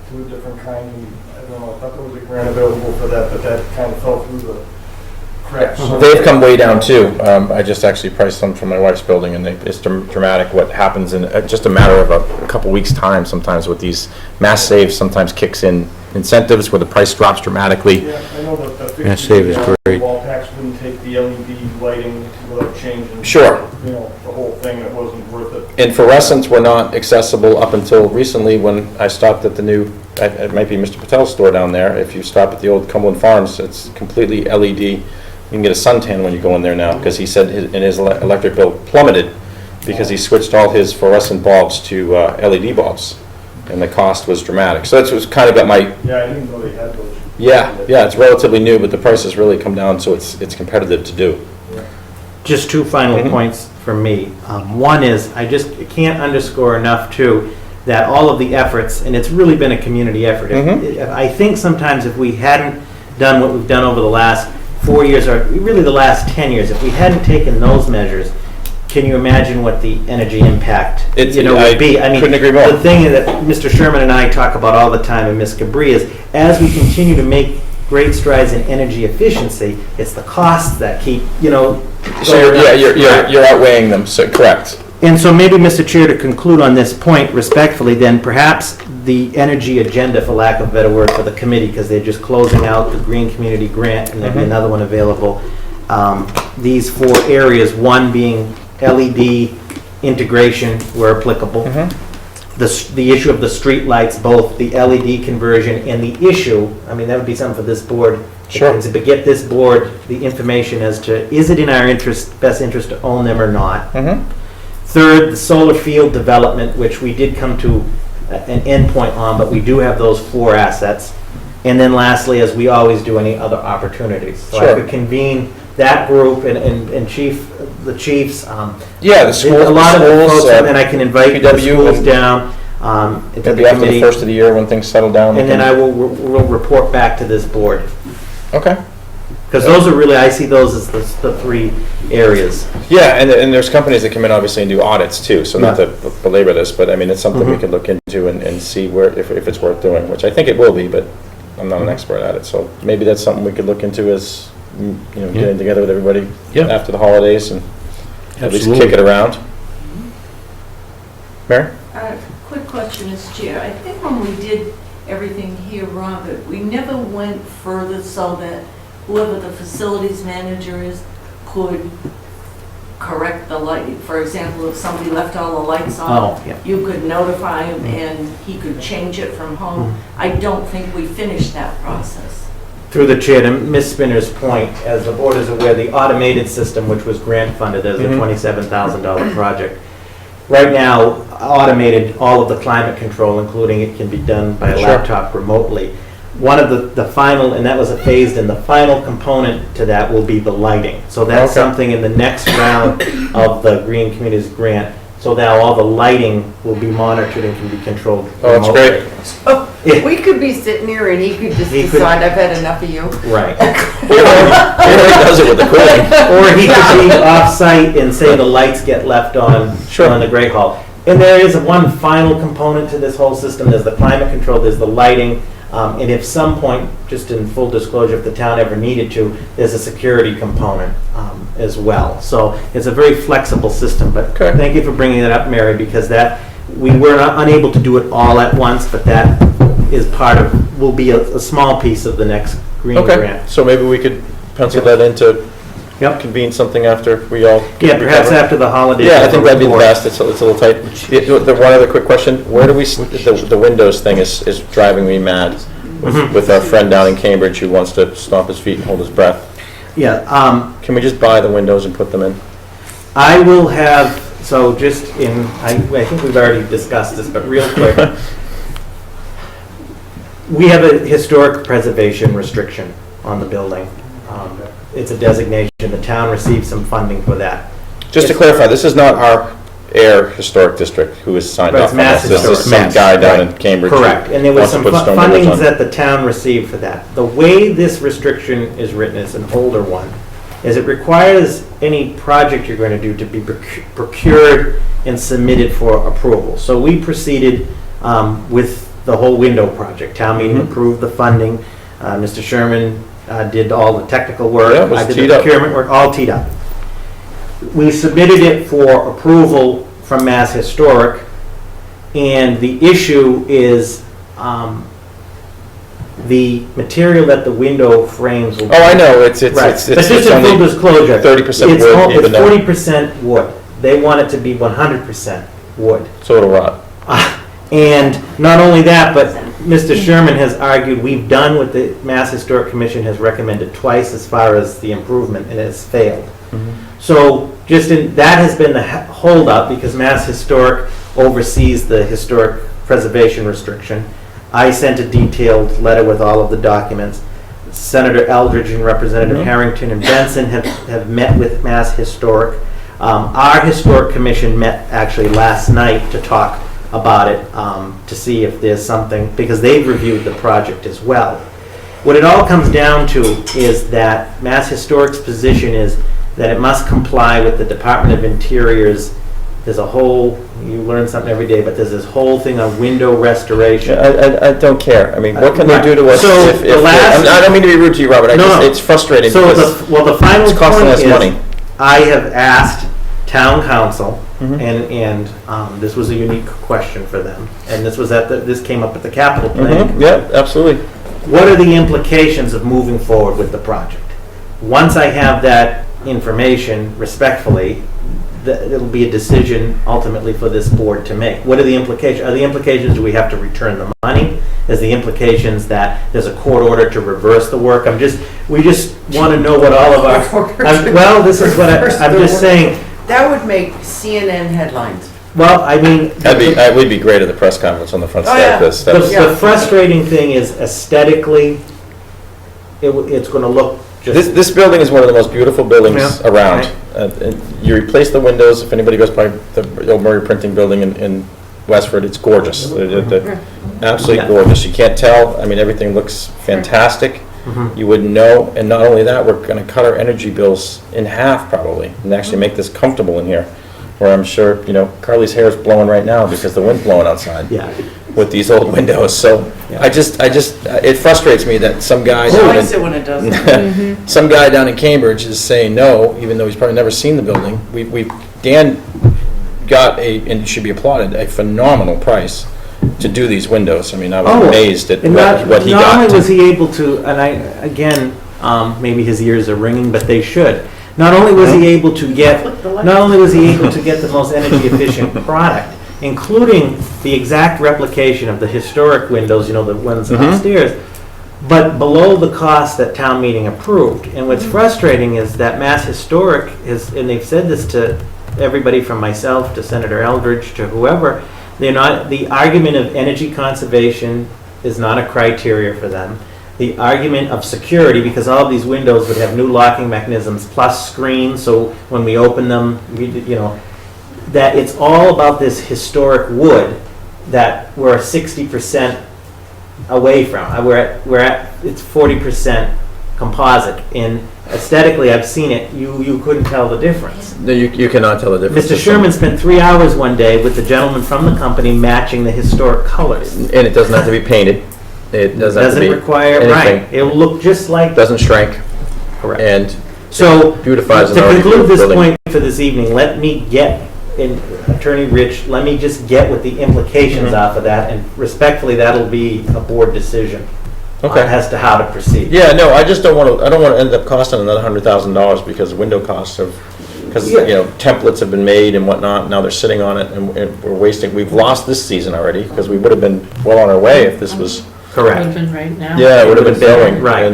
to a different kind, and I don't know, I thought there was a grant available for that, but that kind of fell through the cracks. So- They've come way down too. I just actually priced them for my wife's building, and it's dramatic what happens in just a matter of a couple weeks' time sometimes with these mass saves. Sometimes kicks in incentives where the price drops dramatically. Yeah, I know that the Mass save is great. wall packs wouldn't take the LED lighting without changing. Sure. You know, the whole thing, it wasn't worth it. And fluorescents were not accessible up until recently when I stopped at the new, it might be Mr. Patel's store down there. If you stop at the old Cumberland Farms, it's completely LED. You can get a suntan when you go in there now, because he said his electric bill plummeted because he switched all his fluorescent bulbs to LED bulbs, and the cost was dramatic. So that's what's kind of got my, Yeah, I didn't know they had those. yeah, it's relatively new, but the price has really come down, so it's competitive to do. Just two final points from me. One is, I just can't underscore enough too, that all of the efforts, and it's really been a community effort. I think sometimes if we hadn't done what we've done over the last 4 years, or really the last 10 years, if we hadn't taken those measures, can you imagine what the energy impact would be? I mean, couldn't agree more. the thing that Mr. Sherman and I talk about all the time, and Ms. Cabri, is as we continue to make great strides in energy efficiency, it's the costs that keep, So you're outweighing them, so correct. And so maybe, Mr. Chair, to conclude on this point respectfully, then perhaps the energy agenda, for lack of a better word, for the committee, because they're just closing out the Green Community Grant, and there'll be another one available. These 4 areas, one being LED integration where applicable, the issue of the street lights, both the LED conversion and the issue, I mean, that would be something for this board. Sure. To get this board the information as to, is it in our best interest to own them or not? Third, the solar field development, which we did come to an endpoint on, but we do have those 4 assets. And then lastly, as we always do, any other opportunities. So I Sure. could convene that group and the chiefs. Yeah, the schools. A lot of the schools, folks, and I can invite the PW schools and- down. Into Maybe the after the committee. first of the year when things settle down. And then I will report back to this board. Okay. Because those are really, I see those as the 3 areas. Yeah, and there's companies that come in obviously and do audits too, so not to belabor this, but I mean, it's something we could look into and see if it's worth doing, which I think it will be, but I'm not an expert at it, so maybe that's something we could look into as, getting together with everybody after the holidays and at least kick it around. Mary? Quick question, Mr. Chair. I think when we did everything here, Robert, we never went further so that whoever the facilities manager is could correct the lighting. For example, if somebody left all the lights on, you could notify him and he could change it from home. I don't think we finished that process. Through the chair, to Ms. Spinner's point, as the board is aware, the automated system, which was grant funded as a $27,000 project, right now, automated all of the climate control, including it can be done by a laptop remotely. One of the final, and that was a phased in, the final component to that will be the lighting. So that's something in the next round of the Green Communities Grant. So now all the lighting will be monitored and can be controlled remotely. That's great. So we could be sitting here and he could just decide, I've had enough of you. Right. He already does it with the cooling. Or he could be off-site and say the lights get left on the Great Hall. And there is one final component to this whole system. There's the climate control, there's the lighting, and if some point, just in full disclosure, if the town ever needed to, there's a security component as well. So it's a very flexible system, but thank you for bringing that up, Mary, because we were unable to do it all at once, but that is will be a small piece of the next Green Grant. So maybe we could pencil that in to convene something after we all perhaps after the holidays. Yeah, I think that'd be the best. It's a little tight. The one other quick question: where do we? The Windows thing is driving me mad with our friend down in Cambridge who wants to stomp his feet and hold his breath. Yeah. Can we just buy the windows and put them in? I will have. So just I think we've already discussed this, but real quick. We have a historic preservation restriction on the building. It's a designation. The town received some funding for that. Just to clarify, this is not our Ayer Historic District who is signed off on this. This is some guy down in Cambridge. Correct. And there was some fundings windows on. that the town received for that. The way this restriction is written is an older one. is it requires any project you're going to do to be procured and submitted for approval. So we proceeded with the whole window project. Town meeting approved the funding. Mr. Sherman did all the technical work. Yeah, it was I did teed the up. procurement work, all teed up. We submitted it for approval from Mass Historic, and the issue is the material that the window frames will be. Oh, I know, it's Right. it's But just in full only disclosure, 30% it's wood, all- even it's though, 40% wood. They want it to be 100% wood. so it'll rot. And not only that, but Mr. Sherman has argued, we've done what the Mass Historic Commission has recommended twice as far as the improvement, and it's failed. So that has been the holdup, because Mass Historic oversees the historic preservation restriction. I sent a detailed letter with all of the documents. Senator Eldridge and Representative Harrington and Benson have met with Mass Historic. Our Historic Commission met actually last night to talk about it, to see if there's something, because they've reviewed the project as well. What it all comes down to is that Mass Historic's position is that it must comply with the Department of Interior's, there's a whole, you learn something every day, but there's this whole thing on window restoration. I don't care. I mean, what can they do to us? So if the last- I don't mean to be rude to you, Robert, No. it's frustrating So because the final it's costing point us is, money. I have asked town council, and this was a unique question for them, and this came up at the capital planning. Yeah, absolutely. What are the implications of moving forward with the project? Once I have that information, respectfully, it'll be a decision ultimately for this board to make. What are the implications? Are the implications, do we have to return the money? Is the implications that there's a court order to reverse the work? We just want to know what all of our, well, this is what I'm just saying. That would make CNN headlines. Well, I mean. It would be great at the press conference on the front step. The frustrating thing is aesthetically, it's going to look just. This building is one of the most beautiful buildings Yeah. around. And you replace the windows, if anybody goes by the old Murray Printing Building in Westford, it's gorgeous. Absolutely gorgeous. You can't tell, I mean, everything looks fantastic. You wouldn't know, and not only that, we're gonna cut our energy bills in half probably, and actually make this comfortable in here, where I'm sure, Carly's hair is blowing right now because the wind's blowing outside. Yeah. With these old windows, so it frustrates me that some guy I like it when it does. some guy down in Cambridge is saying no, even though he's probably never seen the building. Dan got and should be applauded, a phenomenal price to do these windows. I mean, I was amazed at what he got. Not only was he able to, and maybe his ears are ringing, but they should. Not only was he able to get the most energy efficient product, including the exact replication of the historic windows, the ones upstairs, but below the cost that town meeting approved. And what's frustrating is that Mass Historic and they've said this to everybody from myself to Senator Eldridge to whoever, the argument of energy conservation is not a criteria for them. The argument of security, because all of these windows would have new locking mechanisms plus screens, so when we open them, that it's all about this historic wood that we're 60% away from. It's 40% composite. And aesthetically, I've seen it, you couldn't tell the difference. No, you cannot tell the difference. Mr. Sherman spent 3 hours one day with the gentleman from the company matching the historic colors. And it doesn't have to be painted. It doesn't have to be require, anything. right, it'll look just like. Doesn't shrink. Correct. And So, beautifies an to already conclude this beautiful building. point for this evening, let me get, Attorney Rich, let me just get what the implications off of that, and respectfully, that'll be a board decision as to how to proceed. Yeah, no, I just don't want to end up costing another $100,000 because window costs because templates have been made and whatnot. Now they're sitting on it, and we're wasting. We've lost this season already because we would have been well on our way if this was correct. Would have been right now. Yeah, it would have been going right.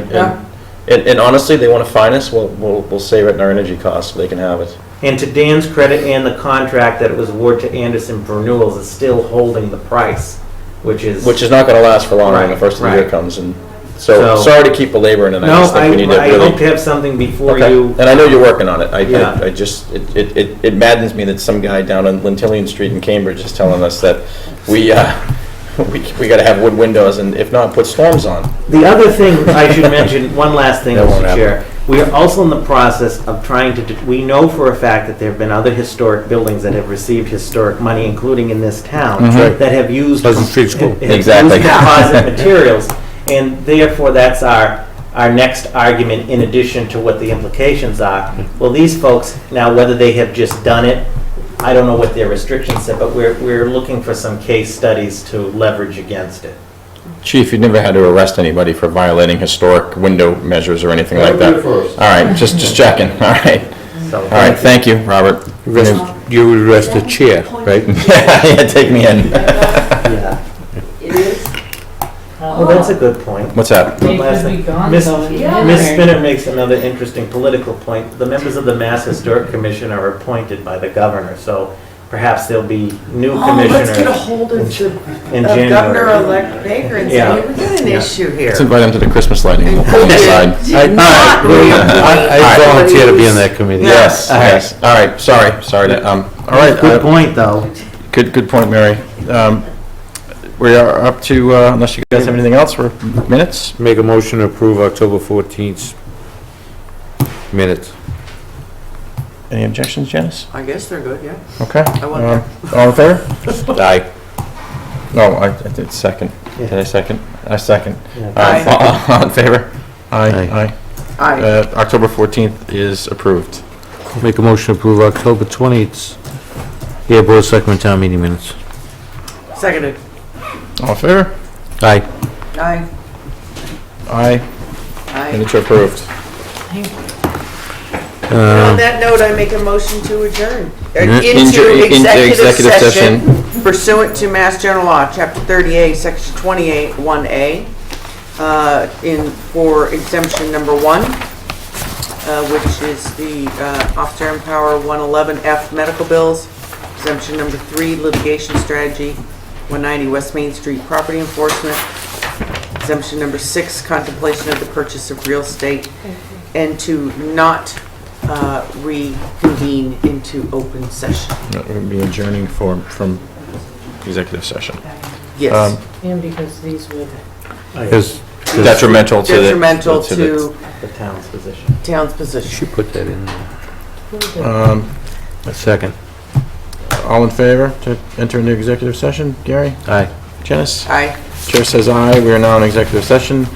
And honestly, they want to fine us. We'll save it in our energy costs so they can have it. And to Dan's credit, and the contract that it was awarded to Anderson for renewals is still holding the price, which is not going to last for long when the first of the year comes. And so sorry to keep belaboring it. I just think we need to I really. hope to have something before Okay. you. And I know you're working on it. I just it maddens me that some guy down on Lintillion Street in Cambridge is telling us that we got to have wood windows, and if not, put storms on. The other thing I should mention, one last thing, That won't Mr. Chair. We are also in the process of trying to, we know for a fact that there have been other historic buildings that have received historic money, including in this town, Mhm. that have used. Pleasant Street School. have Exactly. used composite materials, and therefore that's our next argument in addition to what the implications are. Well, these folks, now whether they have just done it, I don't know what their restrictions said, but we're looking for some case studies to leverage against it. Chief, you never had to arrest anybody for violating historic window measures or anything like that? All right, just checking, all right. So, All right, thank you, Robert. You would arrest the chair, right? Yeah, take me in. Yeah. It is? Well, that's a good point. What's that? They could be gone, Miss though, in Yeah. Ms. January. Spinner makes another interesting political point. The members of the Mass Historic Commission are appointed by the governor, so perhaps there'll be new Oh, commissioners. let's get a hold of in the January. Governor-elect Baker and say, Yeah. hey, we got an issue here. Let's invite him to the Christmas lighting. We'll put him aside. Not I volunteer to be on that committee. Yes, All right. yes. All right, sorry to, all right. Good point, though. Good point, Mary. We are up to, unless you guys have anything else for minutes? Make a motion to approve October 14th minutes. Any objections, Janice? I guess they're good, yeah. Okay. I want that. All in favor? Aye. No, I did second. Did I second? I second. Yeah. All in favor? Aye. Aye. Aye. October 14th is approved. Make a motion to approve October 20th. Yeah, Board of Selectmen town meeting minutes. Seconded. All in favor? Aye. Aye. Aye. Aye. Minutes are approved. And on that note, I make a motion to adjourn. Into Into executive executive session pursuant to Mass General Law, Chapter 38, Section 28, 1A, for exemption number 1, which is the Officer Empower 111F medical bills. Exemption number 3, litigation strategy, 190 West Main Street property enforcement. Exemption number 6, contemplation of the purchase of real estate. And to not reconvene into open session. We're going to be adjourning from executive session. Yes. And because these would, Because Detrimental to the... Detrimental to The town's position. town's position. she put that in there. Um, A second. All in favor to enter into executive session? Gary? Aye. Janice? Aye. Chair says aye. We are now in executive session.